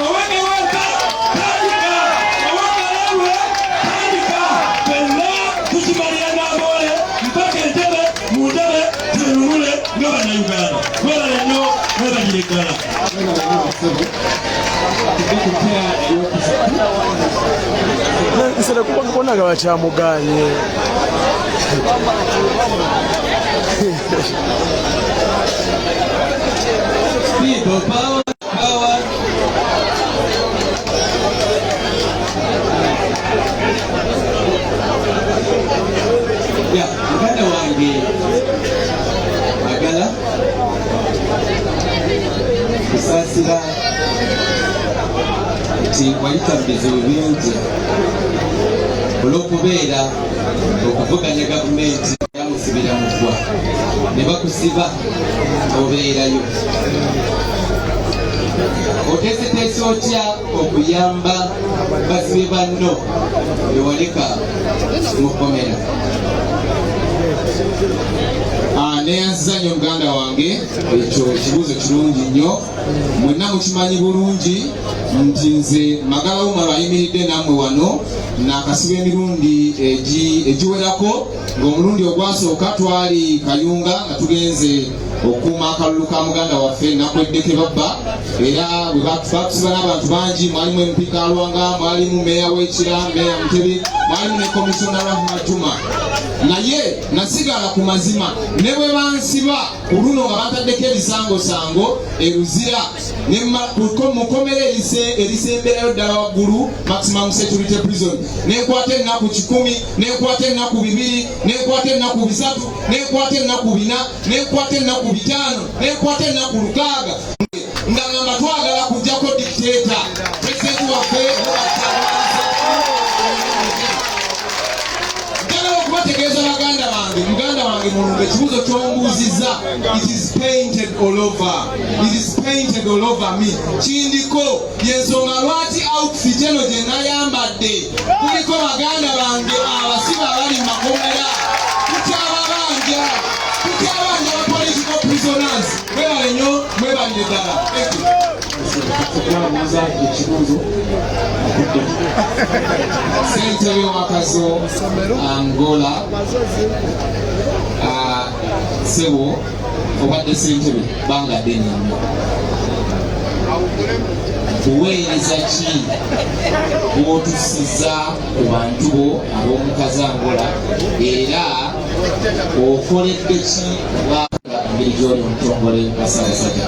owegeweka tandika owekalewe tandika fenna tukimalira nambole mpaka entebe mu ntebe tulunule nga bannayuganda mwebale nnyo mwebagire eddala nsere kubona nga bakyamuganye People, power. Yeah, muganda wange agala kusaasira nti wayita mu bizibu bingi olw'okubeera okuvuganya gavumenti yamusibira mu ggwa ne bakusiba obeerayo oteeseteese otya okuyamba basibe banno bewaleka mu kkomera neyanzizanya omuganda wange ekyo kibuuzo kirungi nnyo mwenna mukimanyi bulungi nti nze Magala Umar ayimiridde nammwe wano nakasiba emirundi egiwerako ng'omulundi ogwasooka twali Kayunga nga tugenze okuuma akalulu ka muganda waffe nakweddeke babba era bwe batusiba n'abantu bangi mwalimu MP Kalwanga mwalimu meya w'Ekira meya Mutebi mwalimu ne komisona Rahma Juma naye nasigala ku mazima ne bwe bansiba ku luno nga bataddeko ebisangosango eruzira mukomere erisemberayo ddala waggulu maximum security prison nekwata ennaku 10 nekwata ennaku 2 nekwata ennaku 3 nekwata ennaku 4 nekwata ennaku 5 nekwata ennaku 6 nga ngamba twagala kujjako dictator president waffe okubategeeza muganda wange mulungu ekibuuzo ky'ombuuzizza it is painted all over me kindiko yensonga lwaki outfit eno gye nayambadde kuliko baganda bange abasibe abali mu makomera tukyababanja ba political prisoners mwebale nnyo mwebalire ddala okulamuza ekibuuzo ssentebe wakazo Angola sebo obadde ssentebe bangadde nnyo buweereza ki bw'otusiza ku bantu bo ab'omukazi Angola era okoledde ki obanga engeri gy'oli omutongole nga Ssaabasajja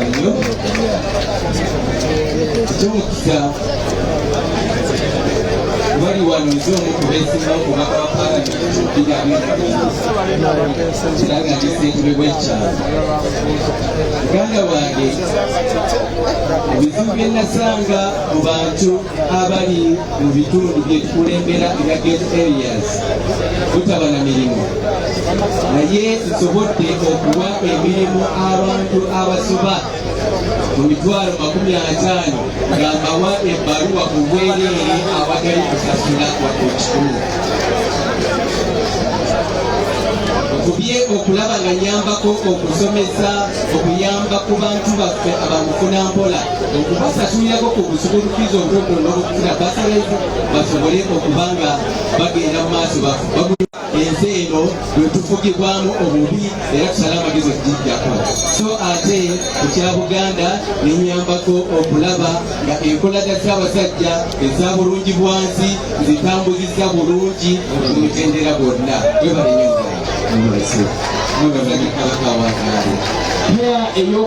nnyo ekyomukisa bali wano nze omu ku beesinga okubaka wa paalamenti kiraga nti ssentebe bw'ekyalo muganda wange ebizibu bye nasanga mu bantu abali mu bitundu byetukulembera ebya gate areas butaba na mirimu naye nsobodde okuwa emirimu abantu abasoba mu mitwalo 50 nga mbawa ebbaluwa ku bwereere abagali kusasula wadde ekikulu okubye okulaba nga nyambako okusomesa okuyamba ku bantu baffe abamufuna mpola okubasasulirako ku busugulukizo obutono obukufuna basalezi basobole okubanga bagenda mu maaso ensi eno lwetufugibwamu obubi era tusale amagezi okugijjako so ate ekya Buganda nenyambako okulaba nga enkola za Ssaabasajja eza bulungi bwansi zitambuzizza bulungi mu mitendera bonna webale nnyo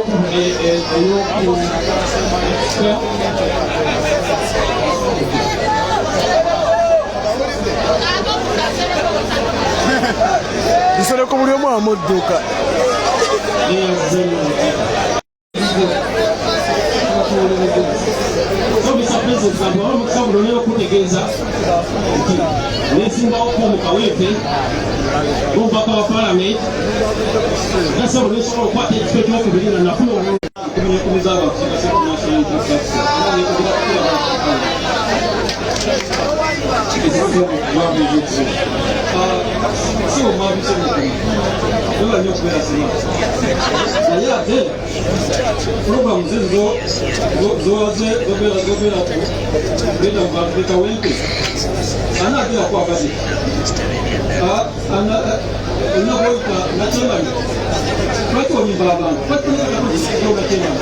Bisereko buli omu amudduka okutegeeza nesimbawo mukaweepe omubaka wa paalamenti nasaba nesobola okukwata ekifo ekyokubiri nga nafuna okubinyekumiza naye ate puroguramu zezo zowaze zogenda mukawempe ana agirako abadi onakoyita nakyemani lwaki onyimba abantu lwakiakyemani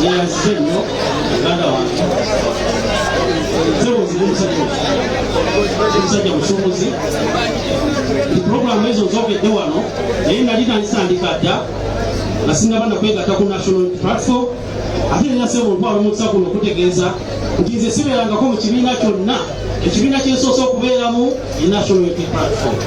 yeyazize nnyo uganda wange omusajja musuubuzi puroguramu ezo zogedde wano naye nali nanisandika dda nasinga bana kwegatta ku national platform ate ninaseba ontwala omukisa guno okutegeeza nti nze sibeerangako mu kibiina kyonna ekibiina kyensoose okubeeramu enational platform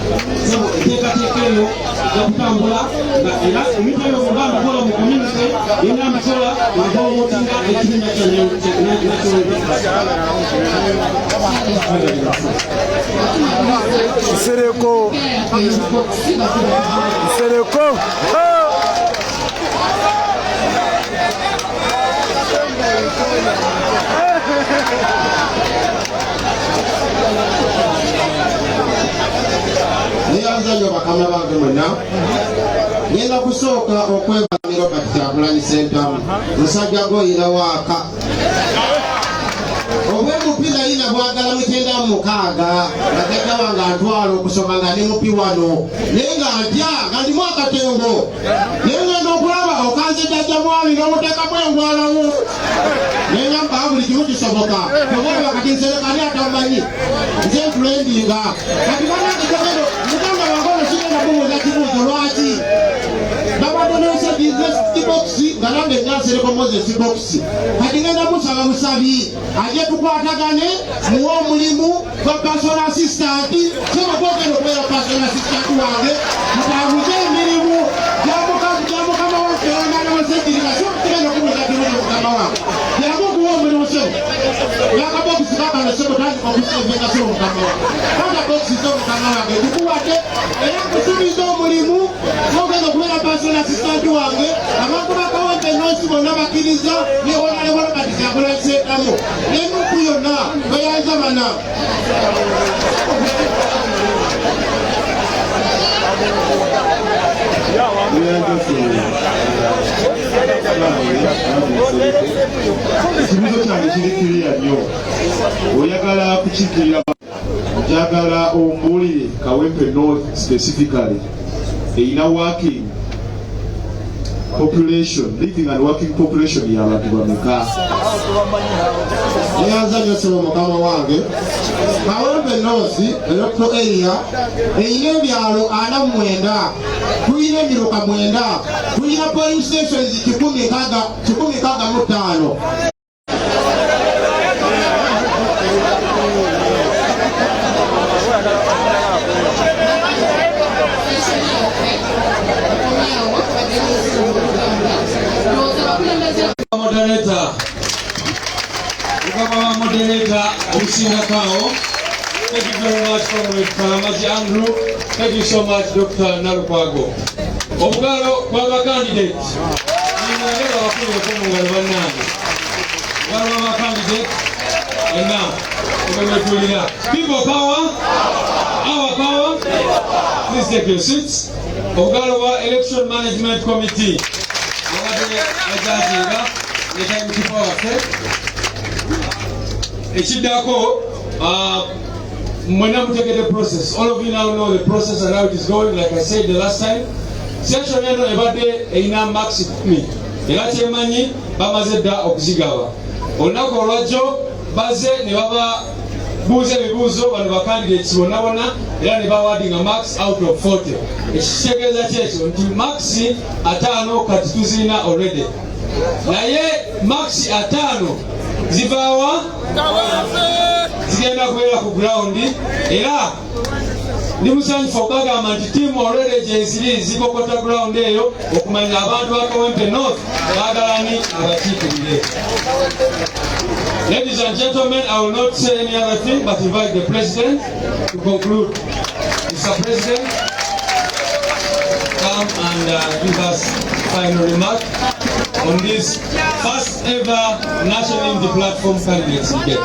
sebo enteekateeka eyo ejja kutambula nga era ebintu ebyo nga mbikola mu community byonna mbikola ngaboomotinga ekibiina kya national Sereko niyanza nnyo bakama bange mwenna ngenda kusooka okwebaza Robert Kyagulanyi Ssentamu musajja goyira waaka obwemupi nayina bwagala 96 nagajja wange antwala okusoma nga ndi mupi wano naye nga ntya nga ndimu akatengo naye ngenda okulaba okanze jjajja mwami n'omuteekamu engwalawo naye nga mpaa buli kimu kisoboka obaoba kati nserekani atamanyi nze nkulendinga kati banagejagendo muganda wange ono sigenda kubuuza kibuuzo lwaki babadonese bizinesi nga nange nyansereko Moses boxi kati ngenda musaba busabi aje tukwatagane muwe omulimu gwa personal assistant soba kwogenda okubeera personal assistant wange mutambuze emirimu gyamukama waffe onanawasekirira so tugenda okubuuza kibuuzo mukama wange yangu okuwa omulimu sebo yakabokisi kakalesebo tandika okusevenga sebo mukama wange kanga bokisi so mukama wange tukuwadde era kusubiza omulimu nogenda okubeera personal assistant wange abantu bakawempe nosi bonna bakkiriza newonalewolo kati Kyagulanyi Ssentamu nenuku yonna bayanza bana Ekibuzo kyange kiri kiriya nnyo. Oyagala kukiikirira njagala ombuulire Kawempe North specifically erina working population, living and working population y'abantu bameka? Neyanza nnyo sebo mukama wange. Kawempe North electoral area erina ebyalo 49, tulina emiruka 9, tulina polling stations 165. Moderator, Usina Kao. Thank you very much, Comrade Kalamaji Andrew. Thank you so much, Dr. Narupago. Obugalo kwa candidate. Ninaleba wakulu kwa mungalo banani. Kwa candidate. And now, people power. Our power. Please take your seats. Obugalo Election Management Committee. Echidako, when I'm taking the process, all of you now know the process and how it is going. Like I said the last time, session about the ina max me. Elate mani bamazeda okuzigawa. Onako lwajo baze ne baba buze bibuzo bano ba candidates bonabona era ne bawading a max out of 40. Ekitegeeza kyekyo nti max atano kati tuzina already. Naye max atano zivawa zigenda kubeera ku ground era ndi musanyifu okugamba nti team already gyeziri zikokota ground eyo okumanya abantu ba Kawempe North baagalani abakiikirire. Ladies and gentlemen, I will not say any other thing but invite the President to conclude. Mr. President, come and give us final remark on this first ever national Unity Platform candidates debate.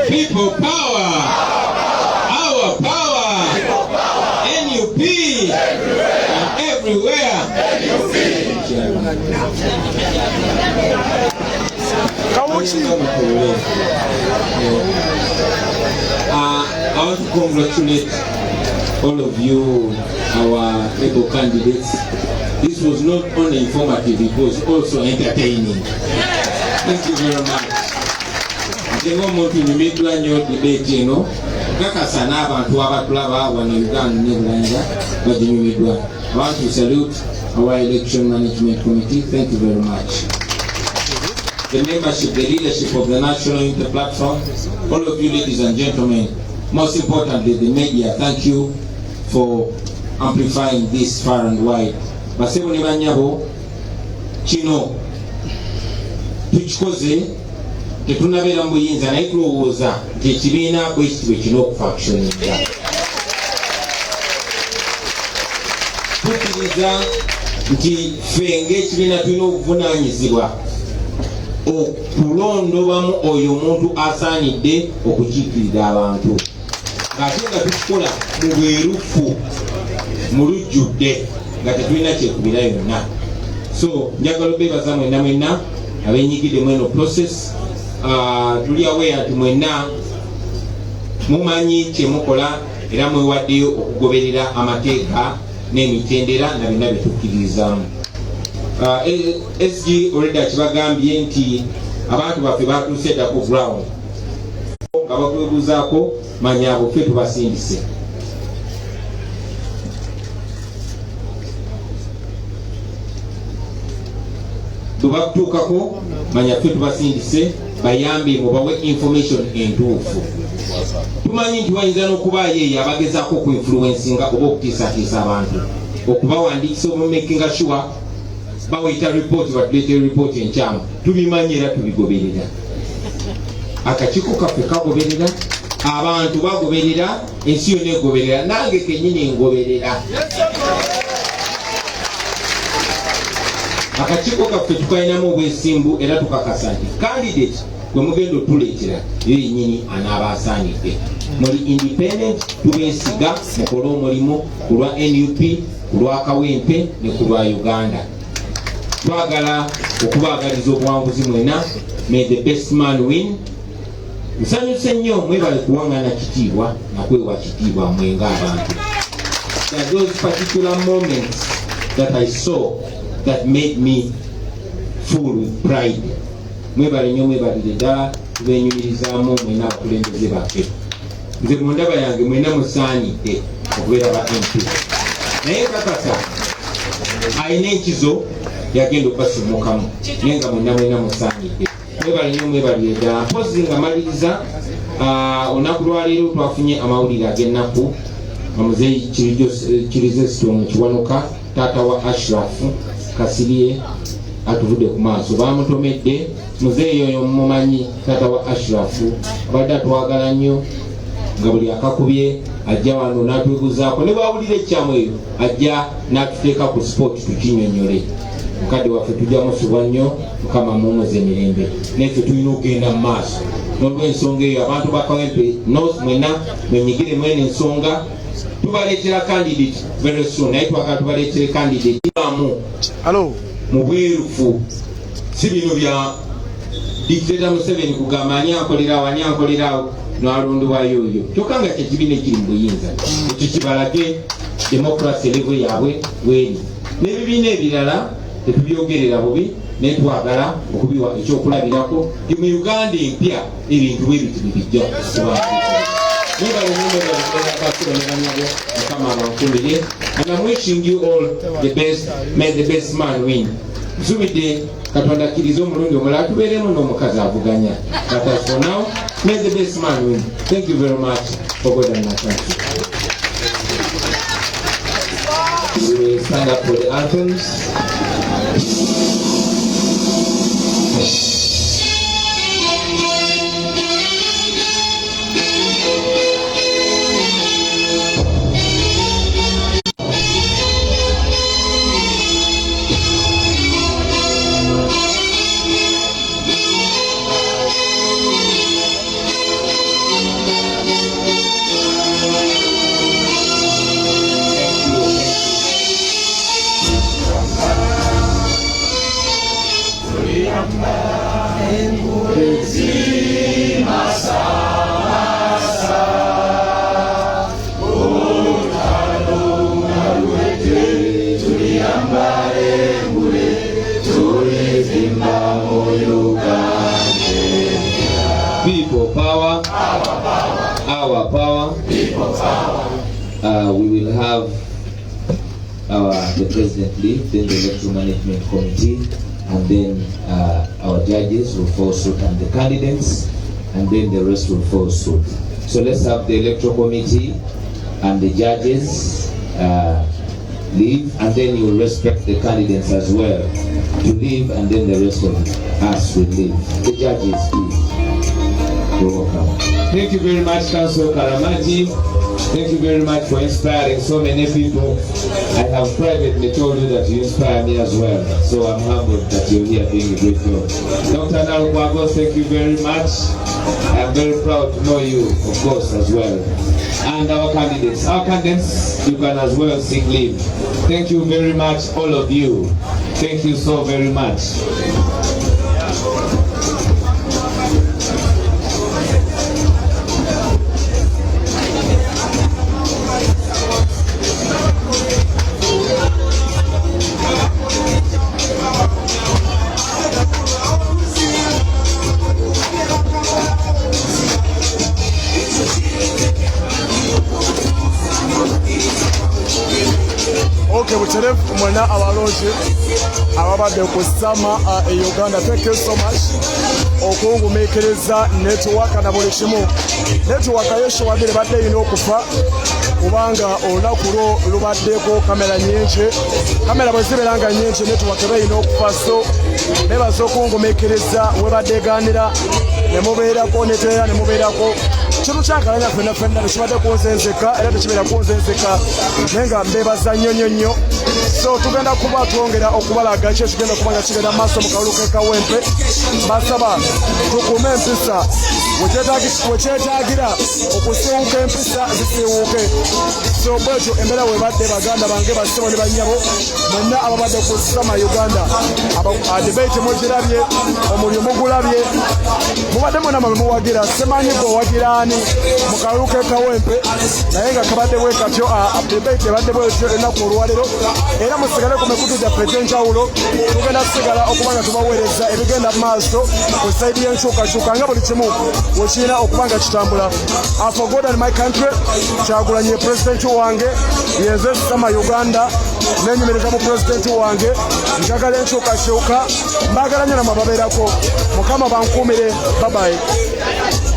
People power! Our power! NUP! And everywhere! I want to congratulate all of you, our able candidates. This was not only informative, it was also entertaining. Thank you very much. Jengo motu nimedwa nyo debate eno. Kaka sana abantu abatulaba wana Uganda ne Bulanja bajimidwa. I want to salute our election management committee. Thank you very much. The membership, the leadership of the National Unity Platform, all of you ladies and gentlemen, most importantly the media, thank you for amplifying this far and wide. Basebo ne banyabo kino tukikoze tetunabeera mbuyinza naye tulowooza nti ekibiina bwekitibwe kino okufactioninga. Tukkiriza nti ffe ng'ekibiina tulina obuvunaanyizibwa okulondobamu oyo omuntu asaanidde okukiikirira abantu ng'ate nga tukikola mu bwerufu mu lujjudde nga tetulina kyekubira yonna. So njagala obeebaza mwenna abenyigidde mweno process. Tuli aware nti mwenna mumanyi kyemukola era mwewaddeyo okugoberera amateeka n'emitendera na byonna byetukkiririzaamu. SG already akibagambye nti abantu baffe batuuse dda ku ground nga bakwebuuzaako manya abo ffe tubasindise. Tubakutuukako manya ffe tubasindise bayambe mubawe information entuufu. Tumanyi nti wayinza n'okubaayo eyo abagezaako okuinfluencinga oba okutiisatiisa abantu okubawandiikisa omumakinga sure bawuyita report batuleetera report enkyamu. Tubimanyi era tubigoberera. Akakiiko kaffe kagoberera, abantu bagoberera, ensi yonna egoberera, nange kennyini ngoberera. Akakiiko kaffe tukalinamu obwesimbu era tukakasa nti candidate gwe mugenda otuleetera yo yennyini anaaba asaanidde. Muli independent, tubeesiga mukole omulimu ku lwa NUP, ku lwa Kawempe ne ku lwa Uganda. Twagala okubaagaliza obuwanguzi mwena. May the best man win. Nsanyuse nnyo mwebale kuwangana kitiibwa nakwewa kitiibwa mwe ng'abantu. There are those particular moments that I saw that made me full with pride. Mwebale nnyo mwebalire ddala tubenyumirizaamu mwena abakulembeze baffe. Nze mu ndaba yange mwena musaanidde okubeera ba MP. Naye kakasa alina enkizo yagenda okubasumukamu naye nga mwena musaanidde. Mwebale nnyo mwebalire ddala. Mpozi nga maliriza olunaku lwaleero twafunye amawulire ag'ennaku Muzeeyi Kirizesito mu Kiwanuka taata wa Ashraf Kasirye atuvudde ku maaso. Bamutomedde muzeeyi oyo mumanyi taata wa Ashraf abadde atwagala nnyo nga buli akakubye ajja wano n'atwebuzaako ne bwawulira ekyamu eyo ajja n'atuteeka ku sport tukinyonyole. Mukadde waffe tujja musubwa nnyo Mukama mumuze emirembe naffe tulina okugenda mu maaso n'olw'ensonga eyo abantu ba Kawempe North mwena mwenyigire mwene ensonga. Tubaleetera candidate very soon. Naye twagala tubaleetere candidate mu bwerufu, si bino bya dictator Museveni kugamba ani ankolerawo n'alondebwayo oyo. Kyokka nga kyekibiina ekiri mu buyinza ekyo kibalage democracy level yaabwe weri. N'ebibiina ebirala tetubyogerera bubi naye twagala okubiwa ekyokulabirako mu Uganda empya ebintu bwe biti bijja and I'm wishing you all the best. May the best man win. Zubide Katonda kirizo mulungi omulala tubeeremu n'omukazi avuganya. But as for now, may the best man win. Thank you very much for God and my country. We will stand up for the anthems. People power, our power, people power. We will have the president lead, then the electoral management committee, and then our judges will follow suit, and the candidates, and then the rest will follow suit. So let's have the electoral committee and the judges leave, and then you will respect the candidates as well to leave, and then the rest of us will leave. The judges, please. You're welcome. Thank you very much, Councillor Karamati. Thank you very much for inspiring so many people. I have privately told you that you inspire me as well. So I'm humbled that you're here doing a great job. Dr. Nalukwago, thank you very much. I'm very proud to know you, of course, as well. And our candidates. Our candidates, you can as well seek leave. Thank you very much, all of you. Thank you so very much. Buterefu mwena abalonzi ababadde ku sama e Uganda. Thank you so much okungumiikiriza netiwaka na buli kimu. Netiwaka yeshowadde badde ino okufa kubanga olunaku lwo lubaddeko kamera nyingi. Kamera bwe zibeera nyingi netiwaka bayina okufa. So bebaza okungumiikiriza we baddegaanira ne mubeerako neteera ne mubeerako Kino kyankalanya ffenna tekibadde kunzenzeka era tekibeera kunzenzeka naye nga mbeebaza nnyo. So tugenda kuba twongera okubalaga ki ekigenda kuba nga kigenda maaso mu kalulu k'ekawempe. Basaba tukuume empisa wekyetaagira okusiiwuka empisa zisiiwuuke. So bwetyo embeera webadde baganda bange basebo ne bannyabo mwenna ababadde ku Sama Uganda debate mugirabye omuliro mugulabye mubadde mwena mwe muwagira semanyi gwe owagira ani mu kalulu k'ekawempe naye nga kabadde bwe katyo debate ebadde bwetyo ennaku olwaleero era musigale ku mikutu gyaffe egy'enjawulo tugenda kusigala okuba nga tubaweereza ebigenda mu maaso ku sayidi y'enkyukakyuka nga buli kimu wekirina okuba nga kitambula. For God and my country Kyagulanyi pulezidenti wange yenze Sama Uganda nenyumiriza mu pulezidenti wange njagala enkyukakyuka mbagala nnyo namwe babeerako mukama bankuumire. Bye bye.